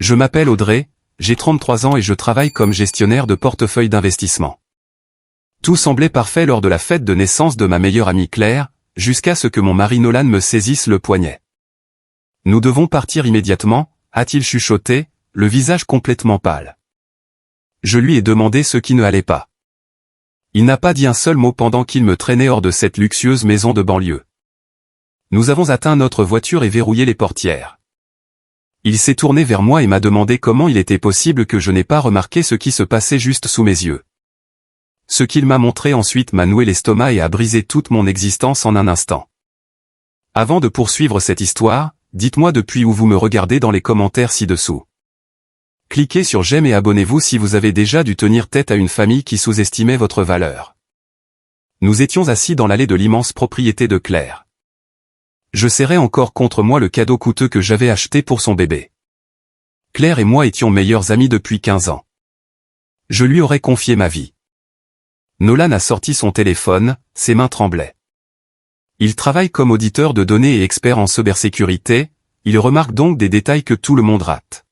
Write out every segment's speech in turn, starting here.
Je m'appelle Audrey, j'ai 33 ans et je travaille comme gestionnaire de portefeuille d'investissement. Tout semblait parfait lors de la fête de naissance de ma meilleure amie Claire, jusqu'à ce que mon mari Nolan me saisisse le poignet. Nous devons partir immédiatement, a-t-il chuchoté, le visage complètement pâle. Je lui ai demandé ce qui ne allait pas. Il n'a pas dit un seul mot pendant qu'il me traînait hors de cette luxueuse maison de banlieue. Nous avons atteint notre voiture et verrouillé les portières. Il s'est tourné vers moi et m'a demandé comment il était possible que je n'ai pas remarqué ce qui se passait juste sous mes yeux. Ce qu'il m'a montré ensuite m'a noué l'estomac et a brisé toute mon existence en un instant. Avant de poursuivre cette histoire, dites-moi depuis où vous me regardez dans les commentaires ci-dessous. Cliquez sur j'aime et abonnez-vous si vous avez déjà dû tenir tête à une famille qui sous-estimait votre valeur. Nous étions assis dans l'allée de l'immense propriété de Claire. Je serrais encore contre moi le cadeau coûteux que j'avais acheté pour son bébé. Claire et moi étions meilleurs amis depuis 15 ans. Je lui aurais confié ma vie. Nolan a sorti son téléphone, ses mains tremblaient. Il travaille comme auditeur de données et expert en cybersécurité, il remarque donc des détails que tout le monde rate.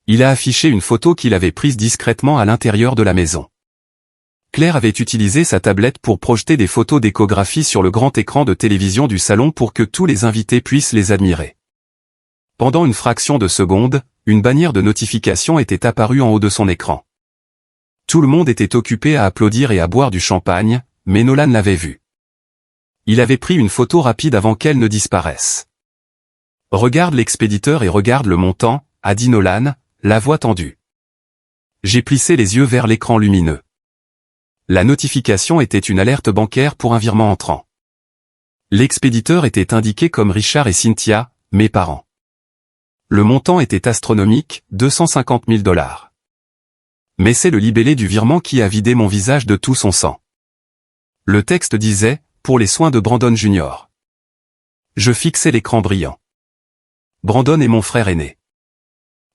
Il a affiché une photo qu'il avait prise discrètement à l'intérieur de la maison. Claire avait utilisé sa tablette pour projeter des photos d'échographie sur le grand écran de télévision du salon pour que tous les invités puissent les admirer. Pendant une fraction de seconde, une bannière de notification était apparue en haut de son écran. Tout le monde était occupé à applaudir et à boire du champagne, mais Nolan l'avait vue. Il avait pris une photo rapide avant qu'elle ne disparaisse. « Regarde l'expéditeur et regarde le montant », a dit Nolan, la voix tendue. J'ai plissé les yeux vers l'écran lumineux. La notification était une alerte bancaire pour un virement entrant. L'expéditeur était indiqué comme Richard et Cynthia, mes parents. Le montant était astronomique, 250 000 $. Mais c'est le libellé du virement qui a vidé mon visage de tout son sang. Le texte disait, pour les soins de Brandon Jr. Je fixais l'écran brillant. Brandon est mon frère aîné.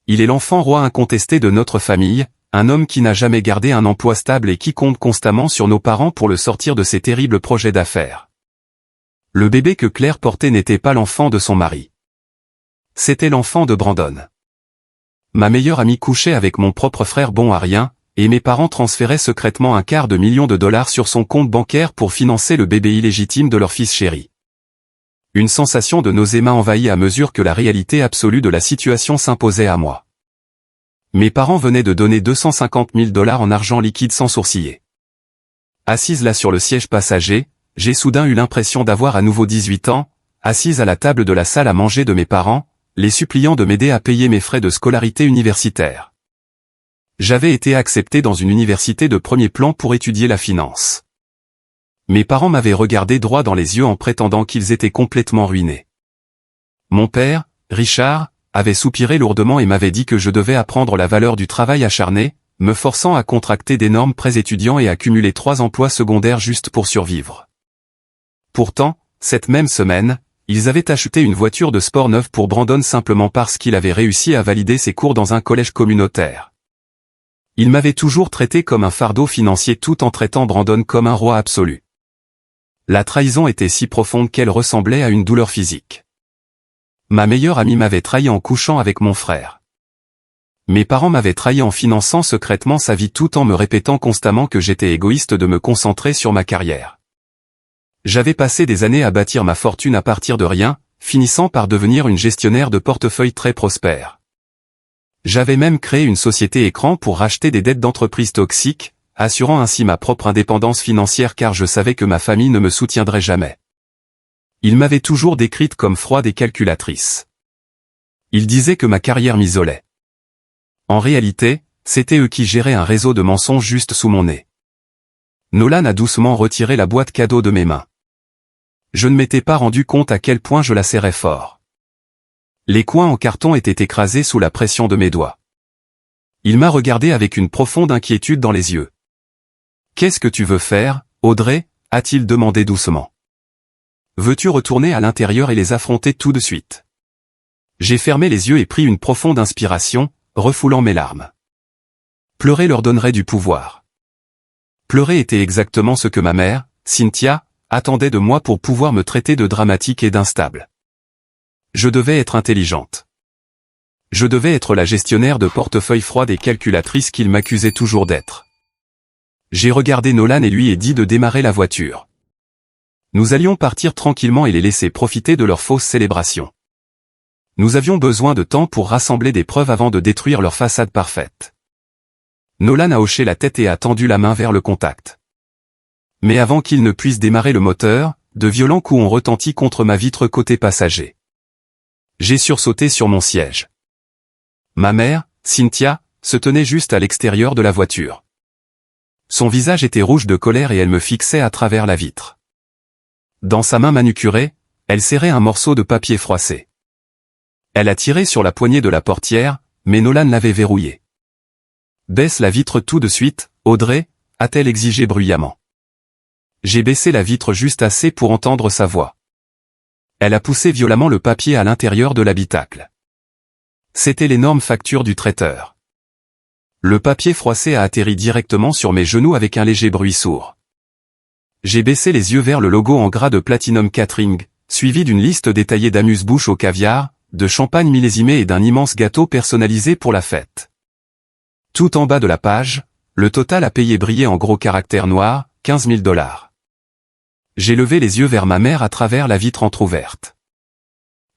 Il est l'enfant roi incontesté de notre famille, un homme qui n'a jamais gardé un emploi stable et qui compte constamment sur nos parents pour le sortir de ses terribles projets d'affaires. Le bébé que Claire portait n'était pas l'enfant de son mari. C'était l'enfant de Brandon. Ma meilleure amie couchait avec mon propre frère bon à rien, et mes parents transféraient secrètement $250 000 sur son compte bancaire pour financer le bébé illégitime de leur fils chéri. Une sensation de nausée m'a envahi à mesure que la réalité absolue de la situation s'imposait à moi. Mes parents venaient de donner $250 000 en argent liquide sans sourciller. Assise là sur le siège passager, j'ai soudain eu l'impression d'avoir à nouveau 18 ans, assise à la table de la salle à manger de mes parents, les suppliant de m'aider à payer mes frais de scolarité universitaire. J'avais été accepté dans une université de premier plan pour étudier la finance. Mes parents m'avaient regardé droit dans les yeux en prétendant qu'ils étaient complètement ruinés. Mon père, Richard, avait soupiré lourdement et m'avait dit que je devais apprendre la valeur du travail acharné, me forçant à contracter d'énormes prêts étudiants et à cumuler 3 emplois secondaires juste pour survivre. Pourtant, cette même semaine, ils avaient acheté une voiture de sport neuve pour Brandon simplement parce qu'il avait réussi à valider ses cours dans un collège communautaire. Ils m'avaient toujours traité comme un fardeau financier tout en traitant Brandon comme un roi absolu. La trahison était si profonde qu'elle ressemblait à une douleur physique. Ma meilleure amie m'avait trahi en couchant avec mon frère. Mes parents m'avaient trahi en finançant secrètement sa vie tout en me répétant constamment que j'étais égoïste de me concentrer sur ma carrière. J'avais passé des années à bâtir ma fortune à partir de rien, finissant par devenir une gestionnaire de portefeuille très prospère. J'avais même créé une société écran pour racheter des dettes d'entreprises toxiques, assurant ainsi ma propre indépendance financière car je savais que ma famille ne me soutiendrait jamais. Ils m'avaient toujours décrite comme froide et calculatrice. Ils disaient que ma carrière m'isolait. En réalité, c'était eux qui géraient un réseau de mensonges juste sous mon nez. Nolan a doucement retiré la boîte cadeau de mes mains. Je ne m'étais pas rendu compte à quel point je la serrais fort. Les coins en carton étaient écrasés sous la pression de mes doigts. Il m'a regardé avec une profonde inquiétude dans les yeux. « Qu'est-ce que tu veux faire, Audrey ?» a-t-il demandé doucement. « Veux-tu retourner à l'intérieur et les affronter tout de suite ?» J'ai fermé les yeux et pris une profonde inspiration, refoulant mes larmes. Pleurer leur donnerait du pouvoir. Pleurer était exactement ce que ma mère, Cynthia, attendait de moi pour pouvoir me traiter de dramatique et d'instable. Je devais être intelligente. Je devais être la gestionnaire de portefeuille froide et calculatrice qu'il m'accusait toujours d'être. J'ai regardé Nolan et lui ai dit de démarrer la voiture. Nous allions partir tranquillement et les laisser profiter de leur fausse célébration. Nous avions besoin de temps pour rassembler des preuves avant de détruire leur façade parfaite. Nolan a hoché la tête et a tendu la main vers le contact. Mais avant qu'il ne puisse démarrer le moteur, de violents coups ont retenti contre ma vitre côté passager. J'ai sursauté sur mon siège. Ma mère, Cynthia, se tenait juste à l'extérieur de la voiture. Son visage était rouge de colère et elle me fixait à travers la vitre. Dans sa main manucurée, elle serrait un morceau de papier froissé. Elle a tiré sur la poignée de la portière, mais Nolan l'avait verrouillée. « Baisse la vitre tout de suite, Audrey », a-t-elle exigé bruyamment. J'ai baissé la vitre juste assez pour entendre sa voix. Elle a poussé violemment le papier à l'intérieur de l'habitacle. C'était l'énorme facture du traiteur. Le papier froissé a atterri directement sur mes genoux avec un léger bruit sourd. J'ai baissé les yeux vers le logo en gras de Platinum Catering, suivi d'une liste détaillée d'amuse-bouche au caviar, de champagne millésimé et d'un immense gâteau personnalisé pour la fête. Tout en bas de la page, le total à payer brillait en gros caractères noirs, 15 000 $. J'ai levé les yeux vers ma mère à travers la vitre entr'ouverte.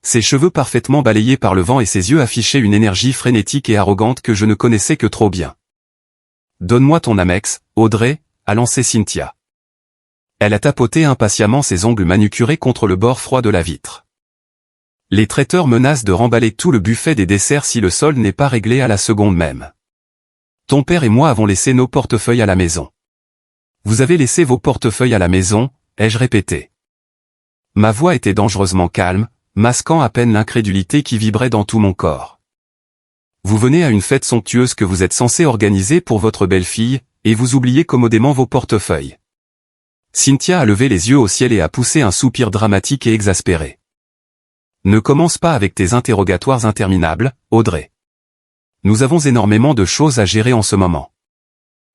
Ses cheveux parfaitement balayés par le vent et ses yeux affichaient une énergie frénétique et arrogante que je ne connaissais que trop bien. « Donne-moi ton Amex, Audrey », a lancé Cynthia. Elle a tapoté impatiemment ses ongles manucurés contre le bord froid de la vitre. Les traiteurs menacent de remballer tout le buffet des desserts si le solde n'est pas réglé à la seconde même. Ton père et moi avons laissé nos portefeuilles à la maison. Vous avez laissé vos portefeuilles à la maison, ai-je répété. Ma voix était dangereusement calme, masquant à peine l'incrédulité qui vibrait dans tout mon corps. Vous venez à une fête somptueuse que vous êtes censé organiser pour votre belle-fille, et vous oubliez commodément vos portefeuilles. Cynthia a levé les yeux au ciel et a poussé un soupir dramatique et exaspéré. Ne commence pas avec tes interrogatoires interminables, Audrey. Nous avons énormément de choses à gérer en ce moment.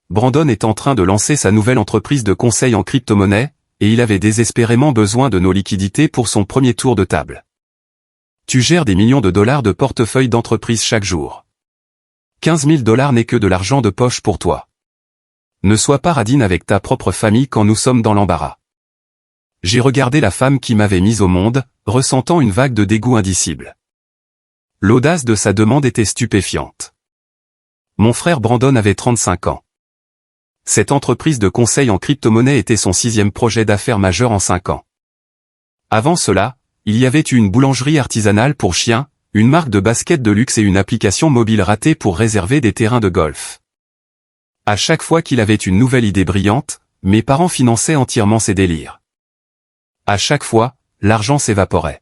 Brandon est en train de lancer sa nouvelle entreprise de conseil en crypto-monnaie, et il avait désespérément besoin de nos liquidités pour son premier tour de table. Tu gères des millions de dollars de portefeuille d'entreprise chaque jour. 15 000 $ n'est que de l'argent de poche pour toi. Ne sois pas radine avec ta propre famille quand nous sommes dans l'embarras. J'ai regardé la femme qui m'avait mise au monde, ressentant une vague de dégoût indicible. L'audace de sa demande était stupéfiante. Mon frère Brandon avait 35 ans. Cette entreprise de conseil en crypto-monnaie était son 6e projet d'affaires majeur en 5 ans. Avant cela, il y avait eu une boulangerie artisanale pour chiens, une marque de basket de luxe et une application mobile ratée pour réserver des terrains de golf. À chaque fois qu'il avait une nouvelle idée brillante, mes parents finançaient entièrement ses délires. À chaque fois, l'argent s'évaporait.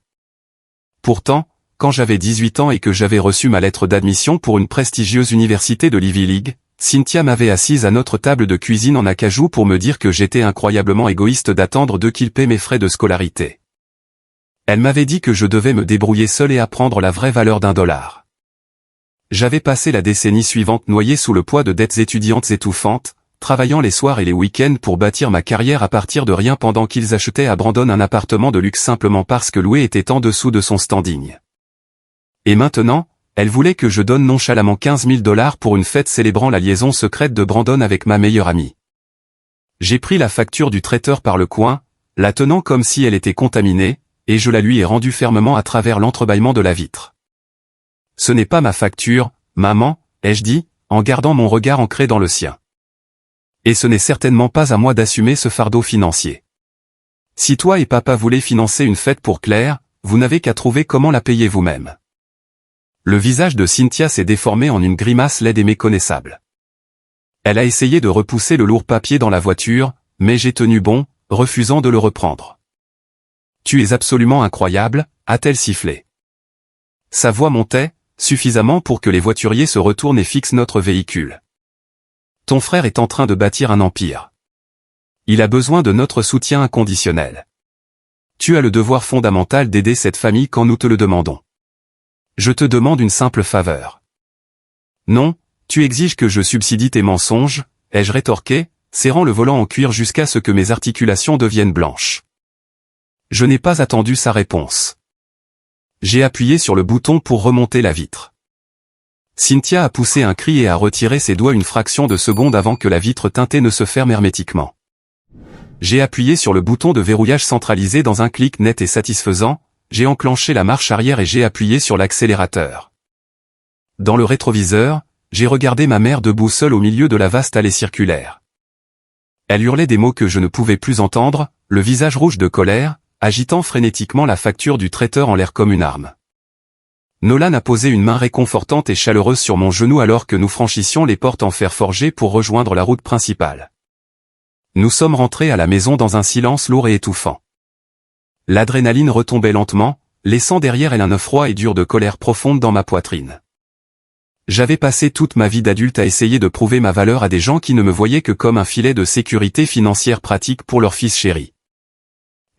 Pourtant, quand j'avais 18 ans et que j'avais reçu ma lettre d'admission pour une prestigieuse université de l'Ivy League, Cynthia m'avait assise à notre table de cuisine en acajou pour me dire que j'étais incroyablement égoïste d'attendre d'eux qu'ils paient mes frais de scolarité. Elle m'avait dit que je devais me débrouiller seul et apprendre la vraie valeur d'$1. J'avais passé la décennie suivante noyé sous le poids de dettes étudiantes étouffantes, travaillant les soirs et les week-ends pour bâtir ma carrière à partir de rien pendant qu'ils achetaient à Brandon un appartement de luxe simplement parce que loué était en dessous de son standing. Et maintenant, elle voulait que je donne nonchalamment 15 000 $ pour une fête célébrant la liaison secrète de Brandon avec ma meilleure amie. J'ai pris la facture du traiteur par le coin, la tenant comme si elle était contaminée, et je la lui ai rendue fermement à travers l'entrebâillement de la vitre. Ce n'est pas ma facture, maman, ai-je dit, en gardant mon regard ancré dans le sien. Et ce n'est certainement pas à moi d'assumer ce fardeau financier. Si toi et papa voulez financer une fête pour Claire, vous n'avez qu'à trouver comment la payer vous-même. Le visage de Cynthia s'est déformé en une grimace laide et méconnaissable. Elle a essayé de repousser le lourd papier dans la voiture, mais j'ai tenu bon, refusant de le reprendre. Tu es absolument incroyable, a-t-elle sifflé. Sa voix montait, suffisamment pour que les voituriers se retournent et fixent notre véhicule. Ton frère est en train de bâtir un empire. Il a besoin de notre soutien inconditionnel. Tu as le devoir fondamental d'aider cette famille quand nous te le demandons. Je te demande une simple faveur. Non, tu exiges que je subsidie tes mensonges, ai-je rétorqué, serrant le volant en cuir jusqu'à ce que mes articulations deviennent blanches. Je n'ai pas attendu sa réponse. J'ai appuyé sur le bouton pour remonter la vitre. Cynthia a poussé un cri et a retiré ses doigts une fraction de seconde avant que la vitre teintée ne se ferme hermétiquement. J'ai appuyé sur le bouton de verrouillage centralisé dans un clic net et satisfaisant, j'ai enclenché la marche arrière et j'ai appuyé sur l'accélérateur. Dans le rétroviseur, j'ai regardé ma mère debout seule au milieu de la vaste allée circulaire. Elle hurlait des mots que je ne pouvais plus entendre, le visage rouge de colère, agitant frénétiquement la facture du traiteur en l'air comme une arme. Nolan a posé une main réconfortante et chaleureuse sur mon genou alors que nous franchissions les portes en fer forgé pour rejoindre la route principale. Nous sommes rentrés à la maison dans un silence lourd et étouffant. L'adrénaline retombait lentement, laissant derrière elle un œuf froid et dur de colère profonde dans ma poitrine. J'avais passé toute ma vie d'adulte à essayer de prouver ma valeur à des gens qui ne me voyaient que comme un filet de sécurité financière pratique pour leur fils chéri.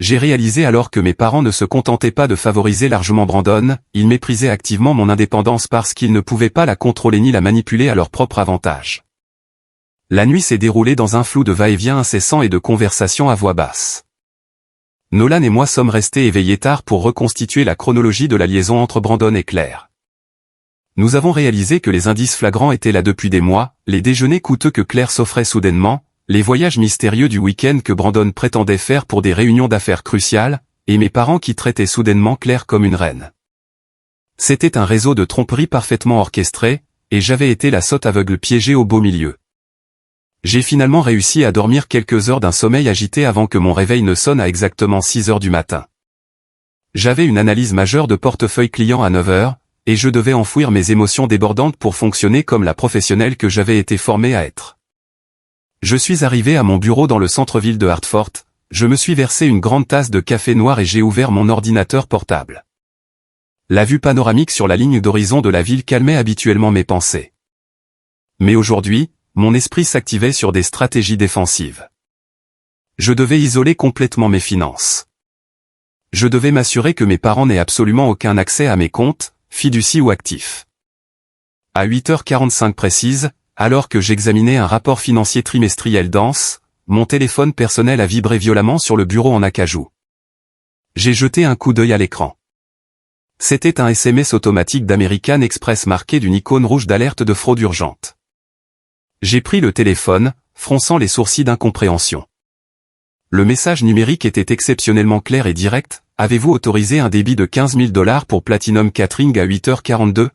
J'ai réalisé alors que mes parents ne se contentaient pas de favoriser largement Brandon, ils méprisaient activement mon indépendance parce qu'ils ne pouvaient pas la contrôler ni la manipuler à leur propre avantage. La nuit s'est déroulée dans un flou de va-et-vient incessant et de conversations à voix basse. Nolan et moi sommes restés éveillés tard pour reconstituer la chronologie de la liaison entre Brandon et Claire. Nous avons réalisé que les indices flagrants étaient là depuis des mois, les déjeuners coûteux que Claire s'offrait soudainement, les voyages mystérieux du week-end que Brandon prétendait faire pour des réunions d'affaires cruciales, et mes parents qui traitaient soudainement Claire comme une reine. C'était un réseau de tromperies parfaitement orchestré, et j'avais été la sotte aveugle piégée au beau milieu. J'ai finalement réussi à dormir quelques heures d'un sommeil agité avant que mon réveil ne sonne à exactement 6 heures du matin. J'avais une analyse majeure de portefeuille client à 9 heures, et je devais enfouir mes émotions débordantes pour fonctionner comme la professionnelle que j'avais été formé à être. Je suis arrivé à mon bureau dans le centre-ville de Hartford, je me suis versé une grande tasse de café noir et j'ai ouvert mon ordinateur portable. La vue panoramique sur la ligne d'horizon de la ville calmait habituellement mes pensées. Mais aujourd'hui, mon esprit s'activait sur des stratégies défensives. Je devais isoler complètement mes finances. Je devais m'assurer que mes parents n'aient absolument aucun accès à mes comptes, fiducie ou actifs. À 8h45 précise, alors que j'examinais un rapport financier trimestriel dense, mon téléphone personnel a vibré violemment sur le bureau en acajou. J'ai jeté un coup d'œil à l'écran. C'était un SMS automatique d'American Express marqué d'une icône rouge d'alerte de fraude urgente. J'ai pris le téléphone, fronçant les sourcils d'incompréhension. Le message numérique était exceptionnellement clair et direct. Avez-vous autorisé un débit de 15 000 $ pour Platinum Catering à 8h42 ?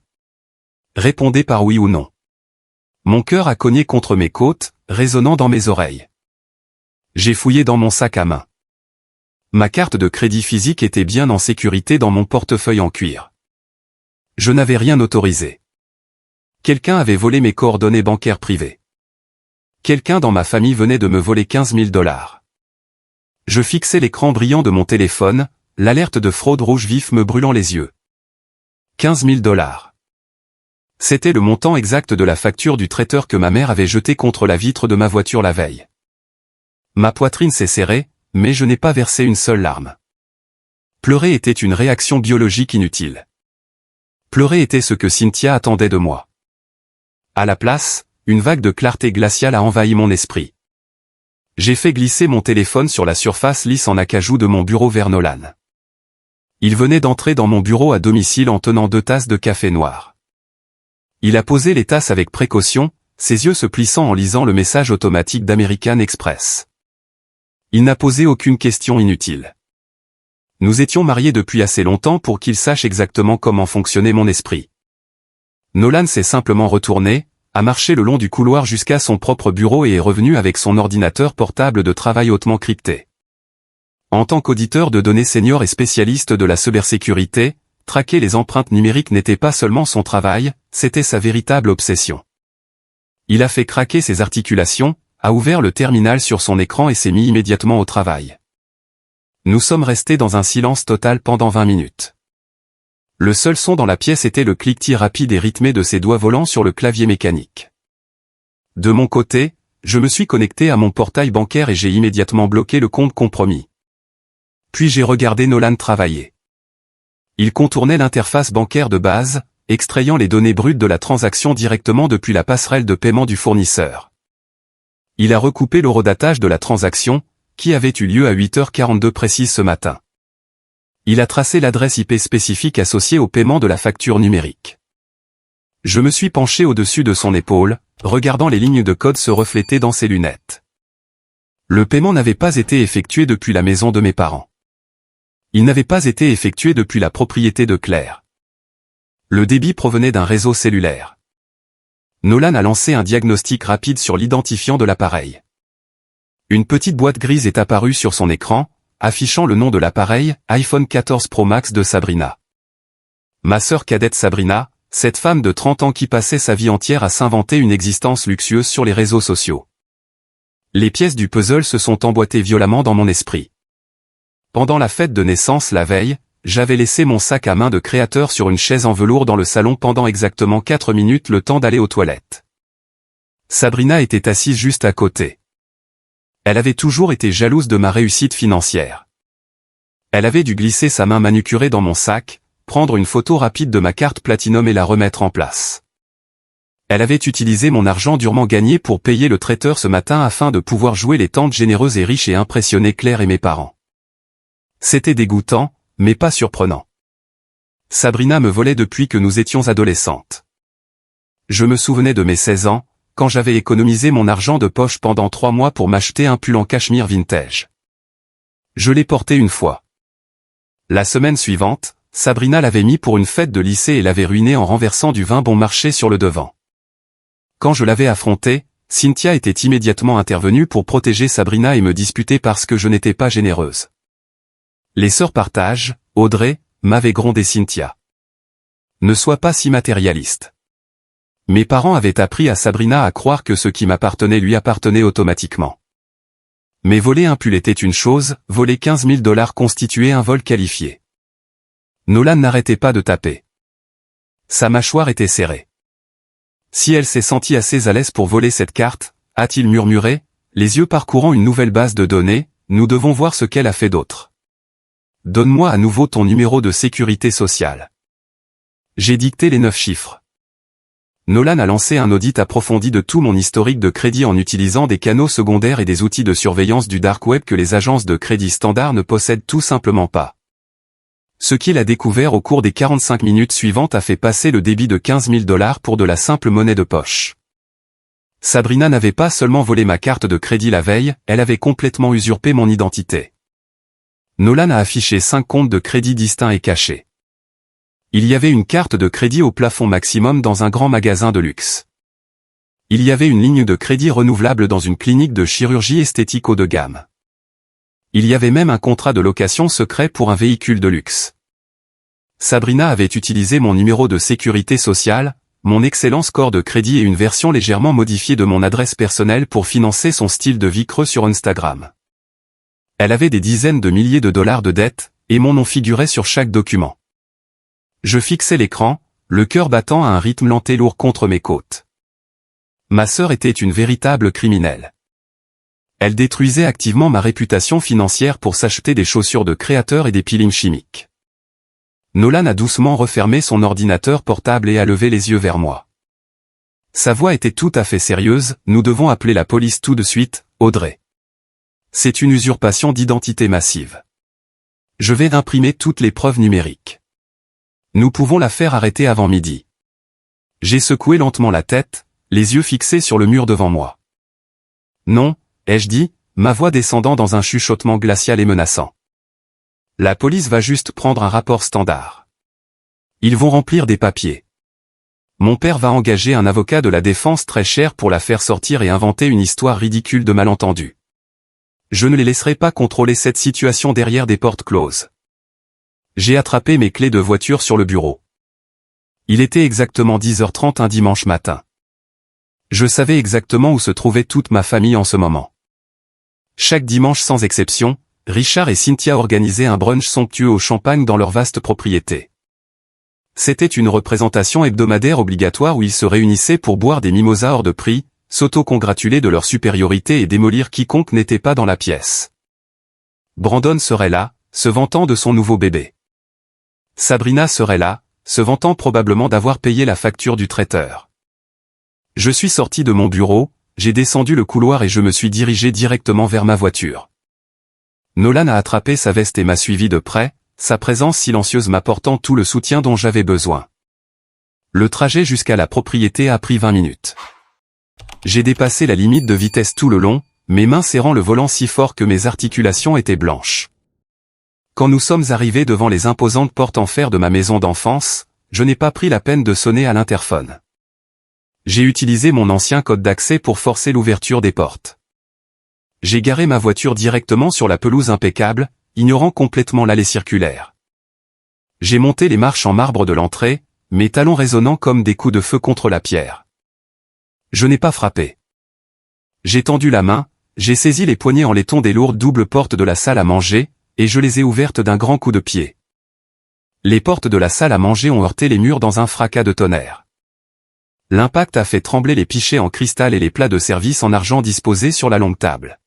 Répondez par oui ou non. Mon cœur a cogné contre mes côtes, résonnant dans mes oreilles. J'ai fouillé dans mon sac à main. Ma carte de crédit physique était bien en sécurité dans mon portefeuille en cuir. Je n'avais rien autorisé. Quelqu'un avait volé mes coordonnées bancaires privées. Quelqu'un dans ma famille venait de me voler 15 000 $. Je fixais l'écran brillant de mon téléphone, l'alerte de fraude rouge vif me brûlant les yeux. 15 000 $. C'était le montant exact de la facture du traiteur que ma mère avait jeté contre la vitre de ma voiture la veille. Ma poitrine s'est serrée, mais je n'ai pas versé une seule larme. Pleurer était une réaction biologique inutile. Pleurer était ce que Cynthia attendait de moi. À la place, une vague de clarté glaciale a envahi mon esprit. J'ai fait glisser mon téléphone sur la surface lisse en acajou de mon bureau vers Nolan. Il venait d'entrer dans mon bureau à domicile en tenant 2 tasses de café noir. Il a posé les tasses avec précaution, ses yeux se plissant en lisant le message automatique d'American Express. Il n'a posé aucune question inutile. Nous étions mariés depuis assez longtemps pour qu'il sache exactement comment fonctionnait mon esprit. Nolan s'est simplement retourné, a marché le long du couloir jusqu'à son propre bureau et est revenu avec son ordinateur portable de travail hautement crypté. En tant qu'auditeur de données senior et spécialiste de la cybersécurité, traquer les empreintes numériques n'était pas seulement son travail, c'était sa véritable obsession. Il a fait craquer ses articulations, a ouvert le terminal sur son écran et s'est mis immédiatement au travail. Nous sommes restés dans un silence total pendant 20 minutes. Le seul son dans la pièce était le cliquetis rapide et rythmé de ses doigts volants sur le clavier mécanique. De mon côté, je me suis connecté à mon portail bancaire et j'ai immédiatement bloqué le compte compromis. Puis j'ai regardé Nolan travailler. Il contournait l'interface bancaire de base, extrayant les données brutes de la transaction directement depuis la passerelle de paiement du fournisseur. Il a recoupé l'horodatage de la transaction, qui avait eu lieu à 8h42 précise ce matin. Il a tracé l'adresse IP spécifique associée au paiement de la facture numérique. Je me suis penché au-dessus de son épaule, regardant les lignes de code se refléter dans ses lunettes. Le paiement n'avait pas été effectué depuis la maison de mes parents. Il n'avait pas été effectué depuis la propriété de Claire. Le débit provenait d'un réseau cellulaire. Nolan a lancé un diagnostic rapide sur l'identifiant de l'appareil. Une petite boîte grise est apparue sur son écran, affichant le nom de l'appareil, iPhone 14 Pro Max de Sabrina. Ma sœur cadette Sabrina, cette femme de 30 ans qui passait sa vie entière à s'inventer une existence luxueuse sur les réseaux sociaux. Les pièces du puzzle se sont emboîtées violemment dans mon esprit. Pendant la fête de naissance la veille, j'avais laissé mon sac à main de créateur sur une chaise en velours dans le salon pendant exactement 4 minutes le temps d'aller aux toilettes. Sabrina était assise juste à côté. Elle avait toujours été jalouse de ma réussite financière. Elle avait dû glisser sa main manucurée dans mon sac, prendre une photo rapide de ma carte Platinum et la remettre en place. Elle avait utilisé mon argent durement gagné pour payer le traiteur ce matin afin de pouvoir jouer les tantes généreuses et riches et impressionner Claire et mes parents. C'était dégoûtant, mais pas surprenant. Sabrina me volait depuis que nous étions adolescentes. Je me souvenais de mes 16 ans, quand j'avais économisé mon argent de poche pendant 3 mois pour m'acheter un pull en cachemire vintage. Je l'ai porté une fois. La semaine suivante, Sabrina l'avait mis pour une fête de lycée et l'avait ruiné en renversant du vin bon marché sur le devant. Quand je l'avais affrontée, Cynthia était immédiatement intervenue pour protéger Sabrina et me disputer parce que je n'étais pas généreuse. Les sœurs partagent, Audrey, m'avait grondé Cynthia. Ne sois pas si matérialiste. Mes parents avaient appris à Sabrina à croire que ce qui m'appartenait lui appartenait automatiquement. Mais voler un pull était une chose, voler 15 000 $ constituait un vol qualifié. Nolan n'arrêtait pas de taper. Sa mâchoire était serrée. Si elle s'est sentie assez à l'aise pour voler cette carte, a-t-il murmuré, les yeux parcourant une nouvelle base de données, nous devons voir ce qu'elle a fait d'autre. Donne-moi à nouveau ton numéro de sécurité sociale. J'ai dicté les 9 chiffres. Nolan a lancé un audit approfondi de tout mon historique de crédit en utilisant des canaux secondaires et des outils de surveillance du dark web que les agences de crédit standard ne possèdent tout simplement pas. Ce qu'il a découvert au cours des 45 minutes suivantes a fait passer le débit de 15 000 $ pour de la simple monnaie de poche. Sabrina n'avait pas seulement volé ma carte de crédit la veille, elle avait complètement usurpé mon identité. Nolan a affiché 5 comptes de crédit distincts et cachés. Il y avait une carte de crédit au plafond maximum dans un grand magasin de luxe. Il y avait une ligne de crédit renouvelable dans une clinique de chirurgie esthétique haut de gamme. Il y avait même un contrat de location secret pour un véhicule de luxe. Sabrina avait utilisé mon numéro de sécurité sociale, mon excellent score de crédit et une version légèrement modifiée de mon adresse personnelle pour financer son style de vie creux sur Instagram. Elle avait des dizaines de milliers de dollars de dettes, et mon nom figurait sur chaque document. Je fixais l'écran, le cœur battant à un rythme lent et lourd contre mes côtes. Ma sœur était une véritable criminelle. Elle détruisait activement ma réputation financière pour s'acheter des chaussures de créateur et des peelings chimiques. Nolan a doucement refermé son ordinateur portable et a levé les yeux vers moi. Sa voix était tout à fait sérieuse, nous devons appeler la police tout de suite, Audrey. C'est une usurpation d'identité massive. Je vais imprimer toutes les preuves numériques. Nous pouvons la faire arrêter avant midi. J'ai secoué lentement la tête, les yeux fixés sur le mur devant moi. Non, ai-je dit, ma voix descendant dans un chuchotement glacial et menaçant. La police va juste prendre un rapport standard. Ils vont remplir des papiers. Mon père va engager un avocat de la défense très cher pour la faire sortir et inventer une histoire ridicule de malentendu. Je ne les laisserai pas contrôler cette situation derrière des portes closes. J'ai attrapé mes clés de voiture sur le bureau. Il était exactement 10h30 un dimanche matin. Je savais exactement où se trouvait toute ma famille en ce moment. Chaque dimanche sans exception, Richard et Cynthia organisaient un brunch somptueux au champagne dans leur vaste propriété. C'était une représentation hebdomadaire obligatoire où ils se réunissaient pour boire des mimosas hors de prix, s'auto-congratuler de leur supériorité et démolir quiconque n'était pas dans la pièce. Brandon serait là, se vantant de son nouveau bébé. Sabrina serait là, se vantant probablement d'avoir payé la facture du traiteur. Je suis sorti de mon bureau, j'ai descendu le couloir et je me suis dirigé directement vers ma voiture. Nolan a attrapé sa veste et m'a suivi de près, sa présence silencieuse m'apportant tout le soutien dont j'avais besoin. Le trajet jusqu'à la propriété a pris 20 minutes. J'ai dépassé la limite de vitesse tout le long, mes mains serrant le volant si fort que mes articulations étaient blanches. Quand nous sommes arrivés devant les imposantes portes en fer de ma maison d'enfance, je n'ai pas pris la peine de sonner à l'interphone. J'ai utilisé mon ancien code d'accès pour forcer l'ouverture des portes. J'ai garé ma voiture directement sur la pelouse impeccable, ignorant complètement l'allée circulaire. J'ai monté les marches en marbre de l'entrée, mes talons résonnant comme des coups de feu contre la pierre. Je n'ai pas frappé. J'ai tendu la main, j'ai saisi les poignées en laiton des lourdes doubles portes de la salle à manger, et je les ai ouvertes d'un grand coup de pied. Les portes de la salle à manger ont heurté les murs dans un fracas de tonnerre. L'impact a fait trembler les pichets en cristal et les plats de service en argent disposés sur la longue table.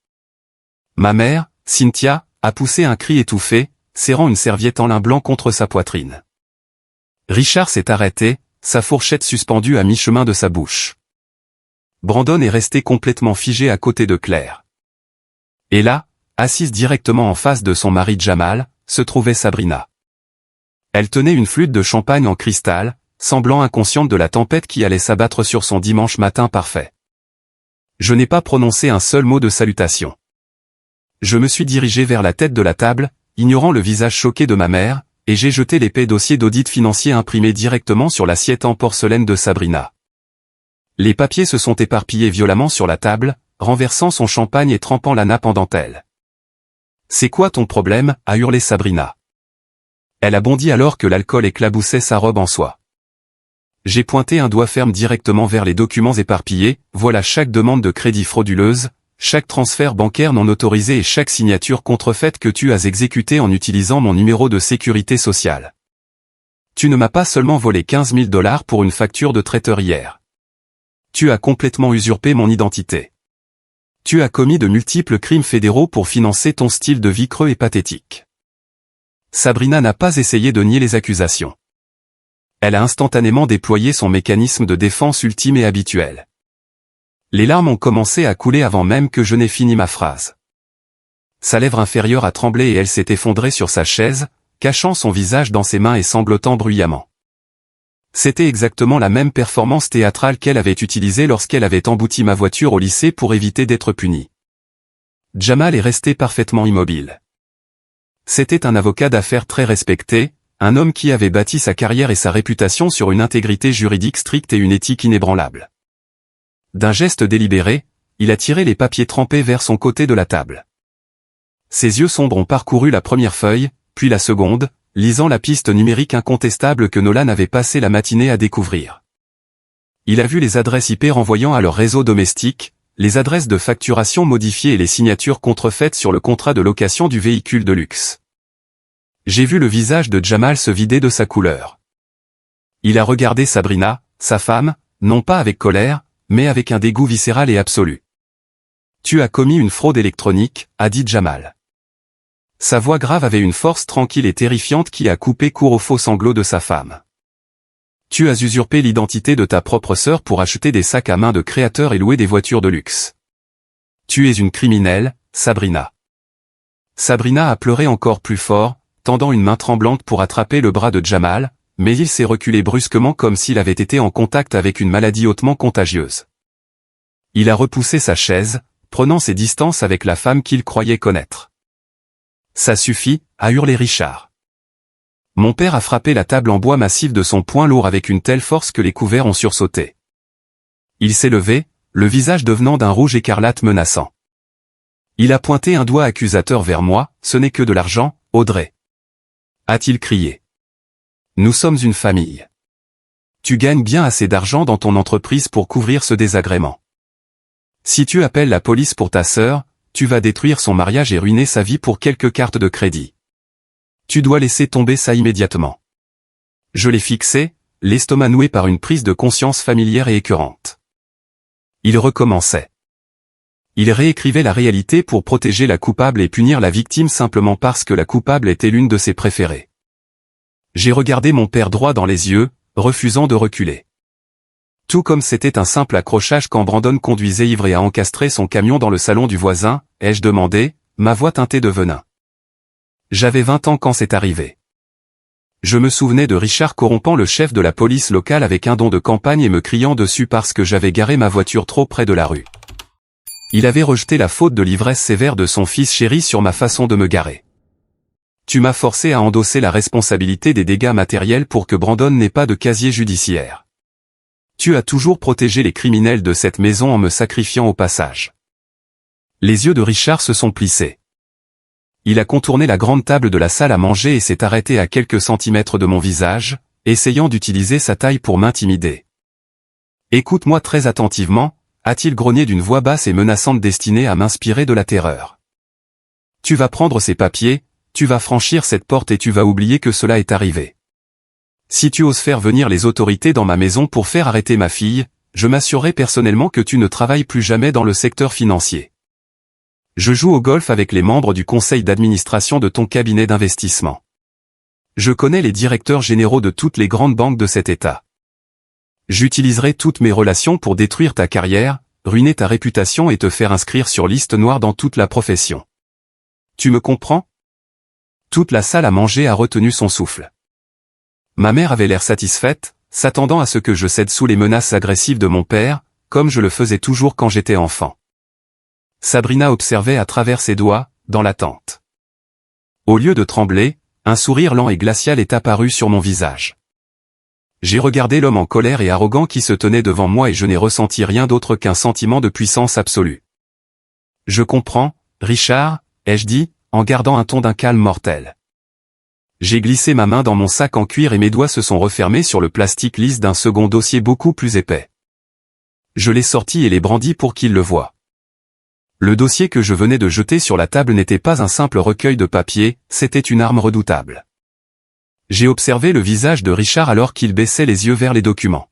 Ma mère, Cynthia, a poussé un cri étouffé, serrant une serviette en lin blanc contre sa poitrine. Richard s'est arrêté, sa fourchette suspendue à mi-chemin de sa bouche. Brandon est resté complètement figé à côté de Claire. Et là, assise directement en face de son mari Jamal, se trouvait Sabrina. Elle tenait une flûte de champagne en cristal, semblant inconsciente de la tempête qui allait s'abattre sur son dimanche matin parfait. Je n'ai pas prononcé un seul mot de salutation. Je me suis dirigé vers la tête de la table, ignorant le visage choqué de ma mère, et j'ai jeté l'épais dossier d'audit financier imprimé directement sur l'assiette en porcelaine de Sabrina. Les papiers se sont éparpillés violemment sur la table, renversant son champagne et trempant la nappe en dentelle. « C'est quoi ton problème ?» a hurlé Sabrina. Elle a bondi alors que l'alcool éclaboussait sa robe en soie. J'ai pointé un doigt ferme directement vers les documents éparpillés, voilà chaque demande de crédit frauduleuse, chaque transfert bancaire non autorisé et chaque signature contrefaite que tu as exécutée en utilisant mon numéro de sécurité sociale. Tu ne m'as pas seulement volé 15 000 $ pour une facture de traiteur hier. Tu as complètement usurpé mon identité. Tu as commis de multiples crimes fédéraux pour financer ton style de vie creux et pathétique. Sabrina n'a pas essayé de nier les accusations. Elle a instantanément déployé son mécanisme de défense ultime et habituel. Les larmes ont commencé à couler avant même que je n'ai fini ma phrase. Sa lèvre inférieure a tremblé et elle s'est effondrée sur sa chaise, cachant son visage dans ses mains et sanglotant bruyamment. C'était exactement la même performance théâtrale qu'elle avait utilisée lorsqu'elle avait embouti ma voiture au lycée pour éviter d'être punie. Jamal est resté parfaitement immobile. C'était un avocat d'affaires très respecté, un homme qui avait bâti sa carrière et sa réputation sur une intégrité juridique stricte et une éthique inébranlable. D'un geste délibéré, il a tiré les papiers trempés vers son côté de la table. Ses yeux sombres ont parcouru la première feuille, puis la seconde, lisant la piste numérique incontestable que Nolan avait passé la matinée à découvrir. Il a vu les adresses IP renvoyant à leur réseau domestique, les adresses de facturation modifiées et les signatures contrefaites sur le contrat de location du véhicule de luxe. J'ai vu le visage de Jamal se vider de sa couleur. Il a regardé Sabrina, sa femme, non pas avec colère, mais avec un dégoût viscéral et absolu. « Tu as commis une fraude électronique », a dit Jamal. Sa voix grave avait une force tranquille et terrifiante qui a coupé court aux faux sanglots de sa femme. « Tu as usurpé l'identité de ta propre sœur pour acheter des sacs à main de créateurs et louer des voitures de luxe. Tu es une criminelle, Sabrina. » Sabrina a pleuré encore plus fort, tendant une main tremblante pour attraper le bras de Jamal, mais il s'est reculé brusquement comme s'il avait été en contact avec une maladie hautement contagieuse. Il a repoussé sa chaise, prenant ses distances avec la femme qu'il croyait connaître. « Ça suffit », a hurlé Richard. Mon père a frappé la table en bois massif de son poing lourd avec une telle force que les couverts ont sursauté. Il s'est levé, le visage devenant d'un rouge écarlate menaçant. Il a pointé un doigt accusateur vers moi, « Ce n'est que de l'argent, Audrey », a-t-il crié. Nous sommes une famille. Tu gagnes bien assez d'argent dans ton entreprise pour couvrir ce désagrément. Si tu appelles la police pour ta sœur, tu vas détruire son mariage et ruiner sa vie pour quelques cartes de crédit. Tu dois laisser tomber ça immédiatement. Je l'ai fixé, l'estomac noué par une prise de conscience familière et écœurante. Il recommençait. Il réécrivait la réalité pour protéger la coupable et punir la victime simplement parce que la coupable était l'une de ses préférées. J'ai regardé mon père droit dans les yeux, refusant de reculer. Tout comme c'était un simple accrochage quand Brandon conduisait ivre et a encastré son camion dans le salon du voisin, ai-je demandé, ma voix teintée de venin. J'avais 20 ans quand c'est arrivé. Je me souvenais de Richard corrompant le chef de la police locale avec un don de campagne et me criant dessus parce que j'avais garé ma voiture trop près de la rue. Il avait rejeté la faute de l'ivresse sévère de son fils chéri sur ma façon de me garer. Tu m'as forcé à endosser la responsabilité des dégâts matériels pour que Brandon n'ait pas de casier judiciaire. Tu as toujours protégé les criminels de cette maison en me sacrifiant au passage. Les yeux de Richard se sont plissés. Il a contourné la grande table de la salle à manger et s'est arrêté à quelques centimètres de mon visage, essayant d'utiliser sa taille pour m'intimider. « Écoute-moi très attentivement », a-t-il grogné d'une voix basse et menaçante destinée à m'inspirer de la terreur. « Tu vas prendre ces papiers, tu vas franchir cette porte et tu vas oublier que cela est arrivé. Si tu oses faire venir les autorités dans ma maison pour faire arrêter ma fille, je m'assurerai personnellement que tu ne travailles plus jamais dans le secteur financier. Je joue au golf avec les membres du conseil d'administration de ton cabinet d'investissement. Je connais les directeurs généraux de toutes les grandes banques de cet État. J'utiliserai toutes mes relations pour détruire ta carrière, ruiner ta réputation et te faire inscrire sur liste noire dans toute la profession. Tu me comprends ? Toute la salle à manger a retenu son souffle. Ma mère avait l'air satisfaite, s'attendant à ce que je cède sous les menaces agressives de mon père, comme je le faisais toujours quand j'étais enfant. Sabrina observait à travers ses doigts, dans l'attente. Au lieu de trembler, un sourire lent et glacial est apparu sur mon visage. J'ai regardé l'homme en colère et arrogant qui se tenait devant moi et je n'ai ressenti rien d'autre qu'un sentiment de puissance absolue. « Je comprends, Richard », ai-je dit, en gardant un ton d'un calme mortel. J'ai glissé ma main dans mon sac en cuir et mes doigts se sont refermés sur le plastique lisse d'un second dossier beaucoup plus épais. Je l'ai sorti et l'ai brandi pour qu'il le voie. Le dossier que je venais de jeter sur la table n'était pas un simple recueil de papier, c'était une arme redoutable. J'ai observé le visage de Richard alors qu'il baissait les yeux vers les documents.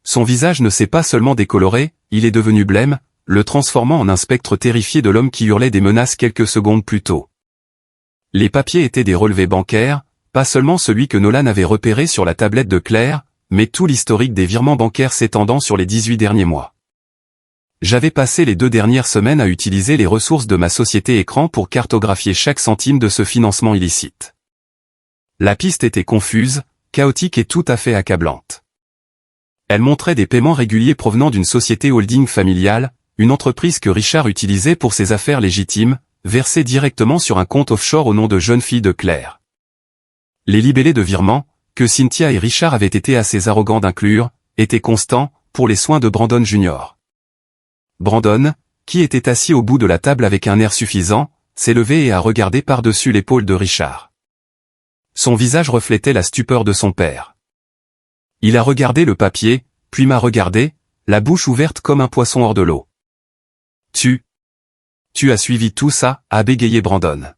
Son visage ne s'est pas seulement décoloré, il est devenu blême, le transformant en un spectre terrifié de l'homme qui hurlait des menaces quelques secondes plus tôt. Les papiers étaient des relevés bancaires, pas seulement celui que Nolan avait repéré sur la tablette de Claire, mais tout l'historique des virements bancaires s'étendant sur les 18 derniers mois. J'avais passé les 2 dernières semaines à utiliser les ressources de ma société écran pour cartographier chaque centime de ce financement illicite. La piste était confuse, chaotique et tout à fait accablante. Elle montrait des paiements réguliers provenant d'une société holding familiale, une entreprise que Richard utilisait pour ses affaires légitimes, versée directement sur un compte offshore au nom de jeune fille de Claire. Les libellés de virement, que Cynthia et Richard avaient été assez arrogants d'inclure, étaient constants, pour les soins de Brandon Jr. Brandon, qui était assis au bout de la table avec un air suffisant, s'est levé et a regardé par-dessus l'épaule de Richard. Son visage reflétait la stupeur de son père. Il a regardé le papier, puis m'a regardé, la bouche ouverte comme un poisson hors de l'eau. Tu as suivi tout ça, a bégayé Brandon.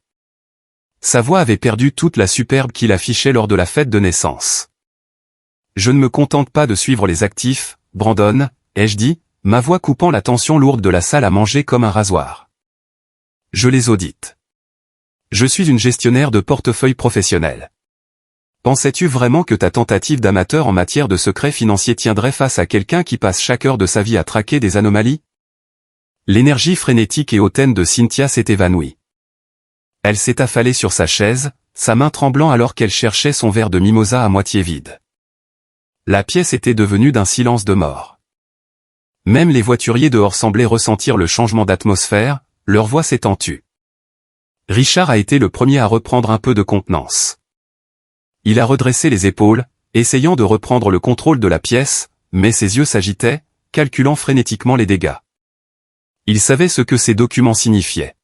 Sa voix avait perdu toute la superbe qu'il affichait lors de la fête de naissance. Je ne me contente pas de suivre les actifs, Brandon, ai-je dit, ma voix coupant la tension lourde de la salle à manger comme un rasoir. Je les audite. Je suis une gestionnaire de portefeuille professionnel. Pensais-tu vraiment que ta tentative d'amateur en matière de secrets financiers tiendrait face à quelqu'un qui passe chaque heure de sa vie à traquer des anomalies ? L'énergie frénétique et hautaine de Cynthia s'est évanouie. Elle s'est affalée sur sa chaise, sa main tremblant alors qu'elle cherchait son verre de mimosa à moitié vide. La pièce était devenue d'un silence de mort. Même les voituriers dehors semblaient ressentir le changement d'atmosphère, leur voix s'étant tue. Richard a été le premier à reprendre un peu de contenance. Il a redressé les épaules, essayant de reprendre le contrôle de la pièce, mais ses yeux s'agitaient, calculant frénétiquement les dégâts. Il savait ce que ces documents signifiaient.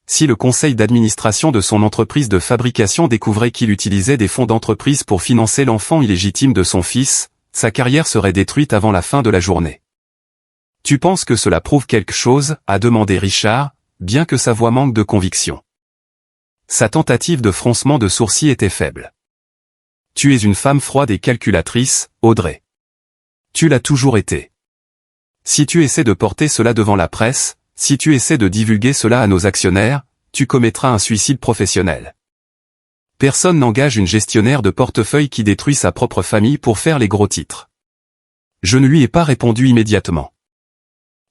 Si le conseil d'administration de son entreprise de fabrication découvrait qu'il utilisait des fonds d'entreprise pour financer l'enfant illégitime de son fils, sa carrière serait détruite avant la fin de la journée. « Tu penses que cela prouve quelque chose ?» a demandé Richard, bien que sa voix manque de conviction. Sa tentative de froncement de sourcils était faible. « Tu es une femme froide et calculatrice, Audrey. Tu l'as toujours été. Si tu essaies de porter cela devant la presse, si tu essaies de divulguer cela à nos actionnaires, tu commettras un suicide professionnel. Personne n'engage une gestionnaire de portefeuille qui détruit sa propre famille pour faire les gros titres. » Je ne lui ai pas répondu immédiatement.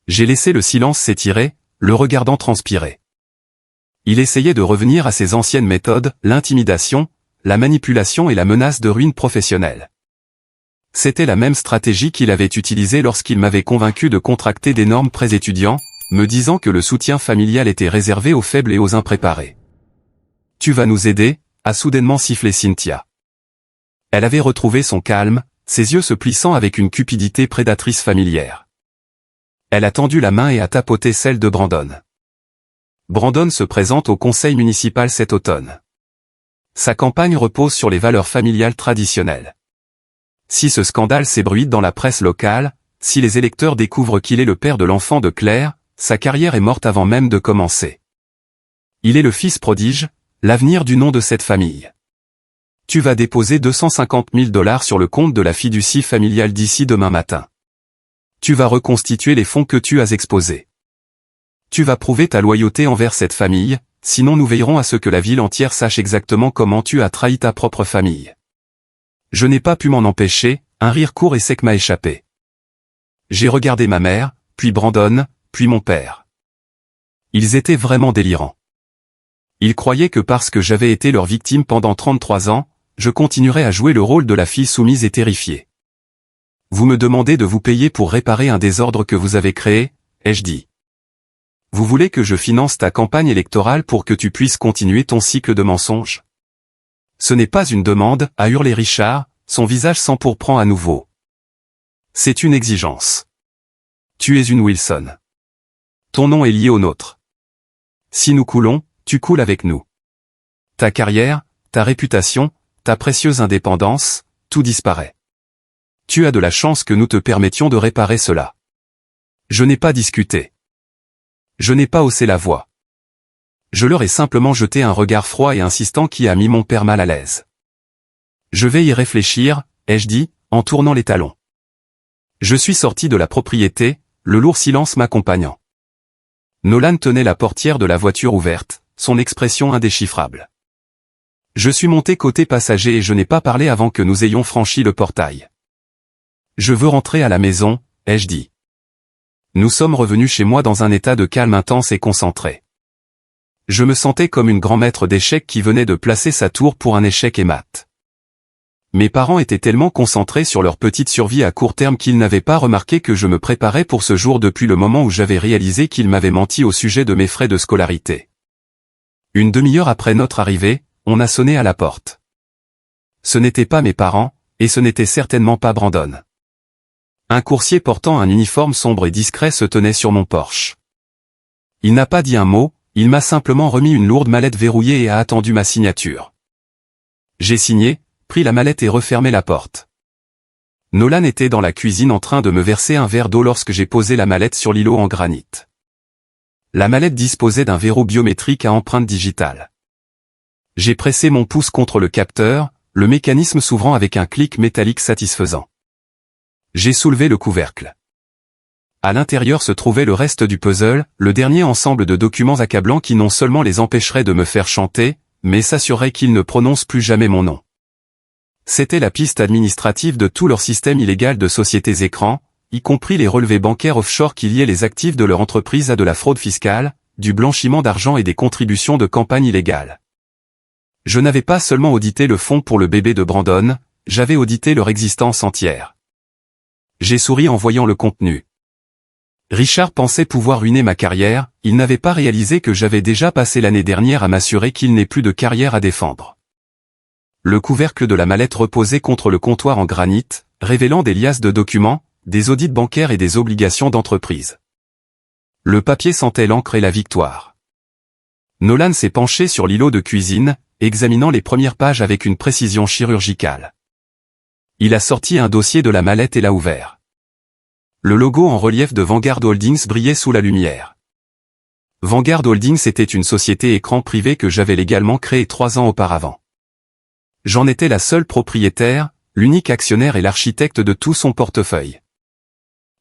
J'ai laissé le silence s'étirer, le regardant transpirer. Il essayait de revenir à ses anciennes méthodes, l'intimidation, la manipulation et la menace de ruine professionnelle. C'était la même stratégie qu'il avait utilisée lorsqu'il m'avait convaincu de contracter d'énormes prêts étudiants, me disant que le soutien familial était réservé aux faibles et aux impréparés. « Tu vas nous aider ?» a soudainement sifflé Cynthia. Elle avait retrouvé son calme, ses yeux se plissant avec une cupidité prédatrice familière. Elle a tendu la main et a tapoté celle de Brandon. Brandon se présente au conseil municipal cet automne. Sa campagne repose sur les valeurs familiales traditionnelles. Si ce scandale s'ébruite dans la presse locale, si les électeurs découvrent qu'il est le père de l'enfant de Claire, sa carrière est morte avant même de commencer. Il est le fils prodige, l'avenir du nom de cette famille. Tu vas déposer 250 000 $ sur le compte de la fiducie familiale d'ici demain matin. Tu vas reconstituer les fonds que tu as exposés. Tu vas prouver ta loyauté envers cette famille, sinon nous veillerons à ce que la ville entière sache exactement comment tu as trahi ta propre famille. Je n'ai pas pu m'en empêcher, un rire court et sec m'a échappé. J'ai regardé ma mère, puis Brandon, puis mon père. Ils étaient vraiment délirants. Ils croyaient que parce que j'avais été leur victime pendant 33 ans, je continuerais à jouer le rôle de la fille soumise et terrifiée. Vous me demandez de vous payer pour réparer un désordre que vous avez créé, ai-je dit. Vous voulez que je finance ta campagne électorale pour que tu puisses continuer ton cycle de mensonges? Ce n'est pas une demande, a hurlé Richard, son visage s'empourprant à nouveau. C'est une exigence. Tu es une Wilson. Ton nom est lié au nôtre. Si nous coulons, tu coules avec nous. Ta carrière, ta réputation, ta précieuse indépendance, tout disparaît. Tu as de la chance que nous te permettions de réparer cela. Je n'ai pas discuté. Je n'ai pas haussé la voix. Je leur ai simplement jeté un regard froid et insistant qui a mis mon père mal à l'aise. Je vais y réfléchir, ai-je dit, en tournant les talons. Je suis sorti de la propriété, le lourd silence m'accompagnant. Nolan tenait la portière de la voiture ouverte, son expression indéchiffrable. Je suis monté côté passager et je n'ai pas parlé avant que nous ayons franchi le portail. Je veux rentrer à la maison, ai-je dit. Nous sommes revenus chez moi dans un état de calme intense et concentré. Je me sentais comme une grand maître d'échecs qui venait de placer sa tour pour un échec et mat. Mes parents étaient tellement concentrés sur leur petite survie à court terme qu'ils n'avaient pas remarqué que je me préparais pour ce jour depuis le moment où j'avais réalisé qu'ils m'avaient menti au sujet de mes frais de scolarité. Une demi-heure après notre arrivée, on a sonné à la porte. Ce n'étaient pas mes parents, et ce n'était certainement pas Brandon. Un coursier portant un uniforme sombre et discret se tenait sur mon porche. Il n'a pas dit un mot, il m'a simplement remis une lourde mallette verrouillée et a attendu ma signature. J'ai signé, pris la mallette et refermé la porte. Nolan était dans la cuisine en train de me verser un verre d'eau lorsque j'ai posé la mallette sur l'îlot en granit. La mallette disposait d'un verrou biométrique à empreinte digitale. J'ai pressé mon pouce contre le capteur, le mécanisme s'ouvrant avec un clic métallique satisfaisant. J'ai soulevé le couvercle. À l'intérieur se trouvait le reste du puzzle, le dernier ensemble de documents accablants qui non seulement les empêcheraient de me faire chanter, mais s'assuraient qu'ils ne prononcent plus jamais mon nom. C'était la piste administrative de tout leur système illégal de sociétés écrans, y compris les relevés bancaires offshore qui liaient les actifs de leur entreprise à de la fraude fiscale, du blanchiment d'argent et des contributions de campagne illégales. Je n'avais pas seulement audité le fonds pour le bébé de Brandon, j'avais audité leur existence entière. J'ai souri en voyant le contenu. Richard pensait pouvoir ruiner ma carrière, il n'avait pas réalisé que j'avais déjà passé l'année dernière à m'assurer qu'il n'ait plus de carrière à défendre. Le couvercle de la mallette reposait contre le comptoir en granit, révélant des liasses de documents, des audits bancaires et des obligations d'entreprise. Le papier sentait l'encre et la victoire. Nolan s'est penché sur l'îlot de cuisine, examinant les premières pages avec une précision chirurgicale. Il a sorti un dossier de la mallette et l'a ouvert. Le logo en relief de Vanguard Holdings brillait sous la lumière. Vanguard Holdings était une société écran privée que j'avais légalement créée 3 ans auparavant. J'en étais la seule propriétaire, l'unique actionnaire et l'architecte de tout son portefeuille.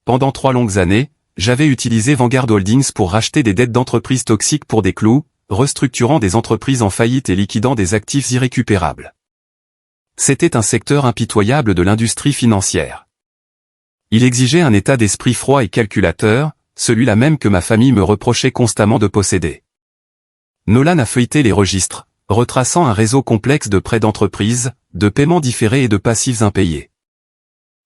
Pendant 3 longues années, j'avais utilisé Vanguard Holdings pour racheter des dettes d'entreprises toxiques pour des clous, restructurant des entreprises en faillite et liquidant des actifs irrécupérables. C'était un secteur impitoyable de l'industrie financière. Il exigeait un état d'esprit froid et calculateur, celui-là même que ma famille me reprochait constamment de posséder. Nolan a feuilleté les registres, retraçant un réseau complexe de prêts d'entreprise, de paiements différés et de passifs impayés.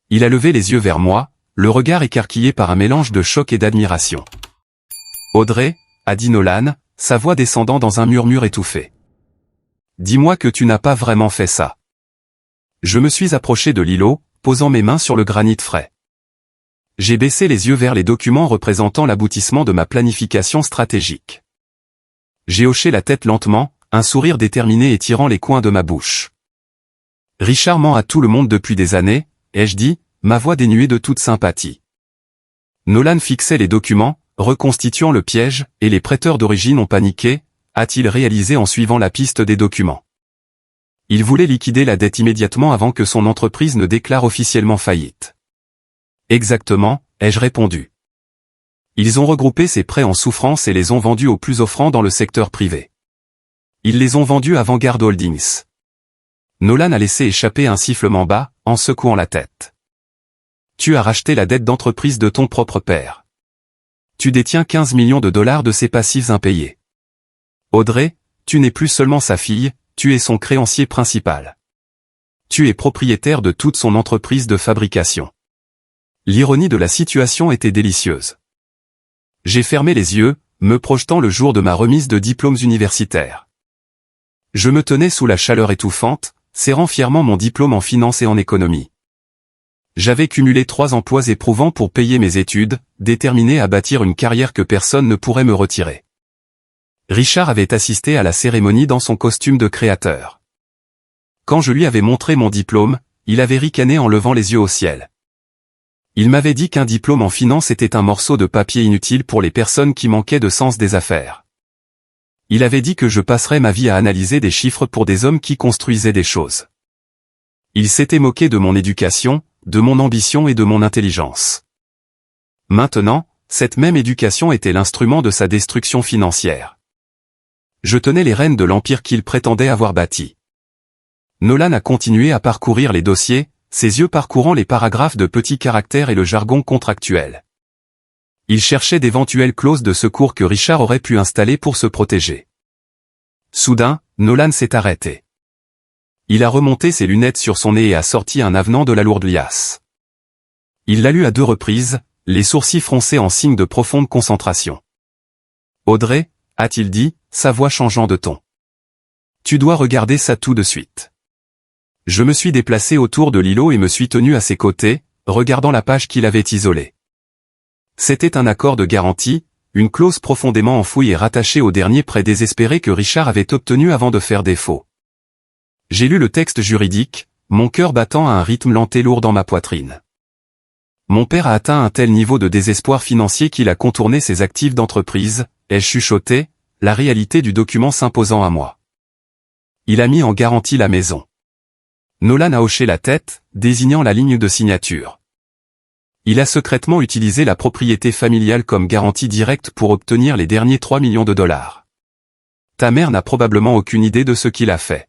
Il a levé les yeux vers moi, le regard écarquillé par un mélange de choc et d'admiration. « Audrey » a dit Nolan, sa voix descendant dans un murmure étouffé. « Dis-moi que tu n'as pas vraiment fait ça. » Je me suis approché de l'îlot, posant mes mains sur le granit frais. J'ai baissé les yeux vers les documents représentant l'aboutissement de ma planification stratégique. J'ai hoché la tête lentement, un sourire déterminé étirant les coins de ma bouche. Richard ment à tout le monde depuis des années, ai-je dit, ma voix dénuée de toute sympathie. Nolan fixait les documents, reconstituant le piège, et les prêteurs d'origine ont paniqué, a-t-il réalisé en suivant la piste des documents. Il voulait liquider la dette immédiatement avant que son entreprise ne déclare officiellement faillite. Exactement, ai-je répondu. Ils ont regroupé ces prêts en souffrance et les ont vendus aux plus offrants dans le secteur privé. Ils les ont vendus à Vanguard Holdings. Nolan a laissé échapper un sifflement bas, en secouant la tête. Tu as racheté la dette d'entreprise de ton propre père. Tu détiens 15 millions de dollars de ses passifs impayés. Audrey, tu n'es plus seulement sa fille, tu es son créancier principal. Tu es propriétaire de toute son entreprise de fabrication. L'ironie de la situation était délicieuse. J'ai fermé les yeux, me projetant le jour de ma remise de diplômes universitaires. Je me tenais sous la chaleur étouffante, serrant fièrement mon diplôme en finance et en économie. J'avais cumulé 3 emplois éprouvants pour payer mes études, déterminé à bâtir une carrière que personne ne pourrait me retirer. Richard avait assisté à la cérémonie dans son costume de créateur. Quand je lui avais montré mon diplôme, il avait ricané en levant les yeux au ciel. Il m'avait dit qu'un diplôme en finance était un morceau de papier inutile pour les personnes qui manquaient de sens des affaires. Il avait dit que je passerais ma vie à analyser des chiffres pour des hommes qui construisaient des choses. Il s'était moqué de mon éducation, de mon ambition et de mon intelligence. Maintenant, cette même éducation était l'instrument de sa destruction financière. Je tenais les rênes de l'empire qu'il prétendait avoir bâti. Nolan a continué à parcourir les dossiers, ses yeux parcourant les paragraphes de petits caractères et le jargon contractuel. Il cherchait d'éventuelles clauses de secours que Richard aurait pu installer pour se protéger. Soudain, Nolan s'est arrêté. Il a remonté ses lunettes sur son nez et a sorti un avenant de la lourde liasse. Il l'a lu à 2 reprises, les sourcils froncés en signe de profonde concentration. « Audrey » a-t-il dit, sa voix changeant de ton. « Tu dois regarder ça tout de suite. » Je me suis déplacé autour de l'îlot et me suis tenu à ses côtés, regardant la page qu'il avait isolée. C'était un accord de garantie, une clause profondément enfouie et rattachée au dernier prêt désespéré que Richard avait obtenu avant de faire défaut. J'ai lu le texte juridique, mon cœur battant à un rythme lent et lourd dans ma poitrine. Mon père a atteint un tel niveau de désespoir financier qu'il a contourné ses actifs d'entreprise, ai-je chuchoté, la réalité du document s'imposant à moi. Il a mis en garantie la maison. Nolan a hoché la tête, désignant la ligne de signature. Il a secrètement utilisé la propriété familiale comme garantie directe pour obtenir les derniers 3 millions de dollars. Ta mère n'a probablement aucune idée de ce qu'il a fait.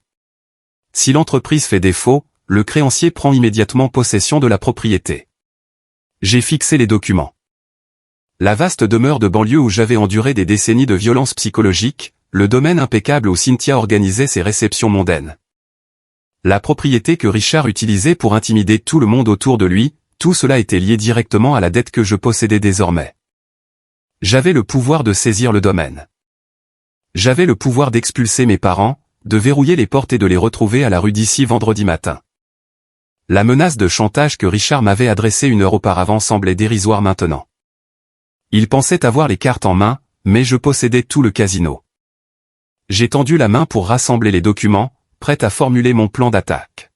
Si l'entreprise fait défaut, le créancier prend immédiatement possession de la propriété. J'ai fixé les documents. La vaste demeure de banlieue où j'avais enduré des décennies de violence psychologique, le domaine impeccable où Cynthia organisait ses réceptions mondaines. La propriété que Richard utilisait pour intimider tout le monde autour de lui, tout cela était lié directement à la dette que je possédais désormais. J'avais le pouvoir de saisir le domaine. J'avais le pouvoir d'expulser mes parents, de verrouiller les portes et de les retrouver à la rue d'ici vendredi matin. La menace de chantage que Richard m'avait adressée 1 heure auparavant semblait dérisoire maintenant. Il pensait avoir les cartes en main, mais je possédais tout le casino. J'ai tendu la main pour rassembler les documents, prêt à formuler mon plan d'attaque.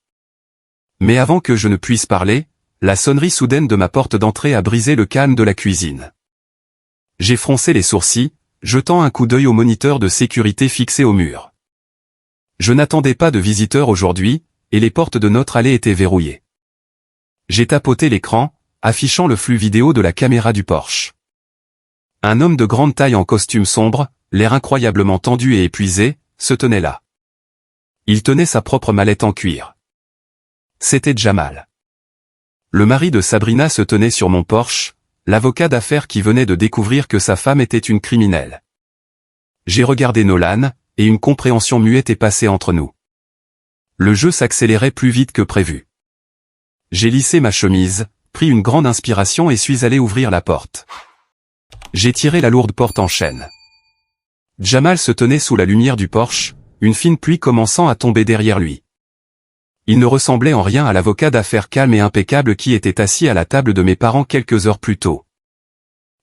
Mais avant que je ne puisse parler, la sonnerie soudaine de ma porte d'entrée a brisé le calme de la cuisine. J'ai froncé les sourcils, jetant un coup d'œil au moniteur de sécurité fixé au mur. Je n'attendais pas de visiteurs aujourd'hui, et les portes de notre allée étaient verrouillées. J'ai tapoté l'écran, affichant le flux vidéo de la caméra du Porsche. Un homme de grande taille en costume sombre, l'air incroyablement tendu et épuisé, se tenait là. Il tenait sa propre mallette en cuir. C'était Jamal. Le mari de Sabrina se tenait sur mon Porsche, l'avocat d'affaires qui venait de découvrir que sa femme était une criminelle. J'ai regardé Nolan, et une compréhension muette est passée entre nous. Le jeu s'accélérait plus vite que prévu. J'ai lissé ma chemise, pris une grande inspiration et suis allé ouvrir la porte. J'ai tiré la lourde porte en chaîne. Jamal se tenait sous la lumière du porche, une fine pluie commençant à tomber derrière lui. Il ne ressemblait en rien à l'avocat d'affaires calme et impeccable qui était assis à la table de mes parents quelques heures plus tôt.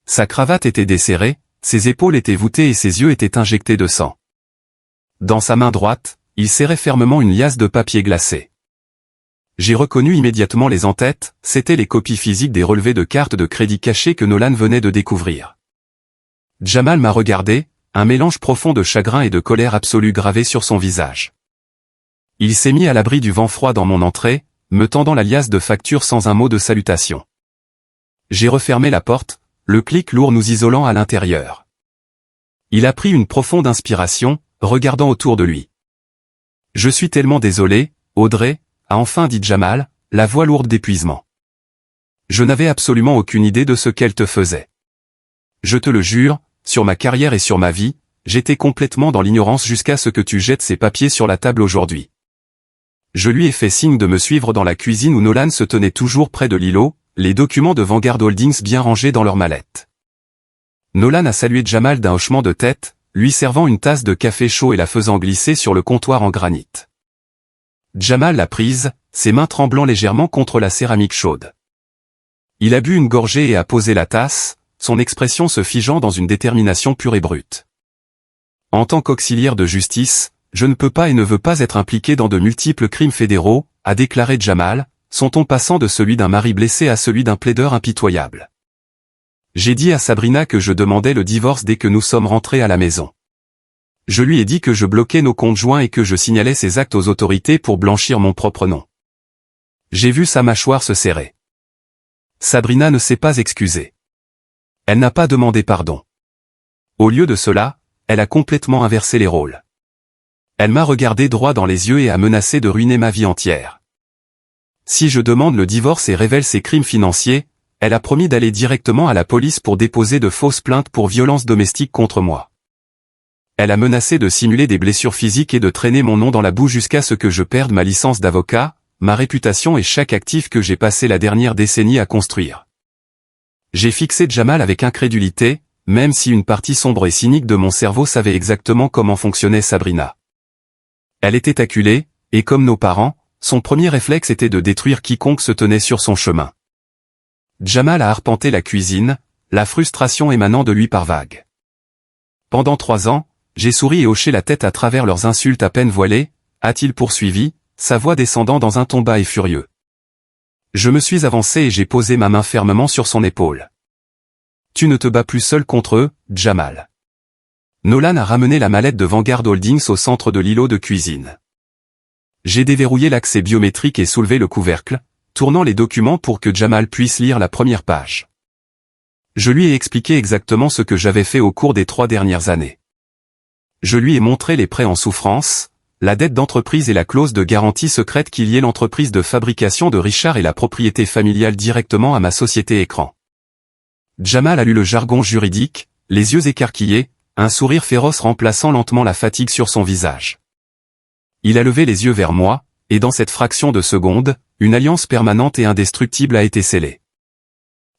Sa cravate était desserrée, ses épaules étaient voûtées et ses yeux étaient injectés de sang. Dans sa main droite, il serrait fermement une liasse de papier glacé. J'ai reconnu immédiatement les en-têtes, c'étaient les copies physiques des relevés de cartes de crédit cachées que Nolan venait de découvrir. Jamal m'a regardé, un mélange profond de chagrin et de colère absolue gravé sur son visage. Il s'est mis à l'abri du vent froid dans mon entrée, me tendant la liasse de factures sans un mot de salutation. J'ai refermé la porte, le clic lourd nous isolant à l'intérieur. Il a pris une profonde inspiration, regardant autour de lui. « Je suis tellement désolé, Audrey », a enfin dit Jamal, la voix lourde d'épuisement. « Je n'avais absolument aucune idée de ce qu'elle te faisait. Je te le jure, sur ma carrière et sur ma vie, j'étais complètement dans l'ignorance jusqu'à ce que tu jettes ces papiers sur la table aujourd'hui. » Je lui ai fait signe de me suivre dans la cuisine où Nolan se tenait toujours près de l'îlot, les documents de Vanguard Holdings bien rangés dans leur mallette. Nolan a salué Jamal d'un hochement de tête, lui servant une tasse de café chaud et la faisant glisser sur le comptoir en granit. Jamal l'a prise, ses mains tremblant légèrement contre la céramique chaude. Il a bu une gorgée et a posé la tasse, son expression se figeant dans une détermination pure et brute. En tant qu'auxiliaire de justice, je ne peux pas et ne veux pas être impliqué dans de multiples crimes fédéraux, a déclaré Jamal, son ton passant de celui d'un mari blessé à celui d'un plaideur impitoyable. J'ai dit à Sabrina que je demandais le divorce dès que nous sommes rentrés à la maison. Je lui ai dit que je bloquais nos comptes joints et que je signalais ces actes aux autorités pour blanchir mon propre nom. J'ai vu sa mâchoire se serrer. Sabrina ne s'est pas excusée. Elle n'a pas demandé pardon. Au lieu de cela, elle a complètement inversé les rôles. Elle m'a regardé droit dans les yeux et a menacé de ruiner ma vie entière. Si je demande le divorce et révèle ses crimes financiers, elle a promis d'aller directement à la police pour déposer de fausses plaintes pour violences domestiques contre moi. Elle a menacé de simuler des blessures physiques et de traîner mon nom dans la boue jusqu'à ce que je perde ma licence d'avocat, ma réputation et chaque actif que j'ai passé la dernière décennie à construire. J'ai fixé Jamal avec incrédulité, même si une partie sombre et cynique de mon cerveau savait exactement comment fonctionnait Sabrina. Elle était acculée, et comme nos parents, son premier réflexe était de détruire quiconque se tenait sur son chemin. Jamal a arpenté la cuisine, la frustration émanant de lui par vagues. Pendant 3 ans, j'ai souri et hoché la tête à travers leurs insultes à peine voilées, a-t-il poursuivi, sa voix descendant dans un ton bas et furieux. Je me suis avancé et j'ai posé ma main fermement sur son épaule. Tu ne te bats plus seul contre eux, Jamal. Nolan a ramené la mallette de Vanguard Holdings au centre de l'îlot de cuisine. J'ai déverrouillé l'accès biométrique et soulevé le couvercle, tournant les documents pour que Jamal puisse lire la première page. Je lui ai expliqué exactement ce que j'avais fait au cours des 3 dernières années. Je lui ai montré les prêts en souffrance, la dette d'entreprise et la clause de garantie secrète qui liait l'entreprise de fabrication de Richard et la propriété familiale directement à ma société écran. Jamal a lu le jargon juridique, les yeux écarquillés, un sourire féroce remplaçant lentement la fatigue sur son visage. Il a levé les yeux vers moi, et dans cette fraction de seconde, une alliance permanente et indestructible a été scellée.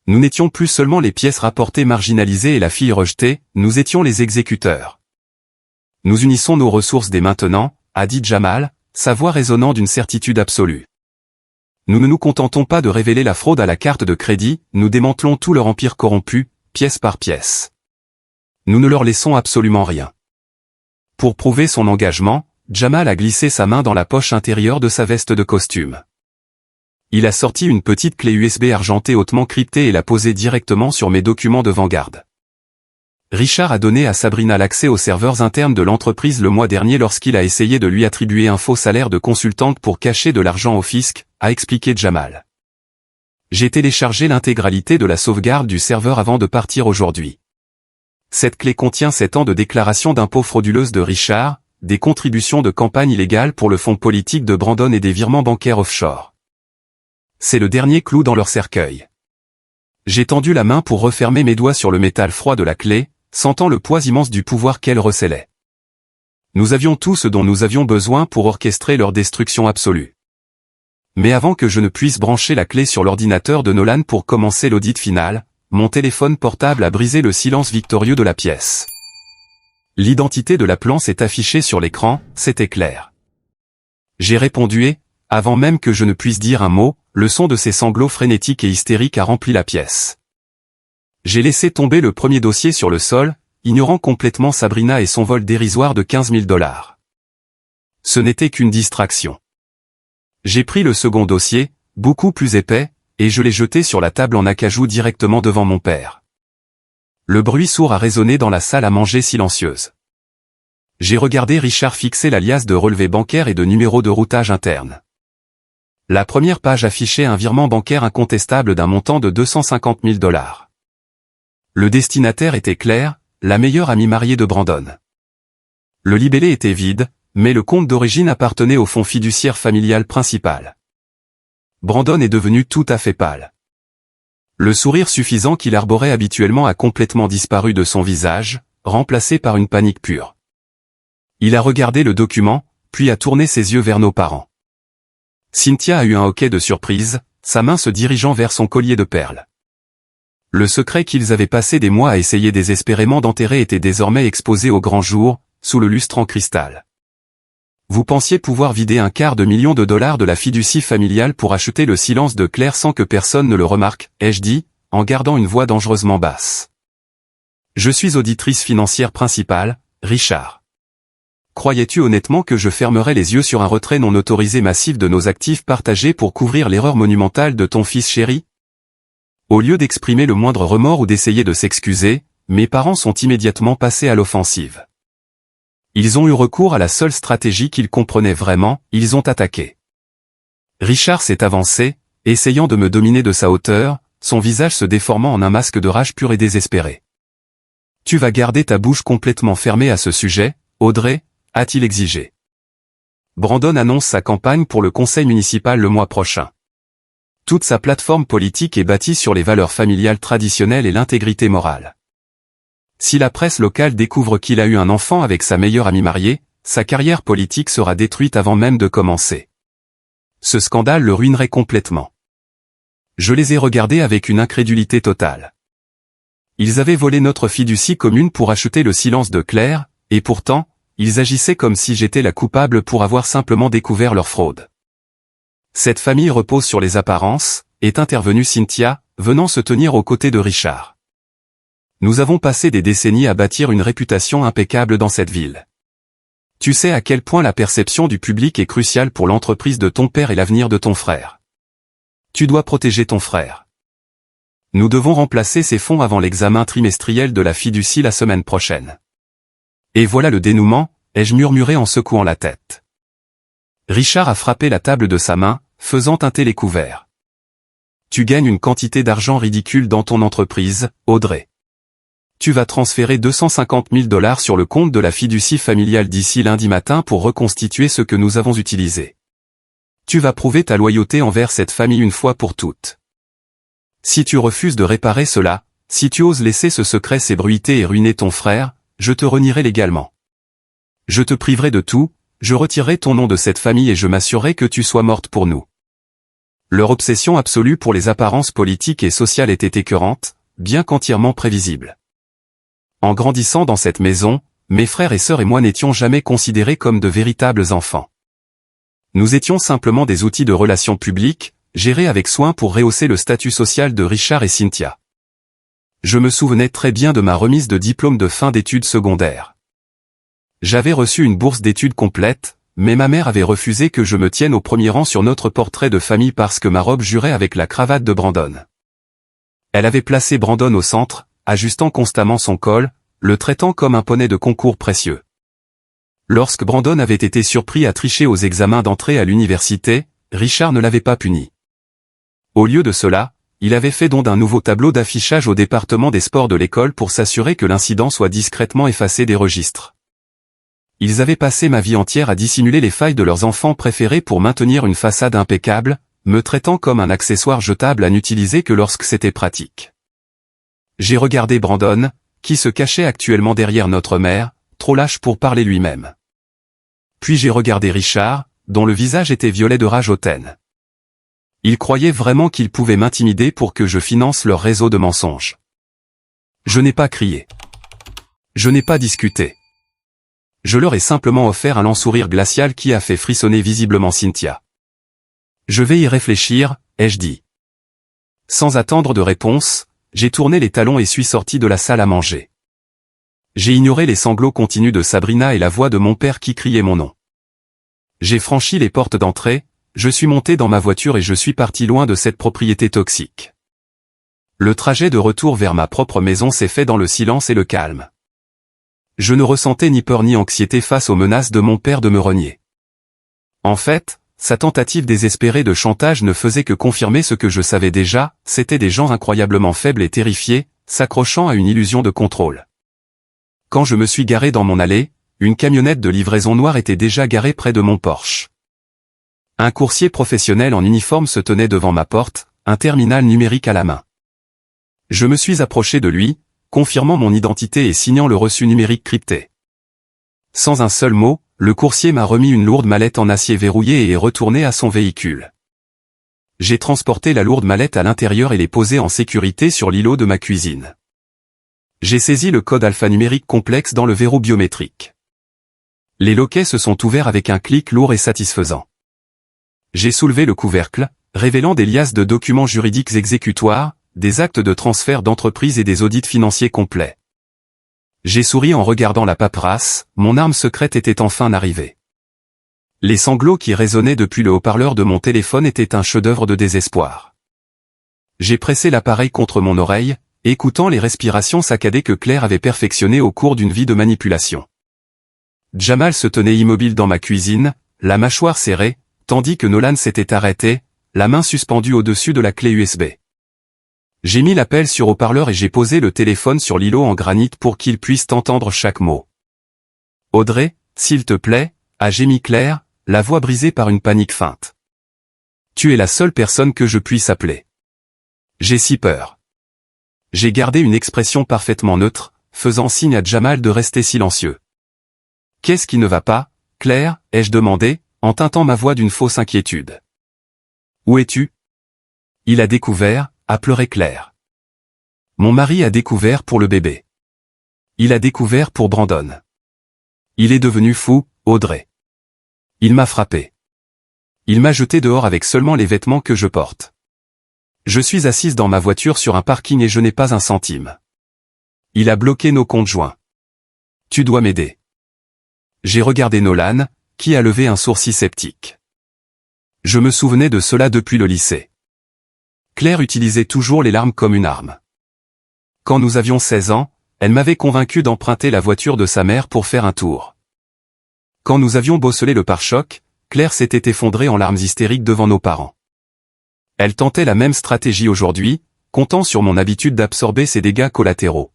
Nous n'étions plus seulement les pièces rapportées marginalisées et la fille rejetée, nous étions les exécuteurs. Nous unissons nos ressources dès maintenant, a dit Jamal, sa voix résonnant d'une certitude absolue. Nous ne nous contentons pas de révéler la fraude à la carte de crédit, nous démantelons tout leur empire corrompu, pièce par pièce. Nous ne leur laissons absolument rien. Pour prouver son engagement, Jamal a glissé sa main dans la poche intérieure de sa veste de costume. Il a sorti une petite clé USB argentée hautement cryptée et l'a posée directement sur mes documents de Vanguard. Richard a donné à Sabrina l'accès aux serveurs internes de l'entreprise le mois dernier lorsqu'il a essayé de lui attribuer un faux salaire de consultante pour cacher de l'argent au fisc, a expliqué Jamal. J'ai téléchargé l'intégralité de la sauvegarde du serveur avant de partir aujourd'hui. Cette clé contient 7 ans de déclarations d'impôts frauduleuses de Richard, des contributions de campagne illégales pour le fonds politique de Brandon et des virements bancaires offshore. C'est le dernier clou dans leur cercueil. J'ai tendu la main pour refermer mes doigts sur le métal froid de la clé, sentant le poids immense du pouvoir qu'elle recélait. Nous avions tout ce dont nous avions besoin pour orchestrer leur destruction absolue. Mais avant que je ne puisse brancher la clé sur l'ordinateur de Nolan pour commencer l'audit final, mon téléphone portable a brisé le silence victorieux de la pièce. L'identité de l'appelant s'est affichée sur l'écran, c'était clair. J'ai répondu et, avant même que je ne puisse dire un mot, le son de ses sanglots frénétiques et hystériques a rempli la pièce. J'ai laissé tomber le premier dossier sur le sol, ignorant complètement Sabrina et son vol dérisoire de 15 000 $. Ce n'était qu'une distraction. J'ai pris le second dossier, beaucoup plus épais, et je l'ai jeté sur la table en acajou directement devant mon père. Le bruit sourd a résonné dans la salle à manger silencieuse. J'ai regardé Richard fixer la liasse de relevés bancaires et de numéros de routage interne. La première page affichait un virement bancaire incontestable d'un montant de 250 000 $. Le destinataire était clair, la meilleure amie mariée de Brandon. Le libellé était vide, mais le compte d'origine appartenait au fonds fiduciaire familial principal. Brandon est devenu tout à fait pâle. Le sourire suffisant qu'il arborait habituellement a complètement disparu de son visage, remplacé par une panique pure. Il a regardé le document, puis a tourné ses yeux vers nos parents. Cynthia a eu un hoquet de surprise, sa main se dirigeant vers son collier de perles. Le secret qu'ils avaient passé des mois à essayer désespérément d'enterrer était désormais exposé au grand jour, sous le lustre en cristal. Vous pensiez pouvoir vider $250 000 de la fiducie familiale pour acheter le silence de Claire sans que personne ne le remarque, ai-je dit, en gardant une voix dangereusement basse. Je suis auditrice financière principale, Richard. Croyais-tu honnêtement que je fermerais les yeux sur un retrait non autorisé massif de nos actifs partagés pour couvrir l'erreur monumentale de ton fils chéri? Au lieu d'exprimer le moindre remords ou d'essayer de s'excuser, mes parents sont immédiatement passés à l'offensive. Ils ont eu recours à la seule stratégie qu'ils comprenaient vraiment, ils ont attaqué. Richard s'est avancé, essayant de me dominer de sa hauteur, son visage se déformant en un masque de rage pure et désespérée. « Tu vas garder ta bouche complètement fermée à ce sujet, Audrey ?» a-t-il exigé. Brandon annonce sa campagne pour le conseil municipal le mois prochain. Toute sa plateforme politique est bâtie sur les valeurs familiales traditionnelles et l'intégrité morale. Si la presse locale découvre qu'il a eu un enfant avec sa meilleure amie mariée, sa carrière politique sera détruite avant même de commencer. Ce scandale le ruinerait complètement. Je les ai regardés avec une incrédulité totale. Ils avaient volé notre fiducie commune pour acheter le silence de Claire, et pourtant, ils agissaient comme si j'étais la coupable pour avoir simplement découvert leur fraude. Cette famille repose sur les apparences, est intervenue Cynthia, venant se tenir aux côtés de Richard. Nous avons passé des décennies à bâtir une réputation impeccable dans cette ville. Tu sais à quel point la perception du public est cruciale pour l'entreprise de ton père et l'avenir de ton frère. Tu dois protéger ton frère. Nous devons remplacer ces fonds avant l'examen trimestriel de la fiducie la semaine prochaine. Et voilà le dénouement, ai-je murmuré en secouant la tête. Richard a frappé la table de sa main, faisant teinter les couverts. Tu gagnes une quantité d'argent ridicule dans ton entreprise, Audrey. Tu vas transférer 250 000 $ sur le compte de la fiducie familiale d'ici lundi matin pour reconstituer ce que nous avons utilisé. Tu vas prouver ta loyauté envers cette famille une fois pour toutes. Si tu refuses de réparer cela, si tu oses laisser ce secret s'ébruiter et ruiner ton frère, je te renierai légalement. Je te priverai de tout, je retirerai ton nom de cette famille et je m'assurerai que tu sois morte pour nous. Leur obsession absolue pour les apparences politiques et sociales était écœurante, bien qu'entièrement prévisible. En grandissant dans cette maison, mes frères et sœurs et moi n'étions jamais considérés comme de véritables enfants. Nous étions simplement des outils de relations publiques, gérés avec soin pour rehausser le statut social de Richard et Cynthia. Je me souvenais très bien de ma remise de diplôme de fin d'études secondaires. J'avais reçu une bourse d'études complète, mais ma mère avait refusé que je me tienne au premier rang sur notre portrait de famille parce que ma robe jurait avec la cravate de Brandon. Elle avait placé Brandon au centre, ajustant constamment son col, le traitant comme un poney de concours précieux. Lorsque Brandon avait été surpris à tricher aux examens d'entrée à l'université, Richard ne l'avait pas puni. Au lieu de cela, il avait fait don d'un nouveau tableau d'affichage au département des sports de l'école pour s'assurer que l'incident soit discrètement effacé des registres. Ils avaient passé ma vie entière à dissimuler les failles de leurs enfants préférés pour maintenir une façade impeccable, me traitant comme un accessoire jetable à n'utiliser que lorsque c'était pratique. J'ai regardé Brandon, qui se cachait actuellement derrière notre mère, trop lâche pour parler lui-même. Puis j'ai regardé Richard, dont le visage était violet de rage hautaine. Ils croyaient vraiment qu'ils pouvaient m'intimider pour que je finance leur réseau de mensonges. Je n'ai pas crié. Je n'ai pas discuté. Je leur ai simplement offert un lent sourire glacial qui a fait frissonner visiblement Cynthia. Je vais y réfléchir, ai-je dit. Sans attendre de réponse, j'ai tourné les talons et suis sorti de la salle à manger. J'ai ignoré les sanglots continus de Sabrina et la voix de mon père qui criait mon nom. J'ai franchi les portes d'entrée, je suis monté dans ma voiture et je suis parti loin de cette propriété toxique. Le trajet de retour vers ma propre maison s'est fait dans le silence et le calme. Je ne ressentais ni peur ni anxiété face aux menaces de mon père de me renier. En fait, sa tentative désespérée de chantage ne faisait que confirmer ce que je savais déjà, c'étaient des gens incroyablement faibles et terrifiés, s'accrochant à une illusion de contrôle. Quand je me suis garé dans mon allée, une camionnette de livraison noire était déjà garée près de mon Porsche. Un coursier professionnel en uniforme se tenait devant ma porte, un terminal numérique à la main. Je me suis approché de lui, confirmant mon identité et signant le reçu numérique crypté. Sans un seul mot, le coursier m'a remis une lourde mallette en acier verrouillée et est retourné à son véhicule. J'ai transporté la lourde mallette à l'intérieur et l'ai posée en sécurité sur l'îlot de ma cuisine. J'ai saisi le code alphanumérique complexe dans le verrou biométrique. Les loquets se sont ouverts avec un clic lourd et satisfaisant. J'ai soulevé le couvercle, révélant des liasses de documents juridiques exécutoires, des actes de transfert d'entreprise et des audits financiers complets. J'ai souri en regardant la paperasse, mon arme secrète était enfin arrivée. Les sanglots qui résonnaient depuis le haut-parleur de mon téléphone étaient un chef-d'œuvre de désespoir. J'ai pressé l'appareil contre mon oreille, écoutant les respirations saccadées que Claire avait perfectionnées au cours d'une vie de manipulation. Jamal se tenait immobile dans ma cuisine, la mâchoire serrée, tandis que Nolan s'était arrêté, la main suspendue au-dessus de la clé USB. J'ai mis l'appel sur haut-parleur et j'ai posé le téléphone sur l'îlot en granit pour qu'il puisse entendre chaque mot. « Audrey, s'il te plaît » a gémi Claire, la voix brisée par une panique feinte. « Tu es la seule personne que je puisse appeler. J'ai si peur. » J'ai gardé une expression parfaitement neutre, faisant signe à Jamal de rester silencieux. « Qu'est-ce qui ne va pas, Claire ?» ai-je demandé, en teintant ma voix d'une fausse inquiétude. « Où es-tu » Il a découvert, a pleuré Claire. Mon mari a découvert pour le bébé. Il a découvert pour Brandon. Il est devenu fou, Audrey. Il m'a frappé. Il m'a jeté dehors avec seulement les vêtements que je porte. Je suis assise dans ma voiture sur un parking et je n'ai pas un centime. Il a bloqué nos comptes joints. Tu dois m'aider. J'ai regardé Nolan, qui a levé un sourcil sceptique. Je me souvenais de cela depuis le lycée. Claire utilisait toujours les larmes comme une arme. Quand nous avions 16 ans, elle m'avait convaincu d'emprunter la voiture de sa mère pour faire un tour. Quand nous avions bosselé le pare-choc, Claire s'était effondrée en larmes hystériques devant nos parents. Elle tentait la même stratégie aujourd'hui, comptant sur mon habitude d'absorber ses dégâts collatéraux.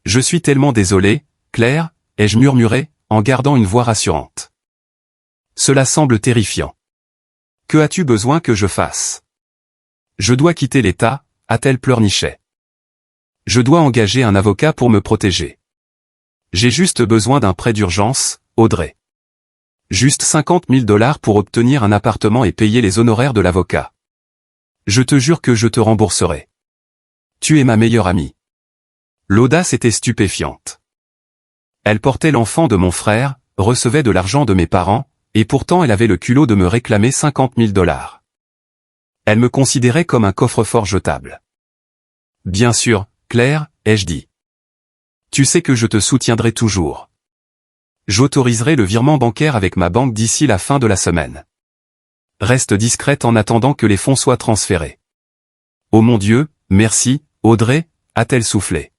Je suis tellement désolé, Claire, ai-je murmuré, en gardant une voix rassurante. Cela semble terrifiant. Que as-tu besoin que je fasse ? Je dois quitter l'État, a-t-elle pleurniché. Je dois engager un avocat pour me protéger. J'ai juste besoin d'un prêt d'urgence, Audrey. Juste 50 000 $ pour obtenir un appartement et payer les honoraires de l'avocat. Je te jure que je te rembourserai. Tu es ma meilleure amie. L'audace était stupéfiante. Elle portait l'enfant de mon frère, recevait de l'argent de mes parents, et pourtant elle avait le culot de me réclamer 50 000 $. Elle me considérait comme un coffre-fort jetable. Bien sûr, Claire, ai-je dit. Tu sais que je te soutiendrai toujours. J'autoriserai le virement bancaire avec ma banque d'ici la fin de la semaine. Reste discrète en attendant que les fonds soient transférés. Oh mon Dieu, merci, Audrey, a-t-elle soufflé.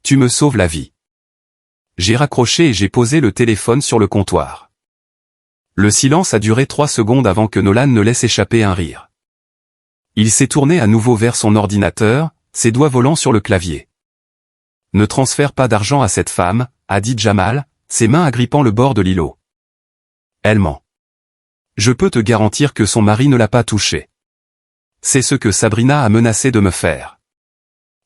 Tu me sauves la vie. J'ai raccroché et j'ai posé le téléphone sur le comptoir. Le silence a duré 3 secondes avant que Nolan ne laisse échapper un rire. Il s'est tourné à nouveau vers son ordinateur, ses doigts volant sur le clavier. Ne transfère pas d'argent à cette femme, a dit Jamal, ses mains agrippant le bord de l'îlot. Elle ment. Je peux te garantir que son mari ne l'a pas touchée. C'est ce que Sabrina a menacé de me faire.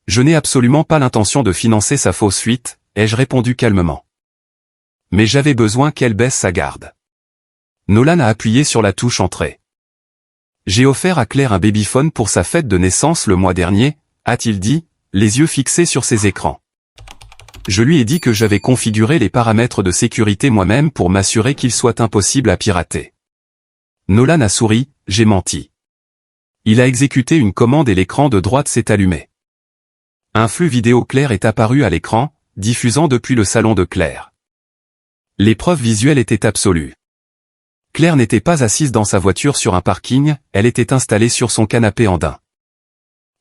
Je n'ai absolument pas l'intention de financer sa fausse fuite, ai-je répondu calmement. Mais j'avais besoin qu'elle baisse sa garde. Nolan a appuyé sur la touche entrée. J'ai offert à Claire un babyphone pour sa fête de naissance le mois dernier, a-t-il dit, les yeux fixés sur ses écrans. Je lui ai dit que j'avais configuré les paramètres de sécurité moi-même pour m'assurer qu'il soit impossible à pirater. Nolan a souri, j'ai menti. Il a exécuté une commande et l'écran de droite s'est allumé. Un flux vidéo clair est apparu à l'écran, diffusant depuis le salon de Claire. L'épreuve visuelle était absolue. Claire n'était pas assise dans sa voiture sur un parking, elle était installée sur son canapé en daim.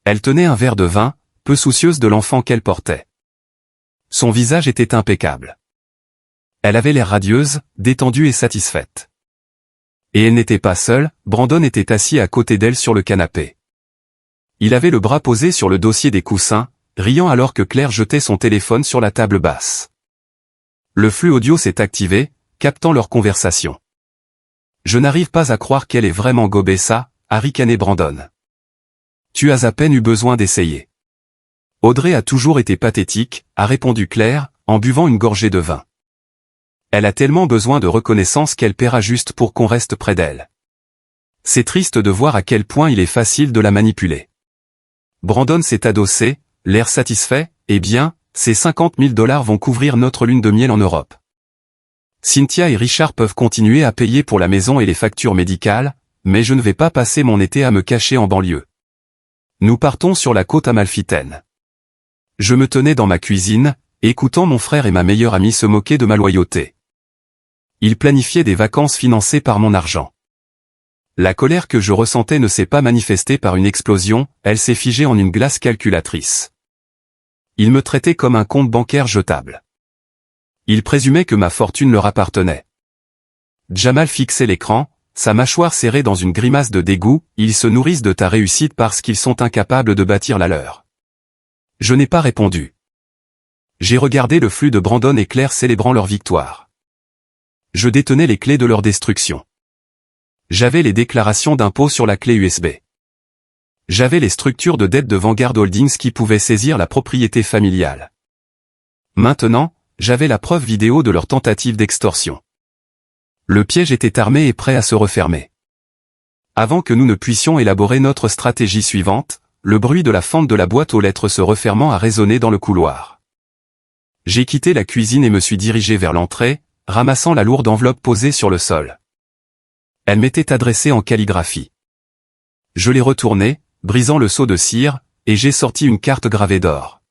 Elle tenait un verre de vin, peu soucieuse de l'enfant qu'elle portait. Son visage était impeccable. Elle avait l'air radieuse, détendue et satisfaite. Et elle n'était pas seule, Brandon était assis à côté d'elle sur le canapé. Il avait le bras posé sur le dossier des coussins, riant alors que Claire jetait son téléphone sur la table basse. Le flux audio s'est activé, captant leur conversation. Je n'arrive pas à croire qu'elle ait vraiment gobé ça, a ricané Brandon. Tu as à peine eu besoin d'essayer. Audrey a toujours été pathétique, a répondu Claire, en buvant une gorgée de vin. Elle a tellement besoin de reconnaissance qu'elle paiera juste pour qu'on reste près d'elle. C'est triste de voir à quel point il est facile de la manipuler. Brandon s'est adossé, l'air satisfait, eh bien, ces $50 000 vont couvrir notre lune de miel en Europe. Cynthia et Richard peuvent continuer à payer pour la maison et les factures médicales, mais je ne vais pas passer mon été à me cacher en banlieue. Nous partons sur la côte amalfitaine. Je me tenais dans ma cuisine, écoutant mon frère et ma meilleure amie se moquer de ma loyauté. Ils planifiaient des vacances financées par mon argent. La colère que je ressentais ne s'est pas manifestée par une explosion, elle s'est figée en une glace calculatrice. Ils me traitaient comme un compte bancaire jetable. Ils présumaient que ma fortune leur appartenait. Jamal fixait l'écran, sa mâchoire serrée dans une grimace de dégoût, ils se nourrissent de ta réussite parce qu'ils sont incapables de bâtir la leur. Je n'ai pas répondu. J'ai regardé le flux de Brandon et Claire célébrant leur victoire. Je détenais les clés de leur destruction. J'avais les déclarations d'impôts sur la clé USB. J'avais les structures de dette de Vanguard Holdings qui pouvaient saisir la propriété familiale. Maintenant, j'avais la preuve vidéo de leur tentative d'extorsion. Le piège était armé et prêt à se refermer. Avant que nous ne puissions élaborer notre stratégie suivante, le bruit de la fente de la boîte aux lettres se refermant a résonné dans le couloir. J'ai quitté la cuisine et me suis dirigé vers l'entrée, ramassant la lourde enveloppe posée sur le sol. Elle m'était adressée en calligraphie. Je l'ai retournée, brisant le seau de cire, et j'ai sorti une carte gravée d'or.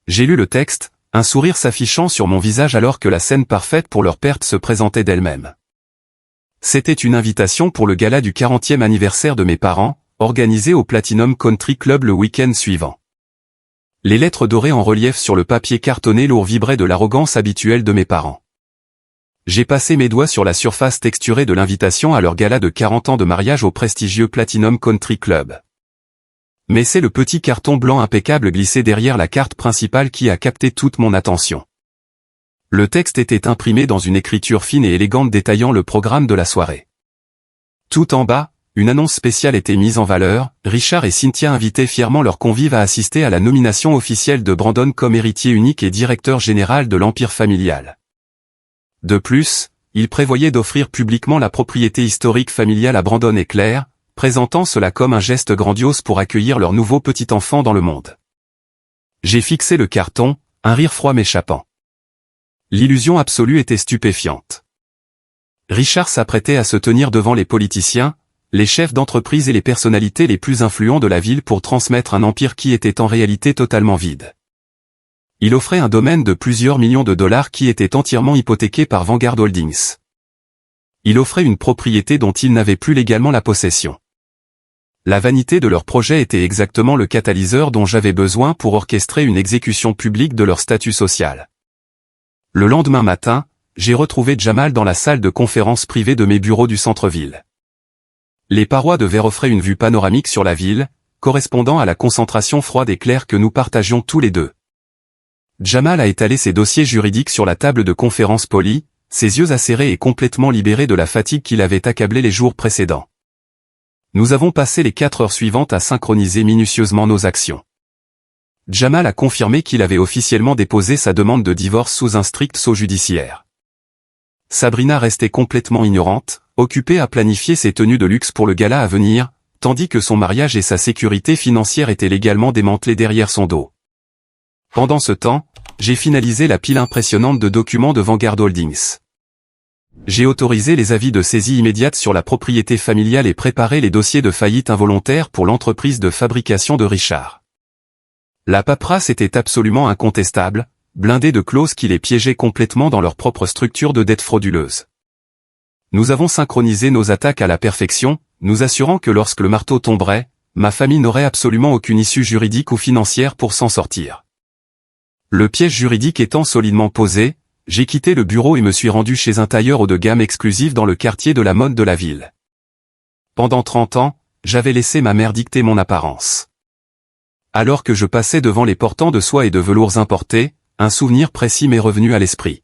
J'ai lu le texte, un sourire s'affichant sur mon visage alors que la scène parfaite pour leur perte se présentait d'elle-même. C'était une invitation pour le gala du 40e anniversaire de mes parents, organisé au Platinum Country Club le week-end suivant. Les lettres dorées en relief sur le papier cartonné lourd vibraient de l'arrogance habituelle de mes parents. J'ai passé mes doigts sur la surface texturée de l'invitation à leur gala de 40 ans de mariage au prestigieux Platinum Country Club. Mais c'est le petit carton blanc impeccable glissé derrière la carte principale qui a capté toute mon attention. Le texte était imprimé dans une écriture fine et élégante détaillant le programme de la soirée. Tout en bas, une annonce spéciale était mise en valeur, Richard et Cynthia invitaient fièrement leurs convives à assister à la nomination officielle de Brandon comme héritier unique et directeur général de l'empire familial. De plus, ils prévoyaient d'offrir publiquement la propriété historique familiale à Brandon et Claire, présentant cela comme un geste grandiose pour accueillir leur nouveau petit enfant dans le monde. J'ai fixé le carton, un rire froid m'échappant. L'illusion absolue était stupéfiante. Richard s'apprêtait à se tenir devant les politiciens, les chefs d'entreprise et les personnalités les plus influents de la ville pour transmettre un empire qui était en réalité totalement vide. Il offrait un domaine de plusieurs millions de dollars qui était entièrement hypothéqué par Vanguard Holdings. Il offrait une propriété dont il n'avait plus légalement la possession. La vanité de leur projet était exactement le catalyseur dont j'avais besoin pour orchestrer une exécution publique de leur statut social. Le lendemain matin, j'ai retrouvé Jamal dans la salle de conférence privée de mes bureaux du centre-ville. Les parois de verre offraient une vue panoramique sur la ville, correspondant à la concentration froide et claire que nous partagions tous les deux. Jamal a étalé ses dossiers juridiques sur la table de conférence polie, ses yeux acérés et complètement libérés de la fatigue qui l'avait accablé les jours précédents. Nous avons passé les 4 heures suivantes à synchroniser minutieusement nos actions. Jamal a confirmé qu'il avait officiellement déposé sa demande de divorce sous un strict sceau judiciaire. Sabrina restait complètement ignorante, occupée à planifier ses tenues de luxe pour le gala à venir, tandis que son mariage et sa sécurité financière étaient légalement démantelés derrière son dos. Pendant ce temps, j'ai finalisé la pile impressionnante de documents de Vanguard Holdings. J'ai autorisé les avis de saisie immédiate sur la propriété familiale et préparé les dossiers de faillite involontaire pour l'entreprise de fabrication de Richard. La paperasse était absolument incontestable, blindée de clauses qui les piégeaient complètement dans leur propre structure de dette frauduleuse. Nous avons synchronisé nos attaques à la perfection, nous assurant que lorsque le marteau tomberait, ma famille n'aurait absolument aucune issue juridique ou financière pour s'en sortir. Le piège juridique étant solidement posé, j'ai quitté le bureau et me suis rendu chez un tailleur haut de gamme exclusif dans le quartier de la mode de la ville. Pendant 30 ans, j'avais laissé ma mère dicter mon apparence. Alors que je passais devant les portants de soie et de velours importés, un souvenir précis m'est revenu à l'esprit.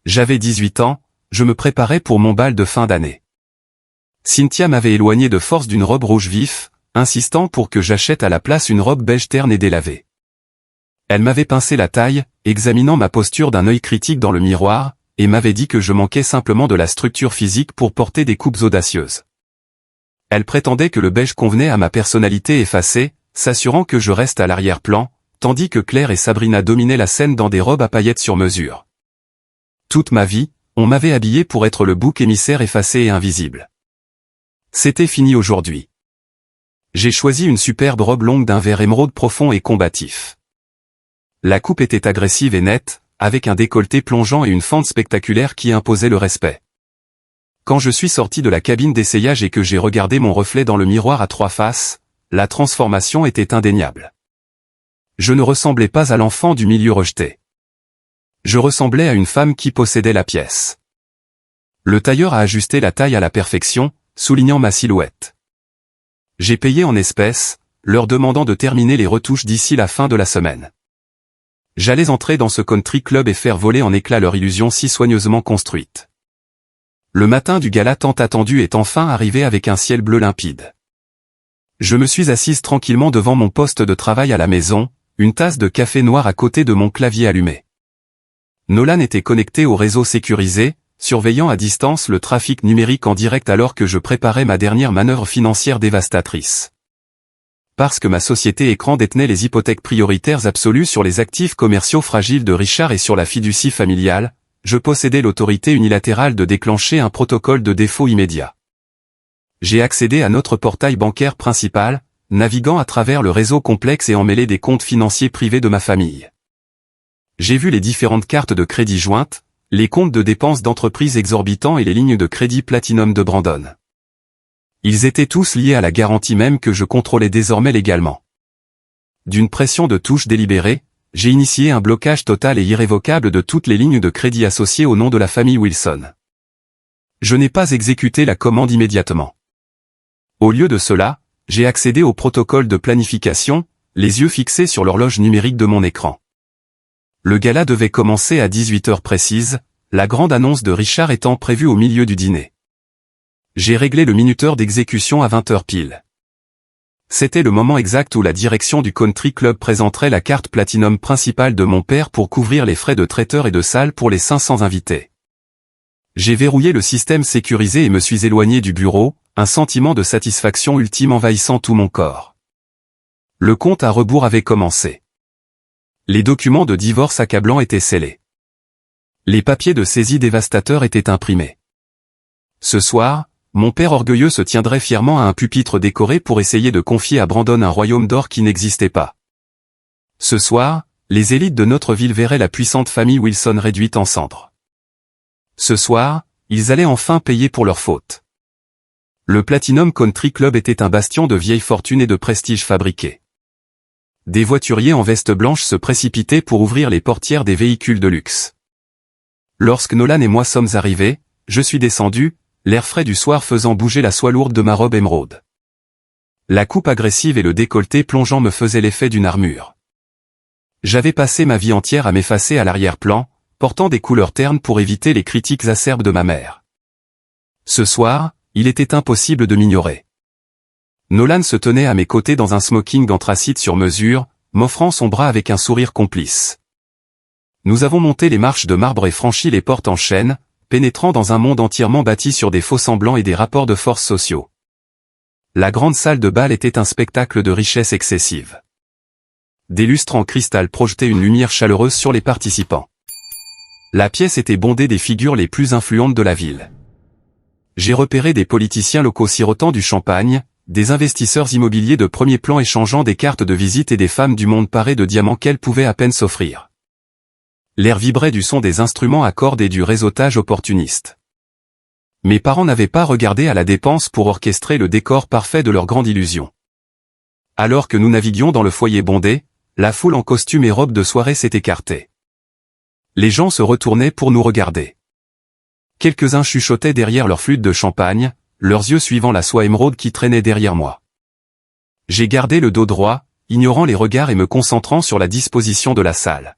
J'avais 18 ans, je me préparais pour mon bal de fin d'année. Cynthia m'avait éloigné de force d'une robe rouge vif, insistant pour que j'achète à la place une robe beige terne et délavée. Elle m'avait pincé la taille, examinant ma posture d'un œil critique dans le miroir, et m'avait dit que je manquais simplement de la structure physique pour porter des coupes audacieuses. Elle prétendait que le beige convenait à ma personnalité effacée, s'assurant que je reste à l'arrière-plan, tandis que Claire et Sabrina dominaient la scène dans des robes à paillettes sur mesure. Toute ma vie, on m'avait habillé pour être le bouc émissaire effacé et invisible. C'était fini aujourd'hui. J'ai choisi une superbe robe longue d'un vert émeraude profond et combatif. La coupe était agressive et nette, avec un décolleté plongeant et une fente spectaculaire qui imposait le respect. Quand je suis sorti de la cabine d'essayage et que j'ai regardé mon reflet dans le miroir à 3 faces, la transformation était indéniable. Je ne ressemblais pas à l'enfant du milieu rejeté. Je ressemblais à une femme qui possédait la pièce. Le tailleur a ajusté la taille à la perfection, soulignant ma silhouette. J'ai payé en espèces, leur demandant de terminer les retouches d'ici la fin de la semaine. J'allais entrer dans ce country club et faire voler en éclats leur illusion si soigneusement construite. Le matin du gala tant attendu est enfin arrivé avec un ciel bleu limpide. Je me suis assise tranquillement devant mon poste de travail à la maison, une tasse de café noir à côté de mon clavier allumé. Nolan était connecté au réseau sécurisé, surveillant à distance le trafic numérique en direct alors que je préparais ma dernière manœuvre financière dévastatrice. Parce que ma société écran détenait les hypothèques prioritaires absolues sur les actifs commerciaux fragiles de Richard et sur la fiducie familiale, je possédais l'autorité unilatérale de déclencher un protocole de défaut immédiat. J'ai accédé à notre portail bancaire principal, naviguant à travers le réseau complexe et emmêlé des comptes financiers privés de ma famille. J'ai vu les différentes cartes de crédit jointes, les comptes de dépenses d'entreprises exorbitants et les lignes de crédit Platinum de Brandon. Ils étaient tous liés à la garantie même que je contrôlais désormais légalement. D'une pression de touche délibérée, j'ai initié un blocage total et irrévocable de toutes les lignes de crédit associées au nom de la famille Wilson. Je n'ai pas exécuté la commande immédiatement. Au lieu de cela, j'ai accédé au protocole de planification, les yeux fixés sur l'horloge numérique de mon écran. Le gala devait commencer à 18h précises, la grande annonce de Richard étant prévue au milieu du dîner. J'ai réglé le minuteur d'exécution à 20h pile. C'était le moment exact où la direction du country club présenterait la carte Platinum principale de mon père pour couvrir les frais de traiteur et de salle pour les 500 invités. J'ai verrouillé le système sécurisé et me suis éloigné du bureau, un sentiment de satisfaction ultime envahissant tout mon corps. Le compte à rebours avait commencé. Les documents de divorce accablants étaient scellés. Les papiers de saisie dévastateurs étaient imprimés. Ce soir, mon père orgueilleux se tiendrait fièrement à un pupitre décoré pour essayer de confier à Brandon un royaume d'or qui n'existait pas. Ce soir, les élites de notre ville verraient la puissante famille Wilson réduite en cendres. Ce soir, ils allaient enfin payer pour leurs fautes. Le Platinum Country Club était un bastion de vieille fortune et de prestige fabriqué. Des voituriers en veste blanche se précipitaient pour ouvrir les portières des véhicules de luxe. Lorsque Nolan et moi sommes arrivés, je suis descendu, l'air frais du soir faisant bouger la soie lourde de ma robe émeraude. La coupe agressive et le décolleté plongeant me faisaient l'effet d'une armure. J'avais passé ma vie entière à m'effacer à l'arrière-plan, portant des couleurs ternes pour éviter les critiques acerbes de ma mère. Ce soir, il était impossible de m'ignorer. Nolan se tenait à mes côtés dans un smoking anthracite sur mesure, m'offrant son bras avec un sourire complice. Nous avons monté les marches de marbre et franchi les portes en chêne, pénétrant dans un monde entièrement bâti sur des faux-semblants et des rapports de force sociaux. La grande salle de bal était un spectacle de richesse excessive. Des lustres en cristal projetaient une lumière chaleureuse sur les participants. La pièce était bondée des figures les plus influentes de la ville. J'ai repéré des politiciens locaux sirotant du champagne, des investisseurs immobiliers de premier plan échangeant des cartes de visite et des femmes du monde parées de diamants qu'elles pouvaient à peine s'offrir. L'air vibrait du son des instruments à cordes et du réseautage opportuniste. Mes parents n'avaient pas regardé à la dépense pour orchestrer le décor parfait de leur grande illusion. Alors que nous naviguions dans le foyer bondé, la foule en costume et robe de soirée s'est écartée. Les gens se retournaient pour nous regarder. Quelques-uns chuchotaient derrière leur flûte de champagne, leurs yeux suivant la soie émeraude qui traînait derrière moi. J'ai gardé le dos droit, ignorant les regards et me concentrant sur la disposition de la salle.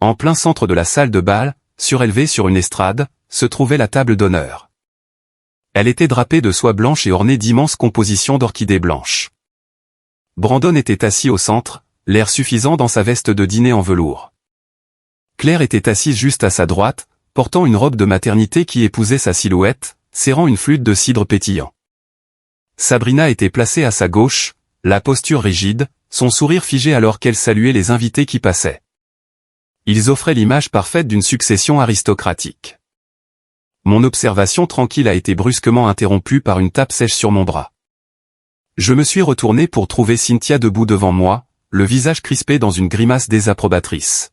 En plein centre de la salle de bal, surélevée sur une estrade, se trouvait la table d'honneur. Elle était drapée de soie blanche et ornée d'immenses compositions d'orchidées blanches. Brandon était assis au centre, l'air suffisant dans sa veste de dîner en velours. Claire était assise juste à sa droite, portant une robe de maternité qui épousait sa silhouette, serrant une flûte de cidre pétillant. Sabrina était placée à sa gauche, la posture rigide, son sourire figé alors qu'elle saluait les invités qui passaient. Ils offraient l'image parfaite d'une succession aristocratique. Mon observation tranquille a été brusquement interrompue par une tape sèche sur mon bras. Je me suis retourné pour trouver Cynthia debout devant moi, le visage crispé dans une grimace désapprobatrice.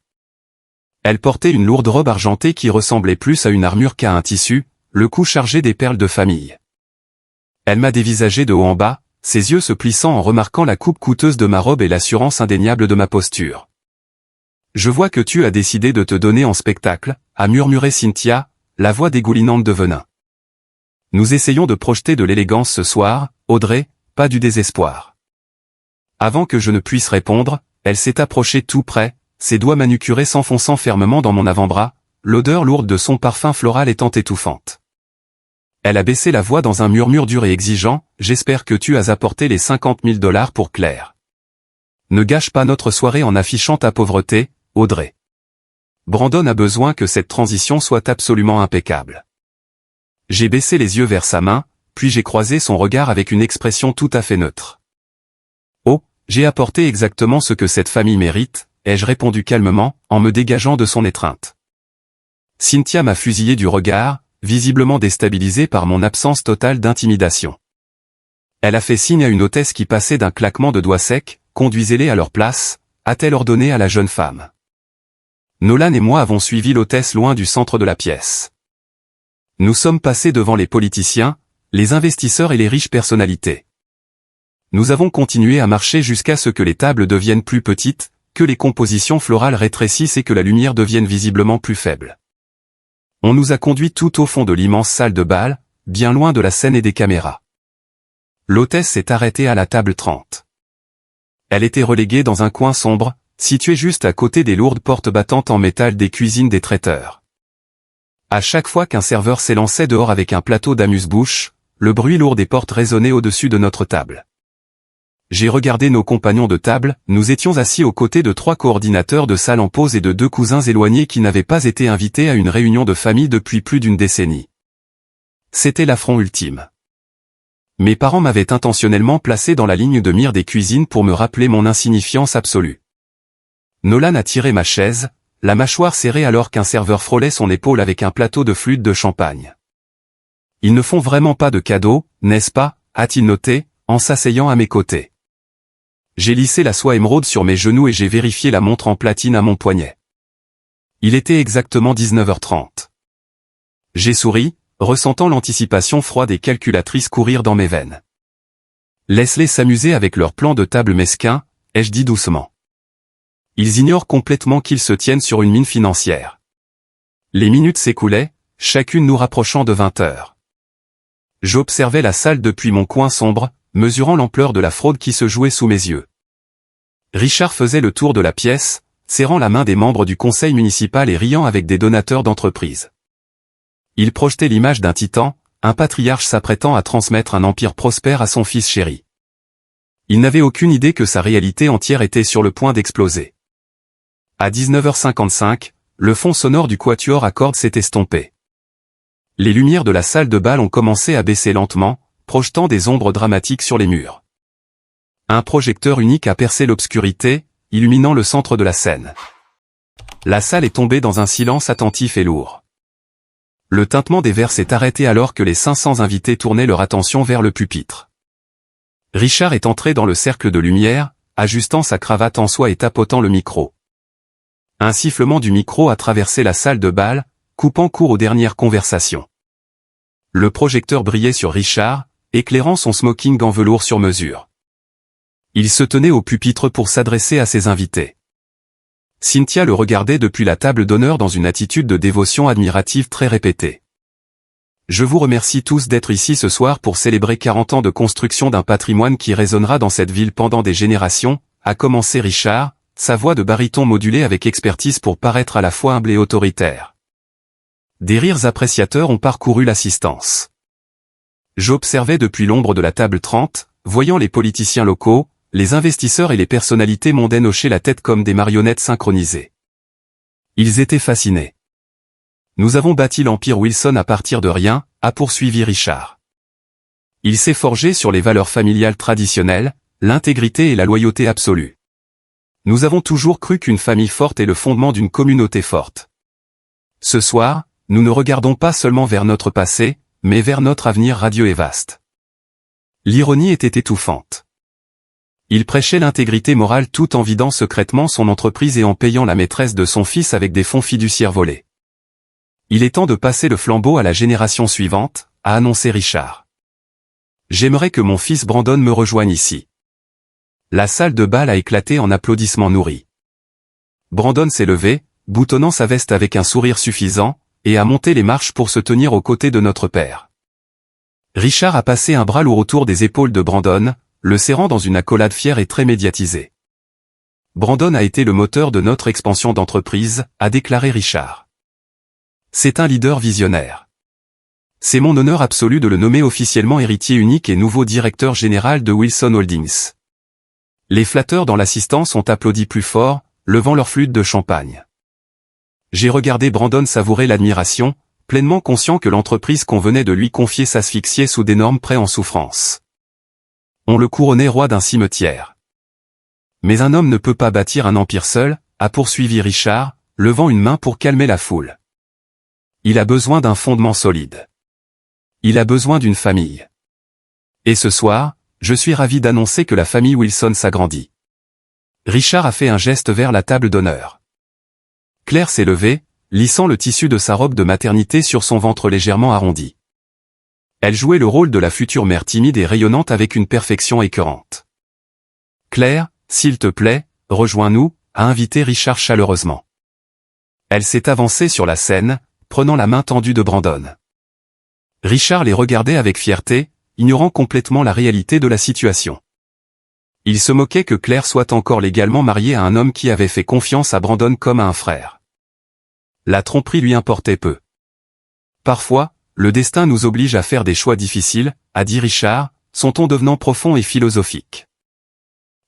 Elle portait une lourde robe argentée qui ressemblait plus à une armure qu'à un tissu, le cou chargé des perles de famille. Elle m'a dévisagé de haut en bas, ses yeux se plissant en remarquant la coupe coûteuse de ma robe et l'assurance indéniable de ma posture. « Je vois que tu as décidé de te donner en spectacle », a murmuré Cynthia, la voix dégoulinante de venin. « Nous essayons de projeter de l'élégance ce soir, Audrey, pas du désespoir. » Avant que je ne puisse répondre, elle s'est approchée tout près, ses doigts manucurés s'enfonçant fermement dans mon avant-bras, l'odeur lourde de son parfum floral étant étouffante. Elle a baissé la voix dans un murmure dur et exigeant, « J'espère que tu as apporté les $50 000 pour Claire. Ne gâche pas notre soirée en affichant ta pauvreté, Audrey. » Brandon a besoin que cette transition soit absolument impeccable. J'ai baissé les yeux vers sa main, puis j'ai croisé son regard avec une expression tout à fait neutre. « Oh, j'ai apporté exactement ce que cette famille mérite, » ai-je répondu calmement, en me dégageant de son étreinte. Cynthia m'a fusillé du regard, visiblement déstabilisée par mon absence totale d'intimidation. Elle a fait signe à une hôtesse qui passait d'un claquement de doigts secs, « Conduisez-les à leur place », a-t-elle ordonné à la jeune femme. Nolan et moi avons suivi l'hôtesse loin du centre de la pièce. Nous sommes passés devant les politiciens, les investisseurs et les riches personnalités. Nous avons continué à marcher jusqu'à ce que les tables deviennent plus petites, que les compositions florales rétrécissent et que la lumière devienne visiblement plus faible. On nous a conduits tout au fond de l'immense salle de bal, bien loin de la scène et des caméras. L'hôtesse s'est arrêtée à la table 30. Elle était reléguée dans un coin sombre, situé juste à côté des lourdes portes battantes en métal des cuisines des traiteurs. À chaque fois qu'un serveur s'élançait dehors avec un plateau d'amuse-bouche, le bruit lourd des portes résonnait au-dessus de notre table. J'ai regardé nos compagnons de table, nous étions assis aux côtés de 3 coordinateurs de salle en pause et de 2 cousins éloignés qui n'avaient pas été invités à une réunion de famille depuis plus d'une décennie. C'était l'affront ultime. Mes parents m'avaient intentionnellement placé dans la ligne de mire des cuisines pour me rappeler mon insignifiance absolue. Nolan a tiré ma chaise, la mâchoire serrée alors qu'un serveur frôlait son épaule avec un plateau de flûte de champagne. « Ils ne font vraiment pas de cadeaux, n'est-ce pas ?» a-t-il noté, en s'asseyant à mes côtés. J'ai lissé la soie émeraude sur mes genoux et j'ai vérifié la montre en platine à mon poignet. Il était exactement 19h30. J'ai souri, ressentant l'anticipation froide et calculatrice courir dans mes veines. Laisse-les s'amuser avec leur plan de table mesquin, ai-je dit doucement. Ils ignorent complètement qu'ils se tiennent sur une mine financière. Les minutes s'écoulaient, chacune nous rapprochant de 20 heures. J'observais la salle depuis mon coin sombre, mesurant l'ampleur de la fraude qui se jouait sous mes yeux. Richard faisait le tour de la pièce, serrant la main des membres du conseil municipal et riant avec des donateurs d'entreprise. Il projetait l'image d'un titan, un patriarche s'apprêtant à transmettre un empire prospère à son fils chéri. Il n'avait aucune idée que sa réalité entière était sur le point d'exploser. À 19h55, le fond sonore du quatuor à cordes s'est estompé. Les lumières de la salle de bal ont commencé à baisser lentement, projetant des ombres dramatiques sur les murs. Un projecteur unique a percé l'obscurité, illuminant le centre de la scène. La salle est tombée dans un silence attentif et lourd. Le tintement des verres s'est arrêté alors que les 500 invités tournaient leur attention vers le pupitre. Richard est entré dans le cercle de lumière, ajustant sa cravate en soie et tapotant le micro. Un sifflement du micro a traversé la salle de bal, coupant court aux dernières conversations. Le projecteur brillait sur Richard, éclairant son smoking en velours sur mesure. Il se tenait au pupitre pour s'adresser à ses invités. Cynthia le regardait depuis la table d'honneur dans une attitude de dévotion admirative très répétée. Je vous remercie tous d'être ici ce soir pour célébrer 40 ans de construction d'un patrimoine qui résonnera dans cette ville pendant des générations, a commencé Richard, sa voix de baryton modulée avec expertise pour paraître à la fois humble et autoritaire. Des rires appréciateurs ont parcouru l'assistance. J'observais depuis l'ombre de la table 30, voyant les politiciens locaux, les investisseurs et les personnalités mondaines hocher la tête comme des marionnettes synchronisées. Ils étaient fascinés. Nous avons bâti l'empire Wilson à partir de rien, a poursuivi Richard. Il s'est forgé sur les valeurs familiales traditionnelles, l'intégrité et la loyauté absolue. Nous avons toujours cru qu'une famille forte est le fondement d'une communauté forte. Ce soir, nous ne regardons pas seulement vers notre passé, mais vers notre avenir radieux et vaste. L'ironie était étouffante. Il prêchait l'intégrité morale tout en vidant secrètement son entreprise et en payant la maîtresse de son fils avec des fonds fiduciaires volés. Il est temps de passer le flambeau à la génération suivante, a annoncé Richard. J'aimerais que mon fils Brandon me rejoigne ici. La salle de bal a éclaté en applaudissements nourris. Brandon s'est levé, boutonnant sa veste avec un sourire suffisant, et a monté les marches pour se tenir aux côtés de notre père. Richard a passé un bras lourd autour des épaules de Brandon, le serrant dans une accolade fière et très médiatisée. Brandon a été le moteur de notre expansion d'entreprise, a déclaré Richard. C'est un leader visionnaire. C'est mon honneur absolu de le nommer officiellement héritier unique et nouveau directeur général de Wilson Holdings. Les flatteurs dans l'assistance ont applaudi plus fort, levant leur flûte de champagne. J'ai regardé Brandon savourer l'admiration, pleinement conscient que l'entreprise qu'on venait de lui confier s'asphyxiait sous d'énormes prêts en souffrance. On le couronnait roi d'un cimetière. Mais un homme ne peut pas bâtir un empire seul, a poursuivi Richard, levant une main pour calmer la foule. Il a besoin d'un fondement solide. Il a besoin d'une famille. Et ce soir, je suis ravi d'annoncer que la famille Wilson s'agrandit. Richard a fait un geste vers la table d'honneur. Claire s'est levée, lissant le tissu de sa robe de maternité sur son ventre légèrement arrondi. Elle jouait le rôle de la future mère timide et rayonnante avec une perfection écœurante. Claire, s'il te plaît, rejoins-nous, a invité Richard chaleureusement. Elle s'est avancée sur la scène, prenant la main tendue de Brandon. Richard les regardait avec fierté, ignorant complètement la réalité de la situation. Il se moquait que Claire soit encore légalement mariée à un homme qui avait fait confiance à Brandon comme à un frère. La tromperie lui importait peu. Parfois, le destin nous oblige à faire des choix difficiles, a dit Richard, son ton devenant profond et philosophique.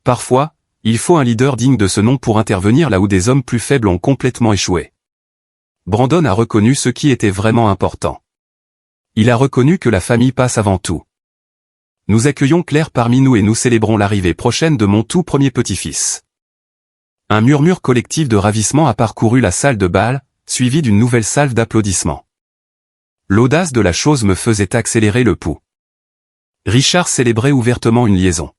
Parfois, il faut un leader digne de ce nom pour intervenir là où des hommes plus faibles ont complètement échoué. Brandon a reconnu ce qui était vraiment important. Il a reconnu que la famille passe avant tout. Nous accueillons Claire parmi nous et nous célébrons l'arrivée prochaine de mon tout premier petit-fils. Un murmure collectif de ravissement a parcouru la salle de bal, suivi d'une nouvelle salve d'applaudissements. L'audace de la chose me faisait accélérer le pouls. Richard célébrait ouvertement une liaison.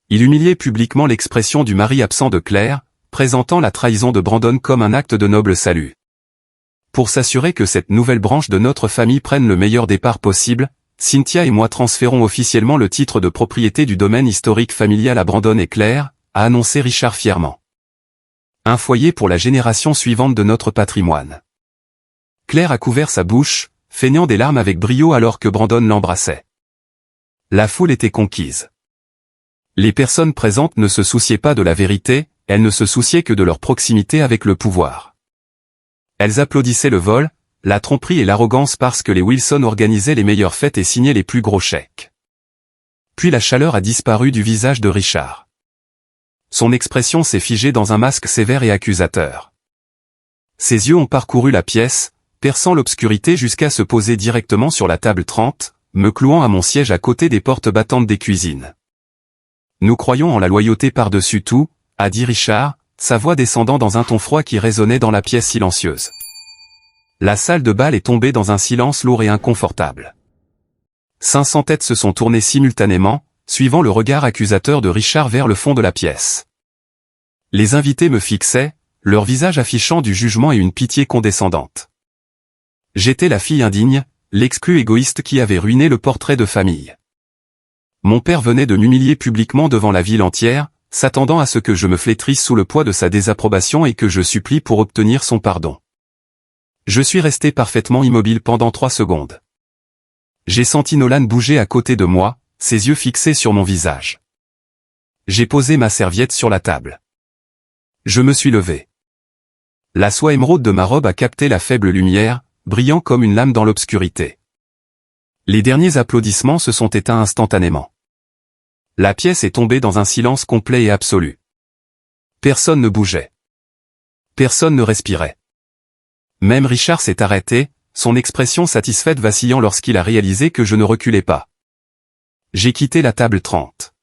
Il humiliait publiquement l'expression du mari absent de Claire, présentant la trahison de Brandon comme un acte de noble salut. Pour s'assurer que cette nouvelle branche de notre famille prenne le meilleur départ possible, Cynthia et moi transférons officiellement le titre de propriété du domaine historique familial à Brandon et Claire, a annoncé Richard fièrement. Un foyer pour la génération suivante de notre patrimoine. Claire a couvert sa bouche, feignant des larmes avec brio alors que Brandon l'embrassait. La foule était conquise. Les personnes présentes ne se souciaient pas de la vérité, elles ne se souciaient que de leur proximité avec le pouvoir. Elles applaudissaient le vol, la tromperie et l'arrogance parce que les Wilson organisaient les meilleures fêtes et signaient les plus gros chèques. Puis la chaleur a disparu du visage de Richard. Son expression s'est figée dans un masque sévère et accusateur. Ses yeux ont parcouru la pièce, perçant l'obscurité jusqu'à se poser directement sur la table 30, me clouant à mon siège à côté des portes battantes des cuisines. Nous croyons en la loyauté par-dessus tout, a dit Richard, sa voix descendant dans un ton froid qui résonnait dans la pièce silencieuse. La salle de bal est tombée dans un silence lourd et inconfortable. 500 têtes se sont tournées simultanément, suivant le regard accusateur de Richard vers le fond de la pièce. Les invités me fixaient, leur visage affichant du jugement et une pitié condescendante. J'étais la fille indigne, l'exclu égoïste qui avait ruiné le portrait de famille. Mon père venait de m'humilier publiquement devant la ville entière, s'attendant à ce que je me flétrisse sous le poids de sa désapprobation et que je supplie pour obtenir son pardon. Je suis resté parfaitement immobile pendant 3 secondes. J'ai senti Nolan bouger à côté de moi, ses yeux fixés sur mon visage. J'ai posé ma serviette sur la table. Je me suis levé. La soie émeraude de ma robe a capté la faible lumière, brillant comme une lame dans l'obscurité. Les derniers applaudissements se sont éteints instantanément. La pièce est tombée dans un silence complet et absolu. Personne ne bougeait. Personne ne respirait. Même Richard s'est arrêté, son expression satisfaite vacillant lorsqu'il a réalisé que je ne reculais pas. J'ai quitté la table 30.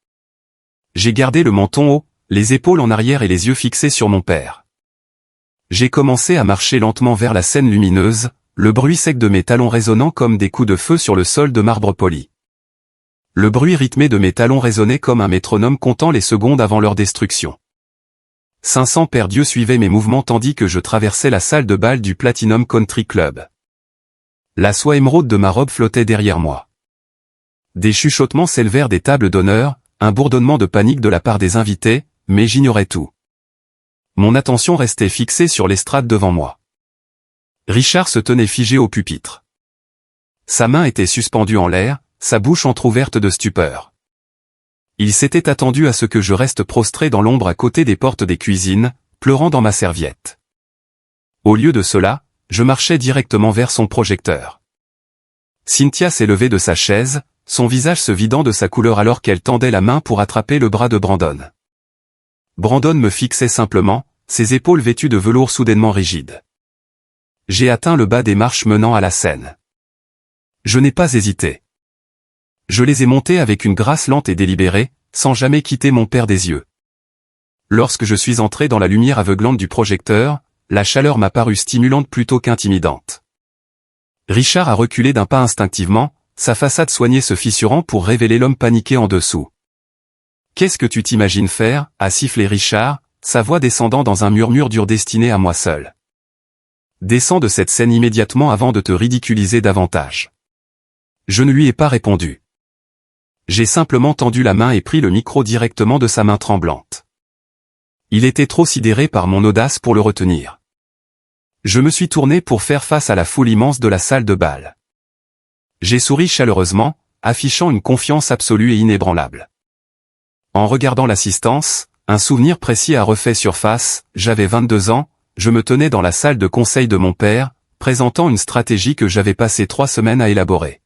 J'ai gardé le menton haut, les épaules en arrière et les yeux fixés sur mon père. J'ai commencé à marcher lentement vers la scène lumineuse, le bruit sec de mes talons résonnant comme des coups de feu sur le sol de marbre poli. Le bruit rythmé de mes talons résonnait comme un métronome comptant les secondes avant leur destruction. 500 paires d'yeux suivaient mes mouvements tandis que je traversais la salle de bal du Platinum Country Club. La soie émeraude de ma robe flottait derrière moi. Des chuchotements s'élevèrent des tables d'honneur, un bourdonnement de panique de la part des invités, mais j'ignorais tout. Mon attention restait fixée sur l'estrade devant moi. Richard se tenait figé au pupitre. Sa main était suspendue en l'air, sa bouche entr'ouverte de stupeur. Il s'était attendu à ce que je reste prostré dans l'ombre à côté des portes des cuisines, pleurant dans ma serviette. Au lieu de cela, je marchais directement vers son projecteur. Cynthia s'est levée de sa chaise, son visage se vidant de sa couleur alors qu'elle tendait la main pour attraper le bras de Brandon. Brandon me fixait simplement, ses épaules vêtues de velours soudainement rigide. J'ai atteint le bas des marches menant à la scène. Je n'ai pas hésité. Je les ai montées avec une grâce lente et délibérée, sans jamais quitter mon père des yeux. Lorsque je suis entré dans la lumière aveuglante du projecteur, la chaleur m'a paru stimulante plutôt qu'intimidante. Richard a reculé d'un pas instinctivement, sa façade soignée se fissurant pour révéler l'homme paniqué en dessous. « Qu'est-ce que tu t'imagines faire » a sifflé Richard, sa voix descendant dans un murmure dur destiné à moi seul. « Descends de cette scène immédiatement avant de te ridiculiser davantage. » Je ne lui ai pas répondu. J'ai simplement tendu la main et pris le micro directement de sa main tremblante. Il était trop sidéré par mon audace pour le retenir. Je me suis tourné pour faire face à la foule immense de la salle de bal. J'ai souri chaleureusement, affichant une confiance absolue et inébranlable. En regardant l'assistance, un souvenir précis a refait surface, j'avais 22 ans, je me tenais dans la salle de conseil de mon père, présentant une stratégie que j'avais passé 3 semaines à élaborer.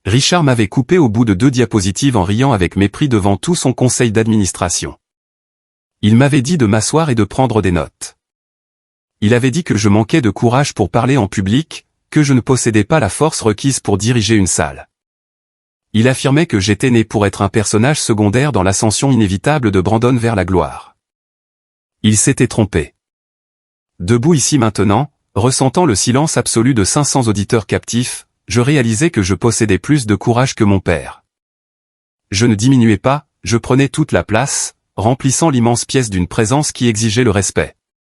Richard m'avait coupé au bout de 2 diapositives en riant avec mépris devant tout son conseil d'administration. Il m'avait dit de m'asseoir et de prendre des notes. Il avait dit que je manquais de courage pour parler en public, que je ne possédais pas la force requise pour diriger une salle. Il affirmait que j'étais né pour être un personnage secondaire dans l'ascension inévitable de Brandon vers la gloire. Il s'était trompé. Debout ici maintenant, ressentant le silence absolu de 500 auditeurs captifs, je réalisais que je possédais plus de courage que mon père. Je ne diminuais pas, je prenais toute la place, remplissant l'immense pièce d'une présence qui exigeait le respect.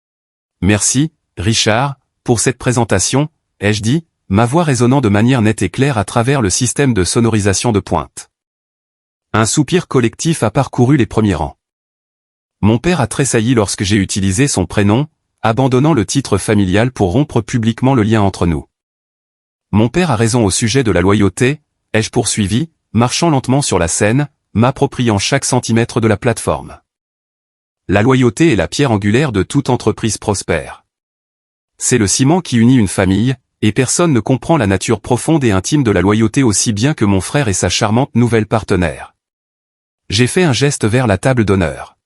« Merci, Richard, pour cette présentation », ai-je dit, ma voix résonnant de manière nette et claire à travers le système de sonorisation de pointe. Un soupir collectif a parcouru les premiers rangs. Mon père a tressailli lorsque j'ai utilisé son prénom, abandonnant le titre familial pour rompre publiquement le lien entre nous. Mon père a raison au sujet de la loyauté, ai-je poursuivi, marchant lentement sur la scène, m'appropriant chaque centimètre de la plateforme. La loyauté est la pierre angulaire de toute entreprise prospère. C'est le ciment qui unit une famille, et personne ne comprend la nature profonde et intime de la loyauté aussi bien que mon frère et sa charmante nouvelle partenaire. J'ai fait un geste vers la table d'honneur.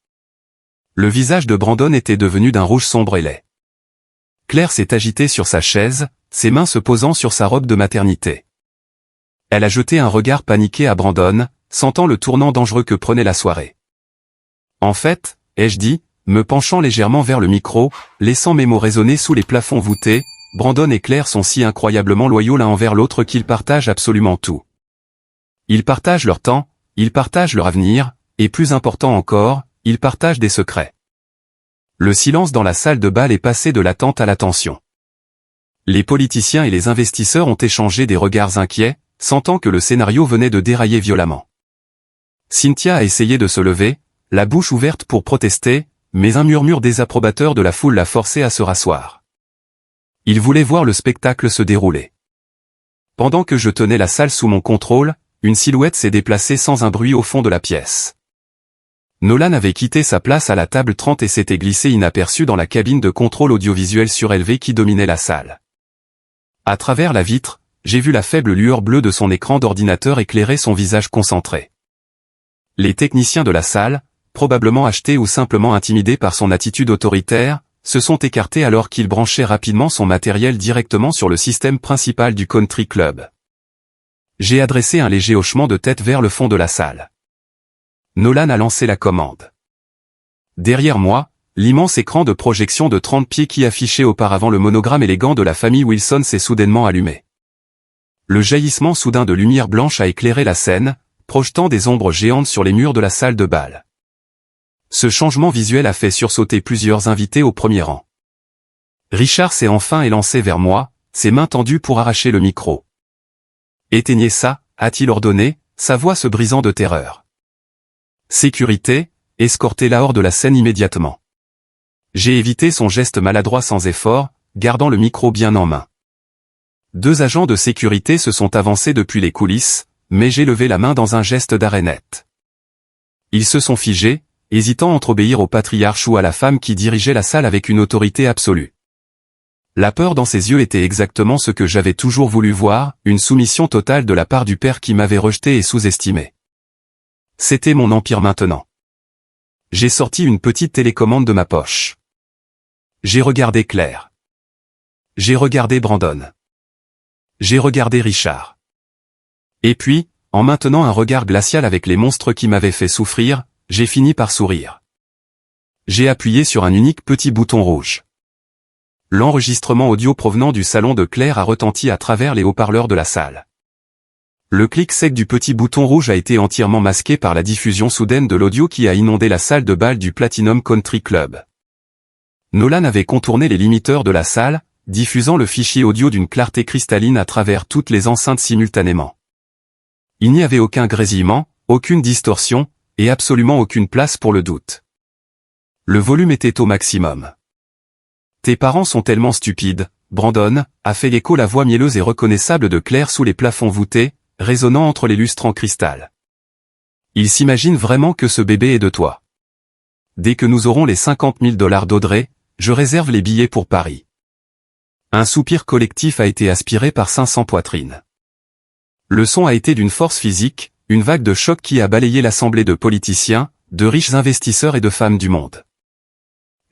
Le visage de Brandon était devenu d'un rouge sombre et laid. Claire s'est agitée sur sa chaise, ses mains se posant sur sa robe de maternité. Elle a jeté un regard paniqué à Brandon, sentant le tournant dangereux que prenait la soirée. En fait, ai-je dit, me penchant légèrement vers le micro, laissant mes mots résonner sous les plafonds voûtés, Brandon et Claire sont si incroyablement loyaux l'un envers l'autre qu'ils partagent absolument tout. Ils partagent leur temps, ils partagent leur avenir, et plus important encore, ils partagent des secrets. Le silence dans la salle de bal est passé de l'attente à l'attention. Les politiciens et les investisseurs ont échangé des regards inquiets, sentant que le scénario venait de dérailler violemment. Cynthia a essayé de se lever, la bouche ouverte pour protester, mais un murmure désapprobateur de la foule l'a forcée à se rasseoir. Il voulait voir le spectacle se dérouler. Pendant que je tenais la salle sous mon contrôle, une silhouette s'est déplacée sans un bruit au fond de la pièce. Nolan avait quitté sa place à la table 30 et s'était glissé inaperçu dans la cabine de contrôle audiovisuel surélevée qui dominait la salle. À travers la vitre, j'ai vu la faible lueur bleue de son écran d'ordinateur éclairer son visage concentré. Les techniciens de la salle, probablement achetés ou simplement intimidés par son attitude autoritaire, se sont écartés alors qu'il branchait rapidement son matériel directement sur le système principal du country club. J'ai adressé un léger hochement de tête vers le fond de la salle. Nolan a lancé la commande. Derrière moi, l'immense écran de projection de 30 pieds qui affichait auparavant le monogramme élégant de la famille Wilson s'est soudainement allumé. Le jaillissement soudain de lumière blanche a éclairé la scène, projetant des ombres géantes sur les murs de la salle de bal. Ce changement visuel a fait sursauter plusieurs invités au premier rang. Richard s'est enfin élancé vers moi, ses mains tendues pour arracher le micro. « Éteignez ça », a-t-il ordonné, sa voix se brisant de terreur. « Sécurité, escortez-la hors de la scène immédiatement. » J'ai évité son geste maladroit sans effort, gardant le micro bien en main. 2 agents de sécurité se sont avancés depuis les coulisses, mais j'ai levé la main dans un geste d'arrêt net. Ils se sont figés, hésitant entre obéir au patriarche ou à la femme qui dirigeait la salle avec une autorité absolue. La peur dans ses yeux était exactement ce que j'avais toujours voulu voir, une soumission totale de la part du père qui m'avait rejeté et sous-estimé. C'était mon empire maintenant. J'ai sorti une petite télécommande de ma poche. J'ai regardé Claire. J'ai regardé Brandon. J'ai regardé Richard. Et puis, en maintenant un regard glacial avec les monstres qui m'avaient fait souffrir, j'ai fini par sourire. J'ai appuyé sur un unique petit bouton rouge. L'enregistrement audio provenant du salon de Claire a retenti à travers les haut-parleurs de la salle. Le clic sec du petit bouton rouge a été entièrement masqué par la diffusion soudaine de l'audio qui a inondé la salle de bal du Platinum Country Club. Nolan avait contourné les limiteurs de la salle, diffusant le fichier audio d'une clarté cristalline à travers toutes les enceintes simultanément. Il n'y avait aucun grésillement, aucune distorsion, et absolument aucune place pour le doute. Le volume était au maximum. « Tes parents sont tellement stupides, Brandon », a fait écho la voix mielleuse et reconnaissable de Claire sous les plafonds voûtés, résonnant entre les lustres en cristal. « Ils s'imaginent vraiment que ce bébé est de toi. Dès que nous aurons les 50 000 $ d'Audrey, je réserve les billets pour Paris. » Un soupir collectif a été aspiré par 500 poitrines. Le son a été d'une force physique, une vague de choc qui a balayé l'assemblée de politiciens, de riches investisseurs et de femmes du monde.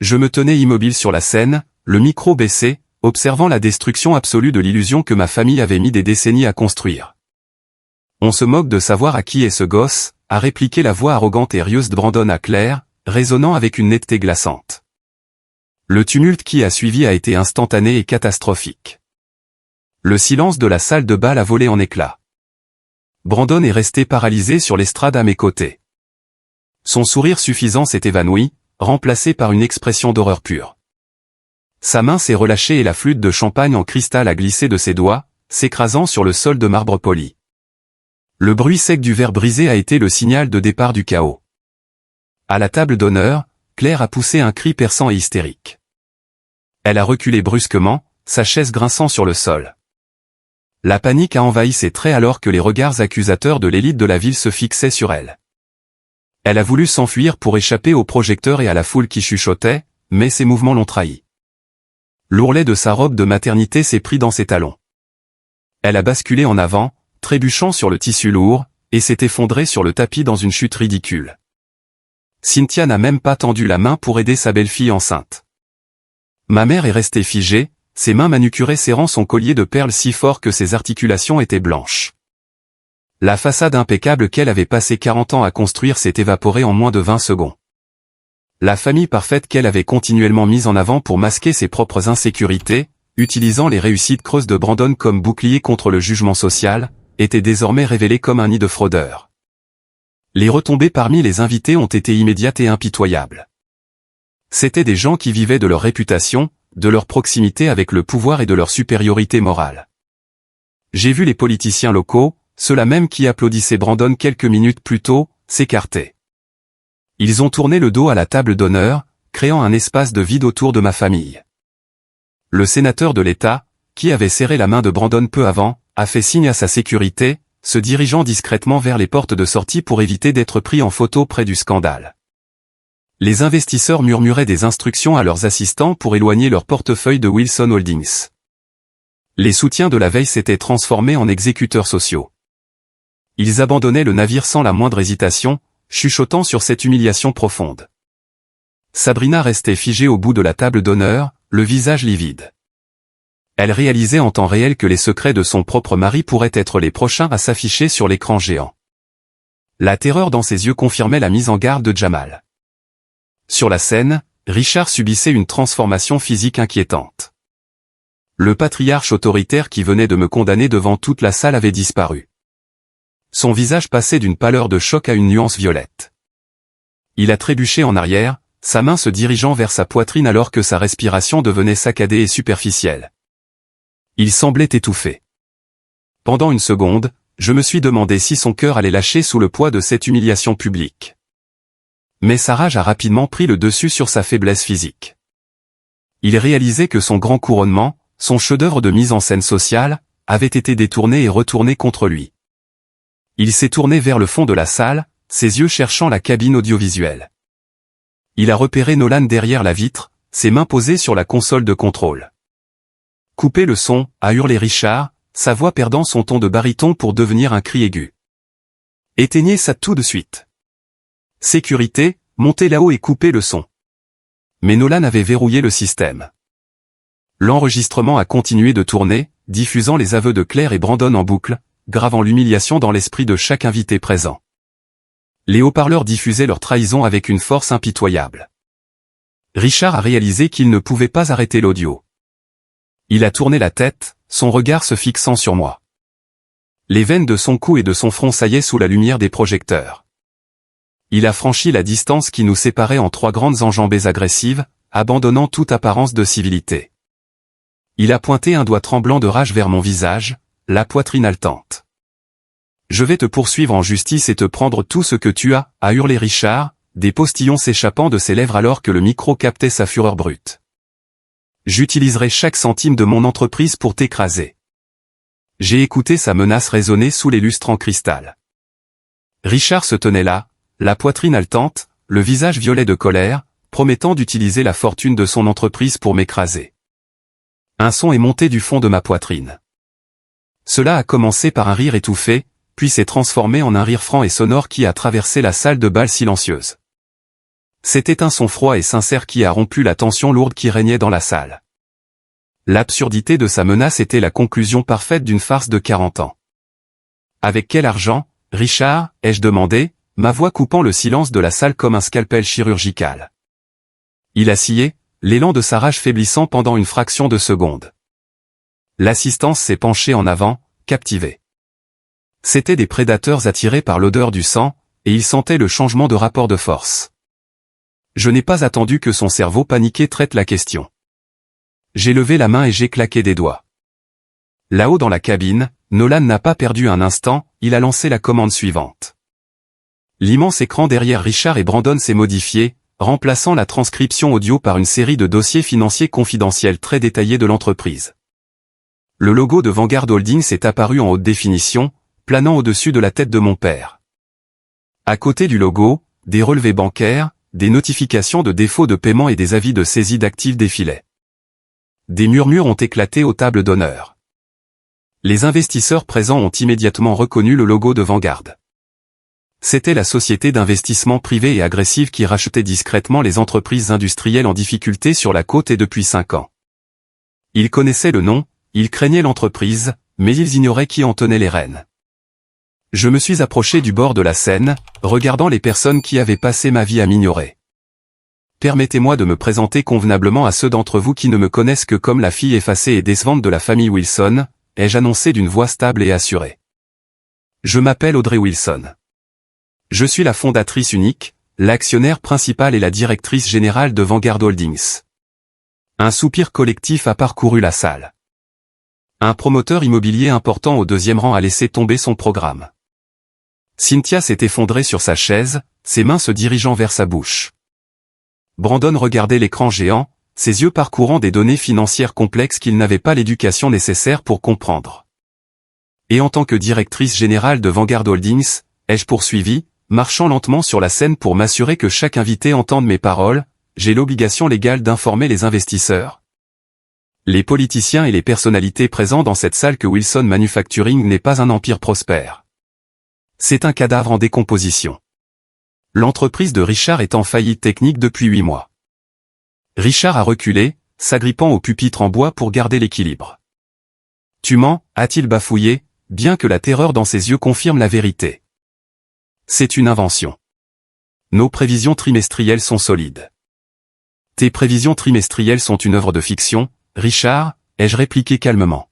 Je me tenais immobile sur la scène, le micro baissé, observant la destruction absolue de l'illusion que ma famille avait mis des décennies à construire. On se moque de savoir à qui est ce gosse, a répliqué la voix arrogante et rieuse de Brandon à Claire, résonnant avec une netteté glaçante. Le tumulte qui a suivi a été instantané et catastrophique. Le silence de la salle de bal a volé en éclats. Brandon est resté paralysé sur l'estrade à mes côtés. Son sourire suffisant s'est évanoui, remplacé par une expression d'horreur pure. Sa main s'est relâchée et la flûte de champagne en cristal a glissé de ses doigts, s'écrasant sur le sol de marbre poli. Le bruit sec du verre brisé a été le signal de départ du chaos. À la table d'honneur, Claire a poussé un cri perçant et hystérique. Elle a reculé brusquement, sa chaise grinçant sur le sol. La panique a envahi ses traits alors que les regards accusateurs de l'élite de la ville se fixaient sur elle. Elle a voulu s'enfuir pour échapper aux projecteurs et à la foule qui chuchotait, mais ses mouvements l'ont trahi. L'ourlet de sa robe de maternité s'est pris dans ses talons. Elle a basculé en avant, trébuchant sur le tissu lourd, et s'est effondrée sur le tapis dans une chute ridicule. Cynthia n'a même pas tendu la main pour aider sa belle-fille enceinte. Ma mère est restée figée, ses mains manucurées serrant son collier de perles si fort que ses articulations étaient blanches. La façade impeccable qu'elle avait passé 40 ans à construire s'est évaporée en moins de 20 secondes. La famille parfaite qu'elle avait continuellement mise en avant pour masquer ses propres insécurités, utilisant les réussites creuses de Brandon comme bouclier contre le jugement social, était désormais révélée comme un nid de fraudeurs. Les retombées parmi les invités ont été immédiates et impitoyables. C'étaient des gens qui vivaient de leur réputation, de leur proximité avec le pouvoir et de leur supériorité morale. J'ai vu les politiciens locaux, ceux-là même qui applaudissaient Brandon quelques minutes plus tôt, s'écarter. Ils ont tourné le dos à la table d'honneur, créant un espace de vide autour de ma famille. Le sénateur de l'État, qui avait serré la main de Brandon peu avant, a fait signe à sa sécurité, se dirigeant discrètement vers les portes de sortie pour éviter d'être pris en photo près du scandale. Les investisseurs murmuraient des instructions à leurs assistants pour éloigner leur portefeuille de Wilson Holdings. Les soutiens de la veille s'étaient transformés en exécuteurs sociaux. Ils abandonnaient le navire sans la moindre hésitation, chuchotant sur cette humiliation profonde. Sabrina restait figée au bout de la table d'honneur, le visage livide. Elle réalisait en temps réel que les secrets de son propre mari pourraient être les prochains à s'afficher sur l'écran géant. La terreur dans ses yeux confirmait la mise en garde de Jamal. Sur la scène, Richard subissait une transformation physique inquiétante. Le patriarche autoritaire qui venait de me condamner devant toute la salle avait disparu. Son visage passait d'une pâleur de choc à une nuance violette. Il a trébuché en arrière, sa main se dirigeant vers sa poitrine alors que sa respiration devenait saccadée et superficielle. Il semblait étouffé. Pendant une seconde, je me suis demandé si son cœur allait lâcher sous le poids de cette humiliation publique. Mais sa rage a rapidement pris le dessus sur sa faiblesse physique. Il réalisait que son grand couronnement, son chef-d'œuvre de mise en scène sociale, avait été détourné et retourné contre lui. Il s'est tourné vers le fond de la salle, ses yeux cherchant la cabine audiovisuelle. Il a repéré Nolan derrière la vitre, ses mains posées sur la console de contrôle. « Coupez le son », a hurlé Richard, sa voix perdant son ton de baryton pour devenir un cri aigu. « Éteignez ça tout de suite. »« Sécurité, montez là-haut et coupez le son. » Mais Nolan avait verrouillé le système. L'enregistrement a continué de tourner, diffusant les aveux de Claire et Brandon en boucle, gravant l'humiliation dans l'esprit de chaque invité présent. Les haut-parleurs diffusaient leur trahison avec une force impitoyable. Richard a réalisé qu'il ne pouvait pas arrêter l'audio. Il a tourné la tête, son regard se fixant sur moi. Les veines de son cou et de son front saillaient sous la lumière des projecteurs. Il a franchi la distance qui nous séparait en 3 grandes enjambées agressives, abandonnant toute apparence de civilité. Il a pointé un doigt tremblant de rage vers mon visage, la poitrine haletante. « Je vais te poursuivre en justice et te prendre tout ce que tu as », a hurlé Richard, des postillons s'échappant de ses lèvres alors que le micro captait sa fureur brute. « J'utiliserai chaque centime de mon entreprise pour t'écraser. » J'ai écouté sa menace résonner sous les lustres en cristal. Richard se tenait là, la poitrine haletante, le visage violet de colère, promettant d'utiliser la fortune de son entreprise pour m'écraser. Un son est monté du fond de ma poitrine. Cela a commencé par un rire étouffé, puis s'est transformé en un rire franc et sonore qui a traversé la salle de bal silencieuse. C'était un son froid et sincère qui a rompu la tension lourde qui régnait dans la salle. L'absurdité de sa menace était la conclusion parfaite d'une farce de 40 ans. « Avec quel argent, Richard ?» ai-je demandé, ma voix coupant le silence de la salle comme un scalpel chirurgical. Il a scié, l'élan de sa rage faiblissant pendant une fraction de seconde. L'assistance s'est penchée en avant, captivée. C'étaient des prédateurs attirés par l'odeur du sang, et ils sentaient le changement de rapport de force. Je n'ai pas attendu que son cerveau paniqué traite la question. J'ai levé la main et j'ai claqué des doigts. Là-haut dans la cabine, Nolan n'a pas perdu un instant, il a lancé la commande suivante. L'immense écran derrière Richard et Brandon s'est modifié, remplaçant la transcription audio par une série de dossiers financiers confidentiels très détaillés de l'entreprise. Le logo de Vanguard Holdings est apparu en haute définition, planant au-dessus de la tête de mon père. À côté du logo, des relevés bancaires, des notifications de défaut de paiement et des avis de saisie d'actifs défilaient. Des murmures ont éclaté aux tables d'honneur. Les investisseurs présents ont immédiatement reconnu le logo de Vanguard. C'était la société d'investissement privée et agressive qui rachetait discrètement les entreprises industrielles en difficulté sur la côte et depuis 5 ans. Ils connaissaient le nom, ils craignaient l'entreprise, mais ils ignoraient qui en tenait les rênes. Je me suis approché du bord de la Seine, regardant les personnes qui avaient passé ma vie à m'ignorer. Permettez-moi de me présenter convenablement à ceux d'entre vous qui ne me connaissent que comme la fille effacée et décevante de la famille Wilson, ai-je annoncé d'une voix stable et assurée. Je m'appelle Audrey Wilson. Je suis la fondatrice unique, l'actionnaire principal et la directrice générale de Vanguard Holdings. Un soupir collectif a parcouru la salle. Un promoteur immobilier important au deuxième rang a laissé tomber son programme. Cynthia s'est effondrée sur sa chaise, ses mains se dirigeant vers sa bouche. Brandon regardait l'écran géant, ses yeux parcourant des données financières complexes qu'il n'avait pas l'éducation nécessaire pour comprendre. Et en tant que directrice générale de Vanguard Holdings, ai-je poursuivi, marchant lentement sur la scène pour m'assurer que chaque invité entende mes paroles, j'ai l'obligation légale d'informer les investisseurs, les politiciens et les personnalités présents dans cette salle que Wilson Manufacturing n'est pas un empire prospère. C'est un cadavre en décomposition. L'entreprise de Richard est en faillite technique depuis 8 mois. Richard a reculé, s'agrippant au pupitre en bois pour garder l'équilibre. Tu mens, a-t-il bafouillé, bien que la terreur dans ses yeux confirme la vérité. C'est une invention. Nos prévisions trimestrielles sont solides. Tes prévisions trimestrielles sont une œuvre de fiction, Richard, ai-je répliqué calmement.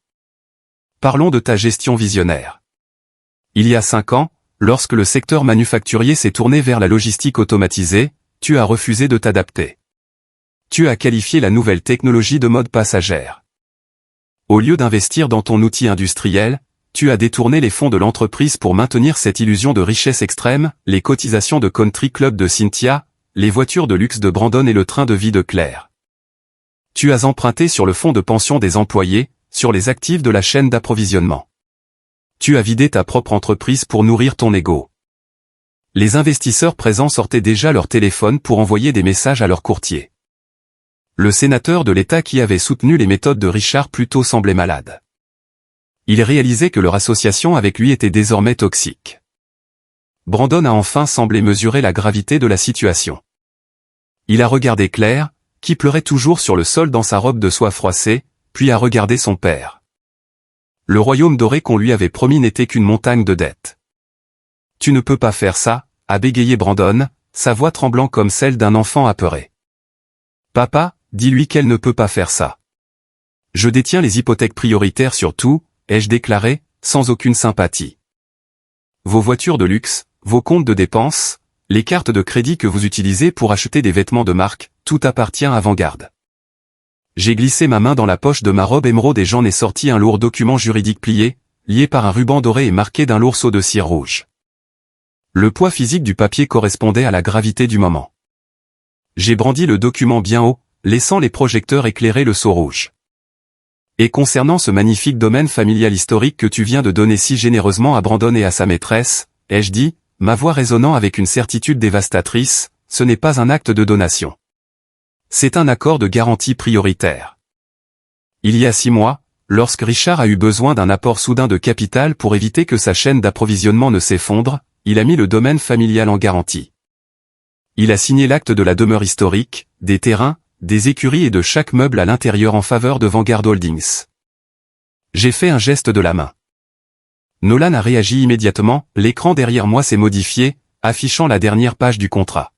Parlons de ta gestion visionnaire. Il y a 5 ans, lorsque le secteur manufacturier s'est tourné vers la logistique automatisée, tu as refusé de t'adapter. Tu as qualifié la nouvelle technologie de mode passagère. Au lieu d'investir dans ton outil industriel, tu as détourné les fonds de l'entreprise pour maintenir cette illusion de richesse extrême, les cotisations de Country Club de Cynthia, les voitures de luxe de Brandon et le train de vie de Claire. Tu as emprunté sur le fonds de pension des employés, sur les actifs de la chaîne d'approvisionnement. Tu as vidé ta propre entreprise pour nourrir ton ego. Les investisseurs présents sortaient déjà leur téléphone pour envoyer des messages à leurs courtiers. Le sénateur de l'État qui avait soutenu les méthodes de Richard plus tôt semblait malade. Il réalisait que leur association avec lui était désormais toxique. Brandon a enfin semblé mesurer la gravité de la situation. Il a regardé Claire, qui pleurait toujours sur le sol dans sa robe de soie froissée, puis a regardé son père. Le royaume doré qu'on lui avait promis n'était qu'une montagne de dettes. Tu ne peux pas faire ça, a bégayé Brandon, sa voix tremblant comme celle d'un enfant apeuré. Papa, dis-lui qu'elle ne peut pas faire ça. Je détiens les hypothèques prioritaires sur tout, ai-je déclaré, sans aucune sympathie. Vos voitures de luxe, vos comptes de dépenses, les cartes de crédit que vous utilisez pour acheter des vêtements de marque, tout appartient à Vanguard. J'ai glissé ma main dans la poche de ma robe émeraude et j'en ai sorti un lourd document juridique plié, lié par un ruban doré et marqué d'un lourd sceau de cire rouge. Le poids physique du papier correspondait à la gravité du moment. J'ai brandi le document bien haut, laissant les projecteurs éclairer le sceau rouge. Et concernant ce magnifique domaine familial historique que tu viens de donner si généreusement à Brandon et à sa maîtresse, ai-je dit, ma voix résonnant avec une certitude dévastatrice, ce n'est pas un acte de donation. C'est un accord de garantie prioritaire. Il y a 6 mois, lorsque Richard a eu besoin d'un apport soudain de capital pour éviter que sa chaîne d'approvisionnement ne s'effondre, il a mis le domaine familial en garantie. Il a signé l'acte de la demeure historique, des terrains, des écuries et de chaque meuble à l'intérieur en faveur de Vanguard Holdings. J'ai fait un geste de la main. Nolan a réagi immédiatement, l'écran derrière moi s'est modifié, affichant la dernière page du contrat.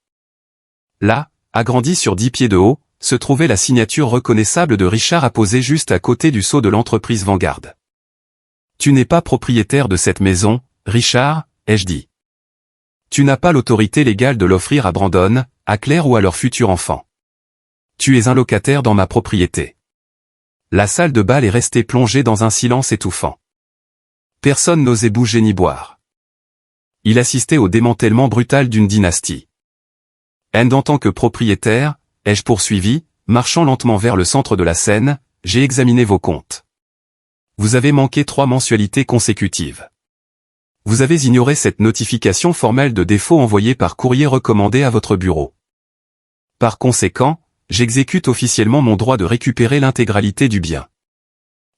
Là, agrandi sur 10 pieds de haut, se trouvait la signature reconnaissable de Richard apposée juste à côté du sceau de l'entreprise Vanguard. Tu n'es pas propriétaire de cette maison, Richard, ai-je dit. Tu n'as pas l'autorité légale de l'offrir à Brandon, à Claire ou à leur futur enfant. Tu es un locataire dans ma propriété. La salle de bal est restée plongée dans un silence étouffant. Personne n'osait bouger ni boire. Il assistait au démantèlement brutal d'une dynastie. En tant que propriétaire, ai-je poursuivi, marchant lentement vers le centre de la scène, j'ai examiné vos comptes. Vous avez manqué 3 mensualités consécutives. Vous avez ignoré cette notification formelle de défaut envoyée par courrier recommandé à votre bureau. Par conséquent, j'exécute officiellement mon droit de récupérer l'intégralité du bien.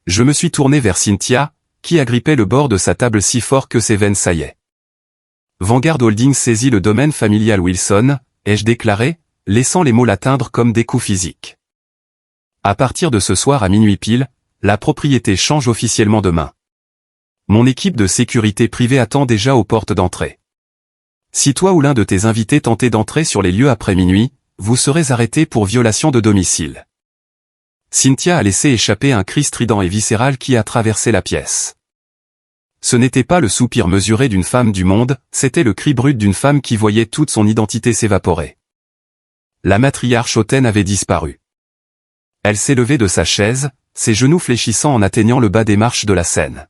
Je me suis tourné vers Cynthia, qui agrippait le bord de sa table si fort que ses veines saillaient. Vanguard Holdings saisit le domaine familial Wilson, ai-je déclaré, laissant les mots l'atteindre comme des coups physiques. À partir de ce soir à minuit pile, la propriété change officiellement de main. Mon équipe de sécurité privée attend déjà aux portes d'entrée. Si toi ou l'un de tes invités tentez d'entrer sur les lieux après minuit, vous serez arrêté pour violation de domicile. Cynthia a laissé échapper un cri strident et viscéral qui a traversé la pièce. Ce n'était pas le soupir mesuré d'une femme du monde, c'était le cri brut d'une femme qui voyait toute son identité s'évaporer. La matriarche hautaine avait disparu. Elle s'est levée de sa chaise, ses genoux fléchissant en atteignant le bas des marches de la scène.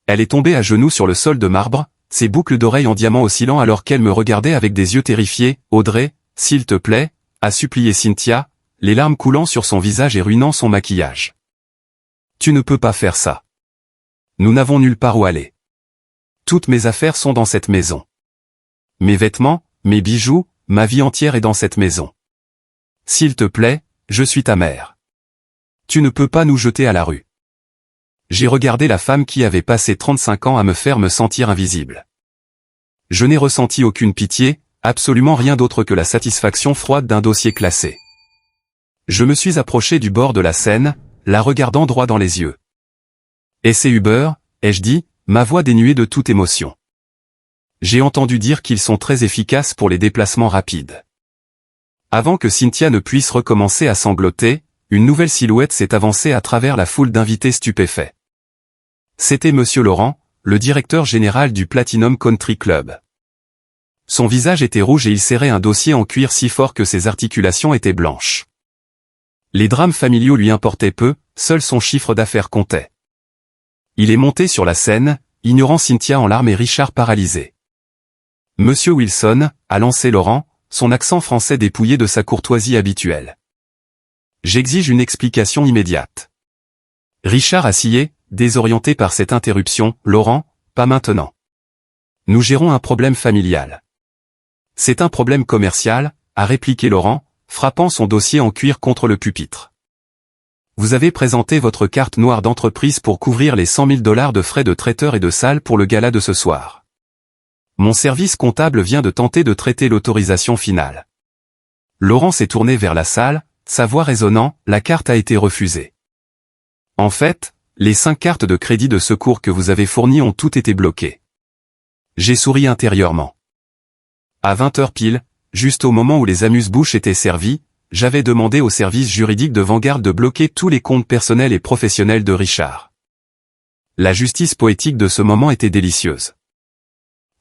Elle est tombée à genoux sur le sol de marbre, ses boucles d'oreilles en diamant oscillant alors qu'elle me regardait avec des yeux terrifiés. « Audrey, s'il te plaît » a supplié Cynthia, les larmes coulant sur son visage et ruinant son maquillage. « Tu ne peux pas faire ça. Nous n'avons nulle part où aller. Toutes mes affaires sont dans cette maison. Mes vêtements, mes bijoux, ma vie entière est dans cette maison. S'il te plaît, je suis ta mère. Tu ne peux pas nous jeter à la rue. » J'ai regardé la femme qui avait passé 35 ans à me faire me sentir invisible. Je n'ai ressenti aucune pitié, absolument rien d'autre que la satisfaction froide d'un dossier classé. Je me suis approché du bord de la scène, la regardant droit dans les yeux. « Et c'est Uber ?» ai-je dit, ma voix dénuée de toute émotion. J'ai entendu dire qu'ils sont très efficaces pour les déplacements rapides. Avant que Cynthia ne puisse recommencer à sangloter, une nouvelle silhouette s'est avancée à travers la foule d'invités stupéfaits. C'était Monsieur Laurent, le directeur général du Platinum Country Club. Son visage était rouge et il serrait un dossier en cuir si fort que ses articulations étaient blanches. Les drames familiaux lui importaient peu, seul son chiffre d'affaires comptait. Il est monté sur la scène, ignorant Cynthia en larmes et Richard paralysé. « Monsieur Wilson » a lancé Laurent, son accent français dépouillé de sa courtoisie habituelle. « J'exige une explication immédiate. » Richard a scié, désorienté par cette interruption. « Laurent, pas maintenant. Nous gérons un problème familial. » « C'est un problème commercial » a répliqué Laurent, frappant son dossier en cuir contre le pupitre. « Vous avez présenté votre carte noire d'entreprise pour couvrir les 100 000 $ de frais de traiteur et de salle pour le gala de ce soir. Mon service comptable vient de tenter de traiter l'autorisation finale. » Laurent s'est tourné vers la salle, sa voix résonnant, « La carte a été refusée. En fait, les 5 cartes de crédit de secours que vous avez fournies ont toutes été bloquées. » J'ai souri intérieurement. À 20h pile, juste au moment où les amuse-bouches étaient servis, j'avais demandé au service juridique de Vanguard de bloquer tous les comptes personnels et professionnels de Richard. La justice poétique de ce moment était délicieuse.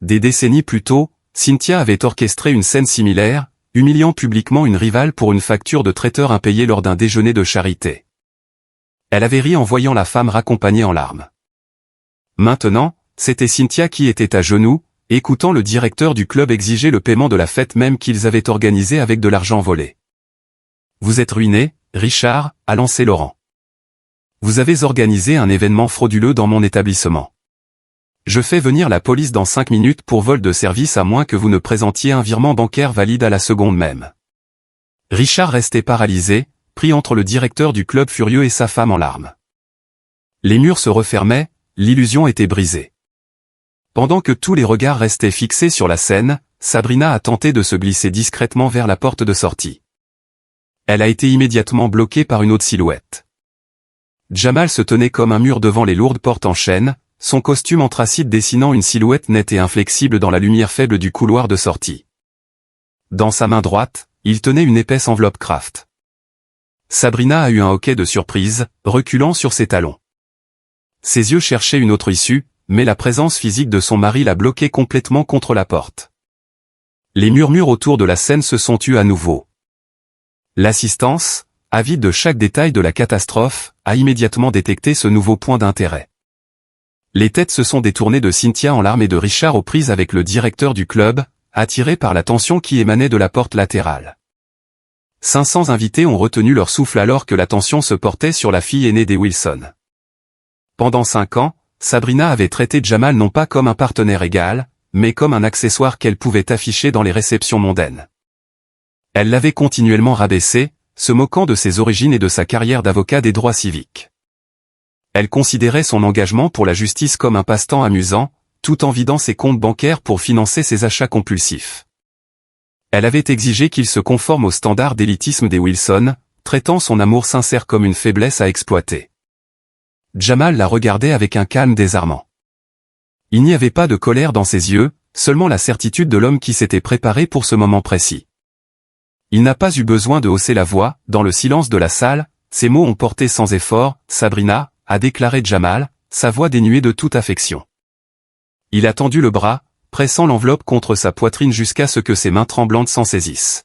Des décennies plus tôt, Cynthia avait orchestré une scène similaire, humiliant publiquement une rivale pour une facture de traiteur impayée lors d'un déjeuner de charité. Elle avait ri en voyant la femme raccompagnée en larmes. Maintenant, c'était Cynthia qui était à genoux, écoutant le directeur du club exiger le paiement de la fête même qu'ils avaient organisée avec de l'argent volé. « Vous êtes ruiné, Richard » a lancé Laurent. « Vous avez organisé un événement frauduleux dans mon établissement. Je fais venir la police dans 5 minutes pour vol de service à moins que vous ne présentiez un virement bancaire valide à la seconde même. » Richard restait paralysé, pris entre le directeur du club furieux et sa femme en larmes. Les murs se refermaient, l'illusion était brisée. Pendant que tous les regards restaient fixés sur la scène, Sabrina a tenté de se glisser discrètement vers la porte de sortie. Elle a été immédiatement bloquée par une autre silhouette. Jamal se tenait comme un mur devant les lourdes portes en chêne, son costume anthracite dessinant une silhouette nette et inflexible dans la lumière faible du couloir de sortie. Dans sa main droite, il tenait une épaisse enveloppe Kraft. Sabrina a eu un hoquet de surprise, reculant sur ses talons. Ses yeux cherchaient une autre issue, mais la présence physique de son mari l'a bloquée complètement contre la porte. Les murmures autour de la scène se sont tus à nouveau. L'assistance, avide de chaque détail de la catastrophe, a immédiatement détecté ce nouveau point d'intérêt. Les têtes se sont détournées de Cynthia en larmes et de Richard aux prises avec le directeur du club, attirés par la tension qui émanait de la porte latérale. 500 invités ont retenu leur souffle alors que l'attention se portait sur la fille aînée des Wilson. Pendant 5 ans, Sabrina avait traité Jamal non pas comme un partenaire égal, mais comme un accessoire qu'elle pouvait afficher dans les réceptions mondaines. Elle l'avait continuellement rabaissé, se moquant de ses origines et de sa carrière d'avocat des droits civiques. Elle considérait son engagement pour la justice comme un passe-temps amusant, tout en vidant ses comptes bancaires pour financer ses achats compulsifs. Elle avait exigé qu'il se conforme aux standards d'élitisme des Wilson, traitant son amour sincère comme une faiblesse à exploiter. Jamal la regardait avec un calme désarmant. Il n'y avait pas de colère dans ses yeux, seulement la certitude de l'homme qui s'était préparé pour ce moment précis. Il n'a pas eu besoin de hausser la voix, dans le silence de la salle, ces mots ont porté sans effort, « Sabrina », a déclaré Jamal, sa voix dénuée de toute affection. Il a tendu le bras, pressant l'enveloppe contre sa poitrine jusqu'à ce que ses mains tremblantes s'en saisissent.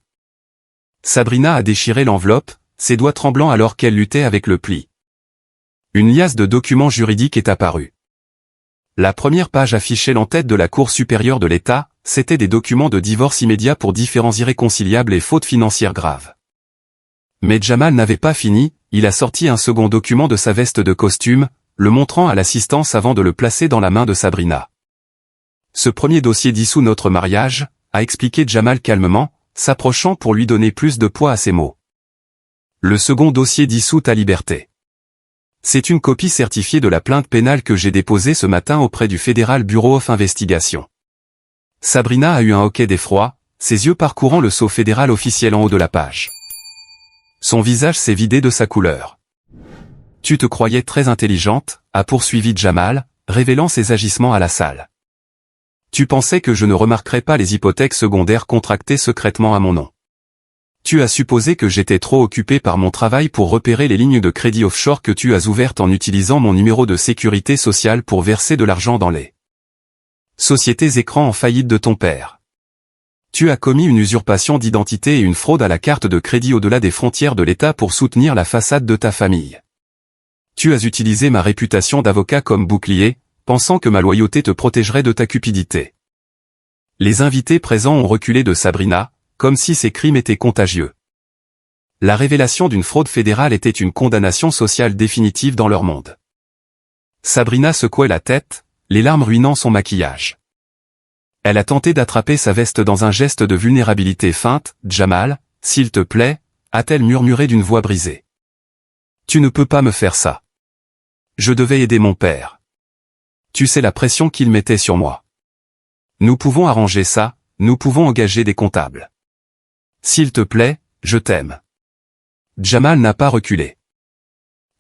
Sabrina a déchiré l'enveloppe, ses doigts tremblants alors qu'elle luttait avec le pli. Une liasse de documents juridiques est apparue. La première page affichait l'entête de la Cour supérieure de l'État, c'était des documents de divorce immédiat pour différends irréconciliables et fautes financières graves. Mais Jamal n'avait pas fini, il a sorti un second document de sa veste de costume, le montrant à l'assistance avant de le placer dans la main de Sabrina. Ce premier dossier dissout notre mariage, a expliqué Jamal calmement, s'approchant pour lui donner plus de poids à ses mots. Le second dossier dissout ta liberté. C'est une copie certifiée de la plainte pénale que j'ai déposée ce matin auprès du Federal Bureau of Investigation. Sabrina a eu un hoquet d'effroi, ses yeux parcourant le sceau fédéral officiel en haut de la page. Son visage s'est vidé de sa couleur. Tu te croyais très intelligente, a poursuivi Jamal, révélant ses agissements à la salle. Tu pensais que je ne remarquerais pas les hypothèques secondaires contractées secrètement à mon nom. Tu as supposé que j'étais trop occupé par mon travail pour repérer les lignes de crédit offshore que tu as ouvertes en utilisant mon numéro de sécurité sociale pour verser de l'argent dans les sociétés écrans en faillite de ton père. Tu as commis une usurpation d'identité et une fraude à la carte de crédit au-delà des frontières de l'État pour soutenir la façade de ta famille. Tu as utilisé ma réputation d'avocat comme bouclier, pensant que ma loyauté te protégerait de ta cupidité. Les invités présents ont reculé de Sabrina, comme si ces crimes étaient contagieux. La révélation d'une fraude fédérale était une condamnation sociale définitive dans leur monde. Sabrina secouait la tête, les larmes ruinant son maquillage. Elle a tenté d'attraper sa veste dans un geste de vulnérabilité feinte. « Jamal, s'il te plaît » a-t-elle murmuré d'une voix brisée. « Tu ne peux pas me faire ça. Je devais aider mon père. Tu sais la pression qu'il mettait sur moi. Nous pouvons arranger ça, nous pouvons engager des comptables. S'il te plaît, je t'aime. » Jamal n'a pas reculé.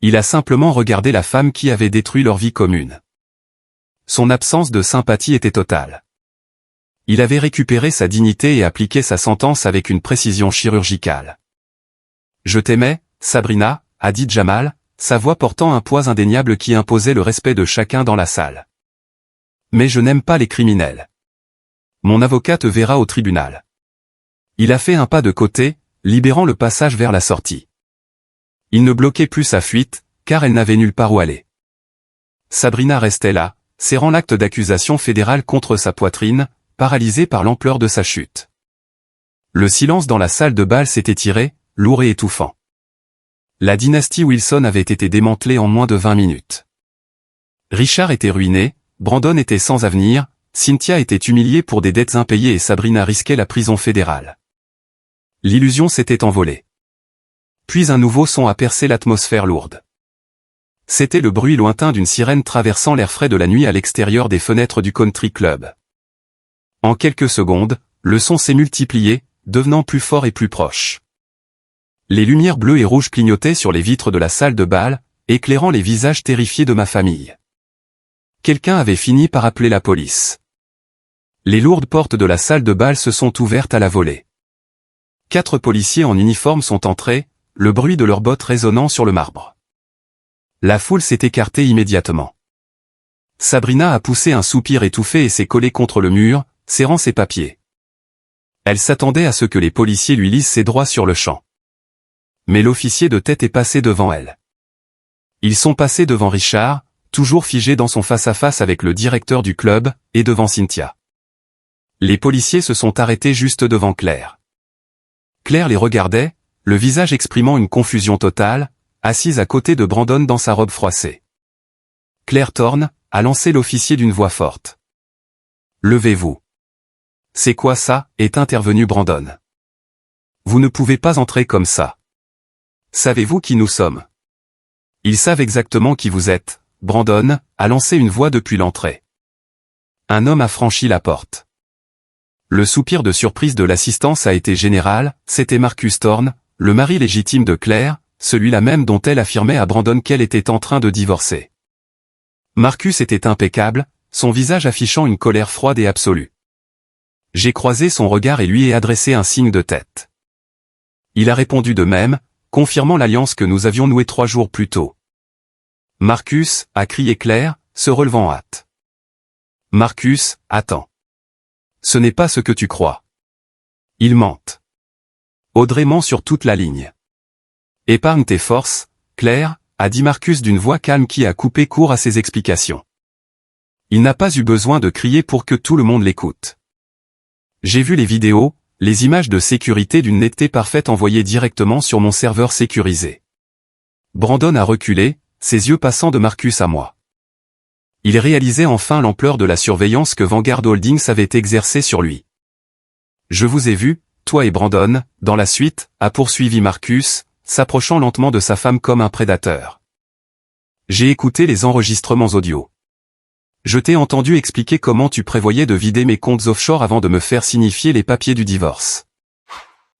Il a simplement regardé la femme qui avait détruit leur vie commune. Son absence de sympathie était totale. Il avait récupéré sa dignité et appliqué sa sentence avec une précision chirurgicale. « Je t'aimais, Sabrina » a dit Jamal, sa voix portant un poids indéniable qui imposait le respect de chacun dans la salle. « Mais je n'aime pas les criminels. Mon avocat te verra au tribunal. » Il a fait un pas de côté, libérant le passage vers la sortie. Il ne bloquait plus sa fuite, car elle n'avait nulle part où aller. Sabrina restait là, serrant l'acte d'accusation fédérale contre sa poitrine, paralysée par l'ampleur de sa chute. Le silence dans la salle de bal s'était étiré, lourd et étouffant. La dynastie Wilson avait été démantelée en moins de 20 minutes. Richard était ruiné, Brandon était sans avenir, Cynthia était humiliée pour des dettes impayées et Sabrina risquait la prison fédérale. L'illusion s'était envolée. Puis un nouveau son a percé l'atmosphère lourde. C'était le bruit lointain d'une sirène traversant l'air frais de la nuit à l'extérieur des fenêtres du country club. En quelques secondes, le son s'est multiplié, devenant plus fort et plus proche. Les lumières bleues et rouges clignotaient sur les vitres de la salle de bal, éclairant les visages terrifiés de ma famille. Quelqu'un avait fini par appeler la police. Les lourdes portes de la salle de bal se sont ouvertes à la volée. 4 policiers en uniforme sont entrés, le bruit de leurs bottes résonnant sur le marbre. La foule s'est écartée immédiatement. Sabrina a poussé un soupir étouffé et s'est collée contre le mur, serrant ses papiers. Elle s'attendait à ce que les policiers lui lisent ses droits sur le champ. Mais l'officier de tête est passé devant elle. Ils sont passés devant Richard, toujours figé dans son face-à-face avec le directeur du club, et devant Cynthia. Les policiers se sont arrêtés juste devant Claire. Claire les regardait, le visage exprimant une confusion totale, assise à côté de Brandon dans sa robe froissée. Claire Thorne a lancé l'officier d'une voix forte. « Levez-vous. »« C'est quoi ça ?» est intervenu Brandon. « Vous ne pouvez pas entrer comme ça. Savez-vous qui nous sommes ? » Ils savent exactement qui vous êtes, Brandon a lancé une voix depuis l'entrée. Un homme a franchi la porte. Le soupir de surprise de l'assistance a été général, c'était Marcus Thorne, le mari légitime de Claire, celui-là même dont elle affirmait à Brandon qu'elle était en train de divorcer. Marcus était impeccable, son visage affichant une colère froide et absolue. J'ai croisé son regard et lui ai adressé un signe de tête. Il a répondu de même, confirmant l'alliance que nous avions nouée 3 jours plus tôt. « Marcus » a crié Claire, se relevant en hâte. « Marcus, attends. Ce n'est pas ce que tu crois. Ils mentent. » Audrey ment sur toute la ligne. « Épargne tes forces, Claire » a dit Marcus d'une voix calme qui a coupé court à ses explications. Il n'a pas eu besoin de crier pour que tout le monde l'écoute. J'ai vu les vidéos, les images de sécurité d'une netteté parfaite envoyées directement sur mon serveur sécurisé. Brandon a reculé, ses yeux passant de Marcus à moi. Il réalisait enfin l'ampleur de la surveillance que Vanguard Holdings avait exercée sur lui. « Je vous ai vu, toi et Brandon, dans la suite » a poursuivi Marcus, s'approchant lentement de sa femme comme un prédateur. J'ai écouté les enregistrements audio. Je t'ai entendu expliquer comment tu prévoyais de vider mes comptes offshore avant de me faire signifier les papiers du divorce.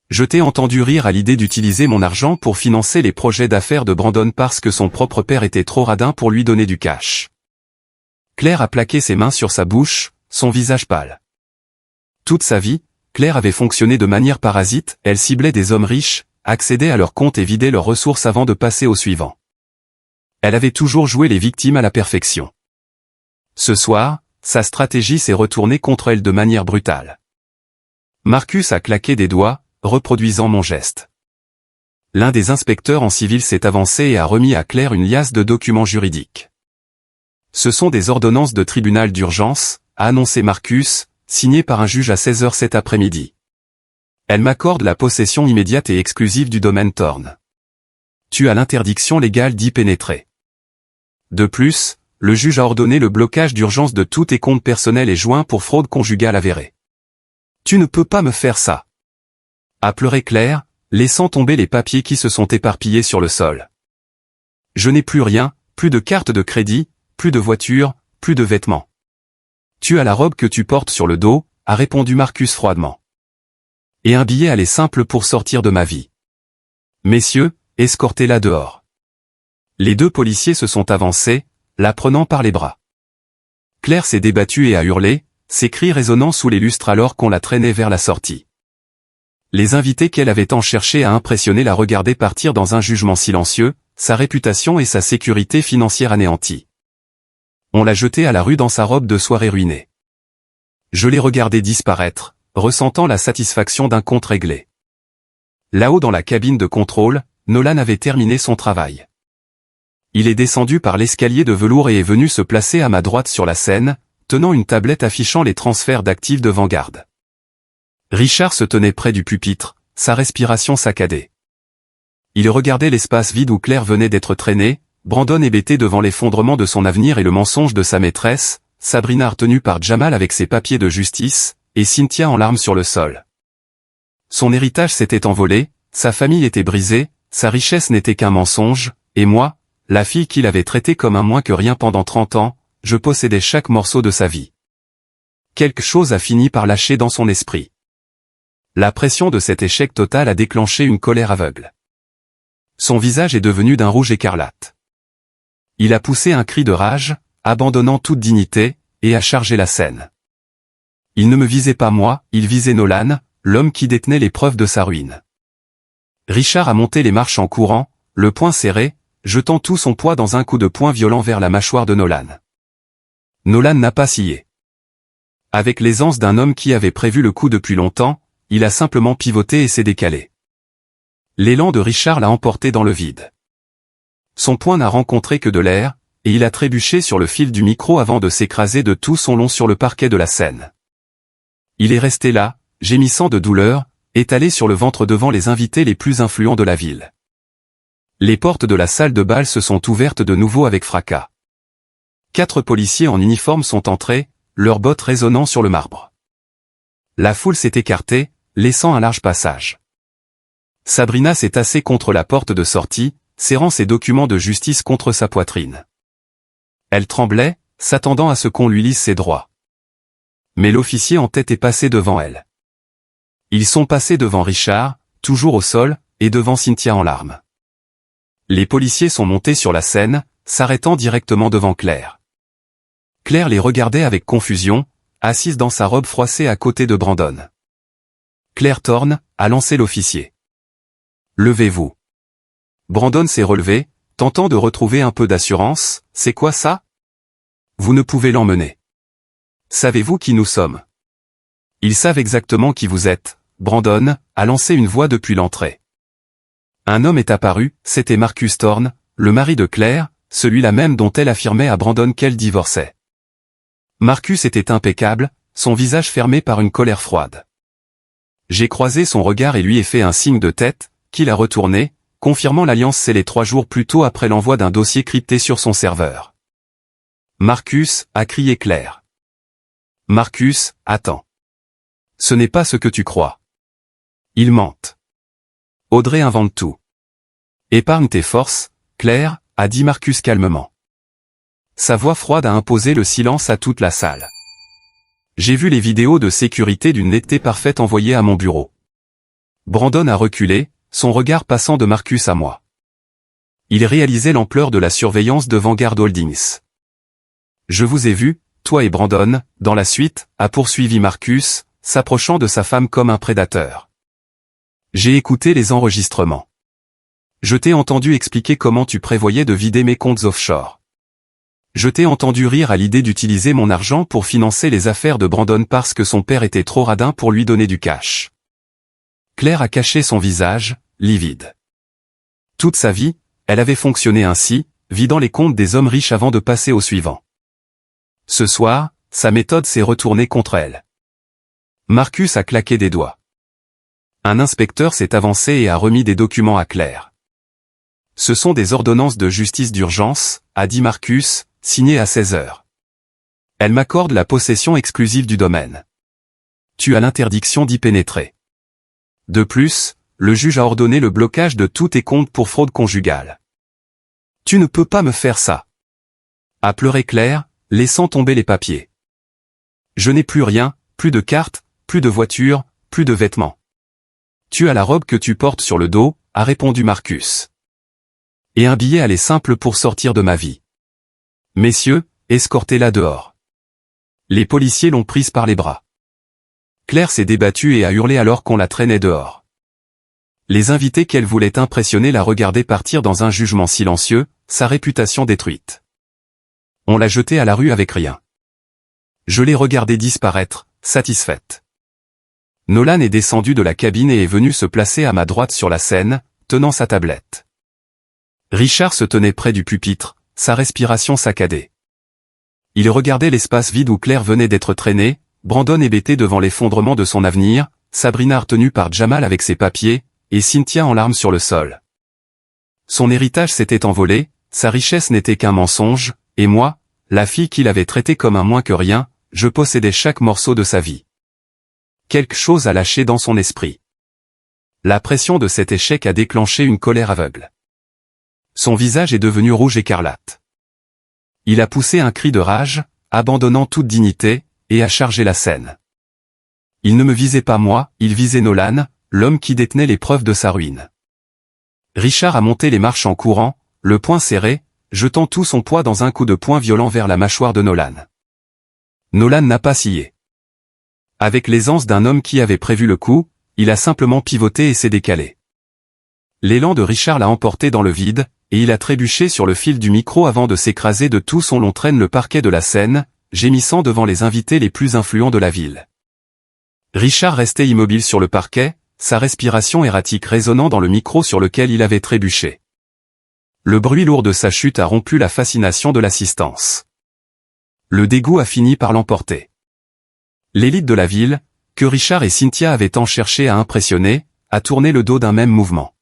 Je t'ai entendu rire à l'idée d'utiliser mon argent pour financer les projets d'affaires de Brandon parce que son propre père était trop radin pour lui donner du cash. Claire a plaqué ses mains sur sa bouche, son visage pâle. Toute sa vie, Claire avait fonctionné de manière parasite, elle ciblait des hommes riches, accédait à leurs comptes et vidait leurs ressources avant de passer au suivant. Elle avait toujours joué les victimes à la perfection. Ce soir, sa stratégie s'est retournée contre elle de manière brutale. Marcus a claqué des doigts, reproduisant mon geste. L'un des inspecteurs en civil s'est avancé et a remis à Claire une liasse de documents juridiques. Ce sont des ordonnances de tribunal d'urgence, a annoncé Marcus, signées par un juge à 16h cet après-midi. Elle m'accorde la possession immédiate et exclusive du domaine Thorn. Tu as l'interdiction légale d'y pénétrer. De plus, le juge a ordonné le blocage d'urgence de tous tes comptes personnels et joints pour fraude conjugale avérée. Tu ne peux pas me faire ça. A pleuré Claire, laissant tomber les papiers qui se sont éparpillés sur le sol. Je n'ai plus rien, plus de carte de crédit, plus de voiture, plus de vêtements. Tu as la robe que tu portes sur le dos, a répondu Marcus froidement. Et un billet aller simple pour sortir de ma vie. Messieurs, escortez-la dehors. Les 2 policiers se sont avancés, la prenant par les bras. Claire s'est débattue et a hurlé, ses cris résonnant sous les lustres alors qu'on la traînait vers la sortie. Les invités qu'elle avait tant cherché à impressionner la regardaient partir dans un jugement silencieux, sa réputation et sa sécurité financière anéanties. On l'a jetée à la rue dans sa robe de soirée ruinée. Je l'ai regardée disparaître, ressentant la satisfaction d'un compte réglé. Là-haut dans la cabine de contrôle, Nolan avait terminé son travail. Il est descendu par l'escalier de velours et est venu se placer à ma droite sur la scène, tenant une tablette affichant les transferts d'actifs de Vanguard. Richard se tenait près du pupitre, sa respiration saccadée. Il regardait l'espace vide où Claire venait d'être traînée, Brandon hébété devant l'effondrement de son avenir et le mensonge de sa maîtresse, Sabrina retenue par Jamal avec ses papiers de justice, et Cynthia en larmes sur le sol. Son héritage s'était envolé, sa famille était brisée, sa richesse n'était qu'un mensonge, et moi, la fille qu'il avait traitée comme un moins que rien pendant 30 ans, je possédais chaque morceau de sa vie. Quelque chose a fini par lâcher dans son esprit. La pression de cet échec total a déclenché une colère aveugle. Son visage est devenu d'un rouge écarlate. Il a poussé un cri de rage, abandonnant toute dignité, et a chargé la scène. Il ne me visait pas moi, il visait Nolan, l'homme qui détenait les preuves de sa ruine. Richard a monté les marches en courant, le poing serré, jetant tout son poids dans un coup de poing violent vers la mâchoire de Nolan. Nolan n'a pas scié. Avec l'aisance d'un homme qui avait prévu le coup depuis longtemps, il a simplement pivoté et s'est décalé. L'élan de Richard l'a emporté dans le vide. Son poing n'a rencontré que de l'air, et il a trébuché sur le fil du micro avant de s'écraser de tout son long sur le parquet de la scène. Il est resté là, gémissant de douleur, étalé sur le ventre devant les invités les plus influents de la ville. Les portes de la salle de bal se sont ouvertes de nouveau avec fracas. 4 policiers en uniforme sont entrés, leurs bottes résonnant sur le marbre. La foule s'est écartée, laissant un large passage. Sabrina s'est tassée contre la porte de sortie, serrant ses documents de justice contre sa poitrine. Elle tremblait, s'attendant à ce qu'on lui lise ses droits. Mais l'officier en tête est passé devant elle. Ils sont passés devant Richard, toujours au sol, et devant Cynthia en larmes. Les policiers sont montés sur la scène, s'arrêtant directement devant Claire. Claire les regardait avec confusion, assise dans sa robe froissée à côté de Brandon. Claire Thorne a lancé l'officier. « Levez-vous. » Brandon s'est relevé, tentant de retrouver un peu d'assurance. « C'est quoi ça ? » ?»« Vous ne pouvez l'emmener. »« Savez-vous qui nous sommes ? » ?»« Ils savent exactement qui vous êtes. » Brandon a lancé une voix depuis l'entrée. Un homme est apparu, c'était Marcus Thorne, le mari de Claire, celui-là même dont elle affirmait à Brandon qu'elle divorçait. Marcus était impeccable, son visage fermé par une colère froide. J'ai croisé son regard et lui ai fait un signe de tête, qu'il a retourné, confirmant l'alliance scellée 3 jours plus tôt après l'envoi d'un dossier crypté sur son serveur. Marcus, a crié Claire. Marcus, attends. Ce n'est pas ce que tu crois. Ils mentent. Audrey invente tout. Épargne tes forces, Claire, a dit Marcus calmement. Sa voix froide a imposé le silence à toute la salle. J'ai vu les vidéos de sécurité d'une netteté parfaite envoyées à mon bureau. Brandon a reculé, son regard passant de Marcus à moi. Il réalisait l'ampleur de la surveillance de Vanguard Holdings. Je vous ai vu, toi et Brandon, dans la suite, a poursuivi Marcus, s'approchant de sa femme comme un prédateur. J'ai écouté les enregistrements. Je t'ai entendu expliquer comment tu prévoyais de vider mes comptes offshore. Je t'ai entendu rire à l'idée d'utiliser mon argent pour financer les affaires de Brandon parce que son père était trop radin pour lui donner du cash. Claire a caché son visage, livide. Toute sa vie, elle avait fonctionné ainsi, vidant les comptes des hommes riches avant de passer au suivant. Ce soir, sa méthode s'est retournée contre elle. Marcus a claqué des doigts. Un inspecteur s'est avancé et a remis des documents à Claire. Ce sont des ordonnances de justice d'urgence, a dit Marcus, signées à 16 heures. Elle m'accorde la possession exclusive du domaine. Tu as l'interdiction d'y pénétrer. De plus, le juge a ordonné le blocage de tous tes comptes pour fraude conjugale. Tu ne peux pas me faire ça. A pleuré Claire, laissant tomber les papiers. Je n'ai plus rien, plus de cartes, plus de voiture, plus de vêtements. Tu as la robe que tu portes sur le dos, a répondu Marcus. Et un billet aller simple pour sortir de ma vie. Messieurs, escortez-la dehors. Les policiers l'ont prise par les bras. Claire s'est débattue et a hurlé alors qu'on la traînait dehors. Les invités qu'elle voulait impressionner la regardaient partir dans un jugement silencieux, sa réputation détruite. On l'a jetée à la rue avec rien. Je l'ai regardée disparaître, satisfaite. Nolan est descendu de la cabine et est venu se placer à ma droite sur la scène, tenant sa tablette. Richard se tenait près du pupitre, sa respiration saccadée. Il regardait l'espace vide où Claire venait d'être traînée, Brandon hébété devant l'effondrement de son avenir, Sabrina retenue par Jamal avec ses papiers, et Cynthia en larmes sur le sol. Son héritage s'était envolé, sa richesse n'était qu'un mensonge, et moi, la fille qu'il avait traitée comme un moins que rien, je possédais chaque morceau de sa vie. Quelque chose a lâché dans son esprit. La pression de cet échec a déclenché une colère aveugle. Son visage est devenu rouge écarlate. Il a poussé un cri de rage, abandonnant toute dignité, et a chargé la scène. Il ne me visait pas moi, il visait Nolan, l'homme qui détenait les preuves de sa ruine. Richard a monté les marches en courant, le poing serré, jetant tout son poids dans un coup de poing violent vers la mâchoire de Nolan. Nolan n'a pas scié. Avec l'aisance d'un homme qui avait prévu le coup, il a simplement pivoté et s'est décalé. L'élan de Richard l'a emporté dans le vide, et il a trébuché sur le fil du micro avant de s'écraser de tout son long traîne le parquet de la scène, gémissant devant les invités les plus influents de la ville. Richard restait immobile sur le parquet, sa respiration erratique résonnant dans le micro sur lequel il avait trébuché. Le bruit lourd de sa chute a rompu la fascination de l'assistance. Le dégoût a fini par l'emporter. L'élite de la ville, que Richard et Cynthia avaient tant cherché à impressionner, a tourné le dos d'un même mouvement.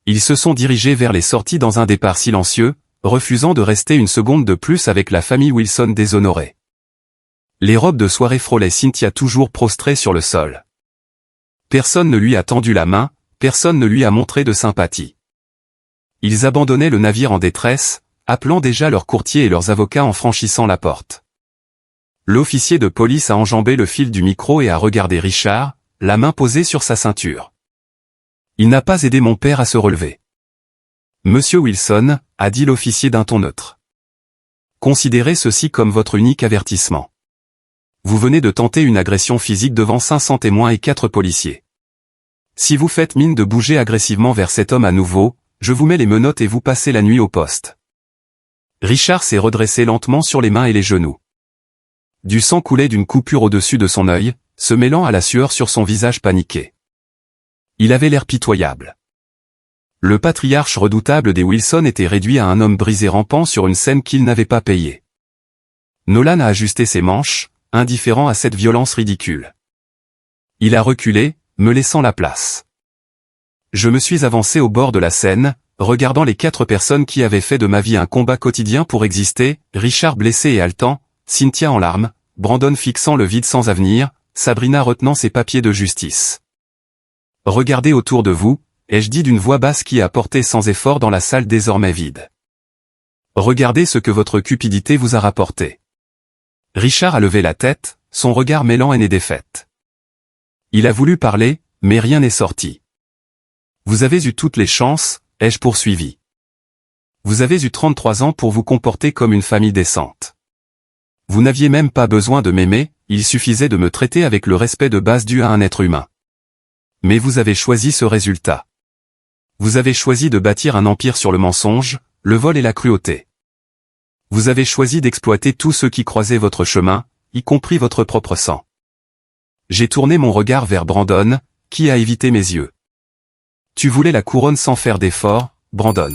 Ils se sont dirigés vers les sorties dans un départ silencieux, refusant de rester une seconde de plus avec la famille Wilson déshonorée. Les robes de soirée frôlaient Cynthia toujours prostrée sur le sol. Personne ne lui a tendu la main, personne ne lui a montré de sympathie. Ils abandonnaient le navire en détresse, appelant déjà leurs courtiers et leurs avocats en franchissant la porte. L'officier de police a enjambé le fil du micro et a regardé Richard, la main posée sur sa ceinture. Il n'a pas aidé mon père à se relever. Monsieur Wilson, a dit l'officier d'un ton neutre. Considérez ceci comme votre unique avertissement. Vous venez de tenter une agression physique devant 500 témoins et 4 policiers. Si vous faites mine de bouger agressivement vers cet homme à nouveau, je vous mets les menottes et vous passez la nuit au poste. Richard s'est redressé lentement sur les mains et les genoux. Du sang coulait d'une coupure au-dessus de son œil, se mêlant à la sueur sur son visage paniqué. Il avait l'air pitoyable. Le patriarche redoutable des Wilson était réduit à un homme brisé rampant sur une scène qu'il n'avait pas payée. Nolan a ajusté ses manches, indifférent à cette violence ridicule. Il a reculé, me laissant la place. Je me suis avancé au bord de la scène, regardant les 4 personnes qui avaient fait de ma vie un combat quotidien pour exister, Richard blessé et haletant, Cynthia en larmes, Brandon fixant le vide sans avenir, Sabrina retenant ses papiers de justice. Regardez autour de vous, ai-je dit d'une voix basse qui a porté sans effort dans la salle désormais vide. Regardez ce que votre cupidité vous a rapporté. Richard a levé la tête, son regard mêlant haine et défaite. Il a voulu parler, mais rien n'est sorti. Vous avez eu toutes les chances, ai-je poursuivi. Vous avez eu 33 ans pour vous comporter comme une famille décente. Vous n'aviez même pas besoin de m'aimer, il suffisait de me traiter avec le respect de base dû à un être humain. Mais vous avez choisi ce résultat. Vous avez choisi de bâtir un empire sur le mensonge, le vol et la cruauté. Vous avez choisi d'exploiter tous ceux qui croisaient votre chemin, y compris votre propre sang. J'ai tourné mon regard vers Brandon, qui a évité mes yeux. Tu voulais la couronne sans faire d'effort, Brandon.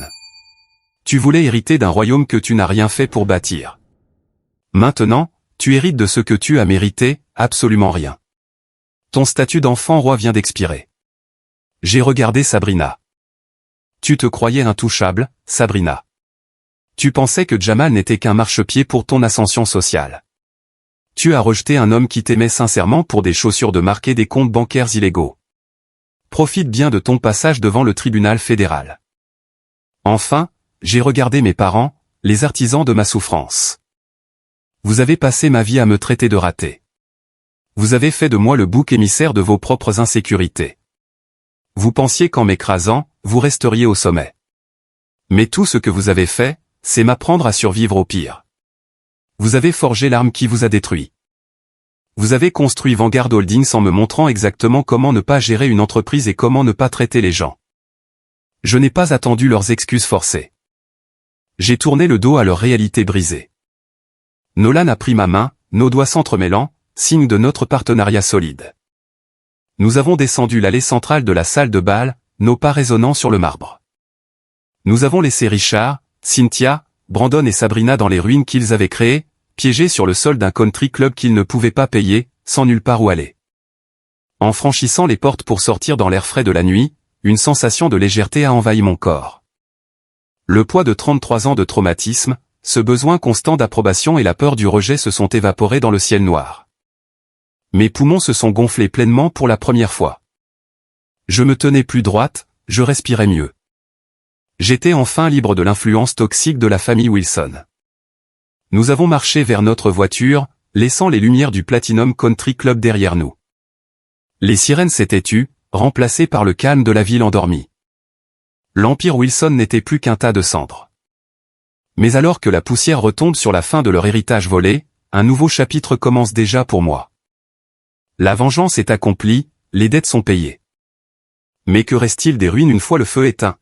Tu voulais hériter d'un royaume que tu n'as rien fait pour bâtir. Maintenant, tu hérites de ce que tu as mérité, absolument rien. Ton statut d'enfant roi vient d'expirer. J'ai regardé Sabrina. Tu te croyais intouchable, Sabrina. Tu pensais que Jamal n'était qu'un marchepied pour ton ascension sociale. Tu as rejeté un homme qui t'aimait sincèrement pour des chaussures de marque et des comptes bancaires illégaux. Profite bien de ton passage devant le tribunal fédéral. Enfin, j'ai regardé mes parents, les artisans de ma souffrance. Vous avez passé ma vie à me traiter de raté. Vous avez fait de moi le bouc émissaire de vos propres insécurités. Vous pensiez qu'en m'écrasant, vous resteriez au sommet. Mais tout ce que vous avez fait, c'est m'apprendre à survivre au pire. Vous avez forgé l'arme qui vous a détruit. Vous avez construit Vanguard Holdings en me montrant exactement comment ne pas gérer une entreprise et comment ne pas traiter les gens. Je n'ai pas attendu leurs excuses forcées. J'ai tourné le dos à leur réalité brisée. Nolan a pris ma main, nos doigts s'entremêlant, signe de notre partenariat solide. Nous avons descendu l'allée centrale de la salle de bal, nos pas résonnant sur le marbre. Nous avons laissé Richard, Cynthia, Brandon et Sabrina dans les ruines qu'ils avaient créées, piégés sur le sol d'un country club qu'ils ne pouvaient pas payer, sans nulle part où aller. En franchissant les portes pour sortir dans l'air frais de la nuit, une sensation de légèreté a envahi mon corps. Le poids de 33 ans de traumatisme, ce besoin constant d'approbation et la peur du rejet se sont évaporés dans le ciel noir. Mes poumons se sont gonflés pleinement pour la première fois. Je me tenais plus droite, je respirais mieux. J'étais enfin libre de l'influence toxique de la famille Wilson. Nous avons marché vers notre voiture, laissant les lumières du Platinum Country Club derrière nous. Les sirènes s'étaient tues, remplacées par le calme de la ville endormie. L'Empire Wilson n'était plus qu'un tas de cendres. Mais alors que la poussière retombe sur la fin de leur héritage volé, un nouveau chapitre commence déjà pour moi. La vengeance est accomplie, les dettes sont payées. Mais que reste-t-il des ruines une fois le feu éteint?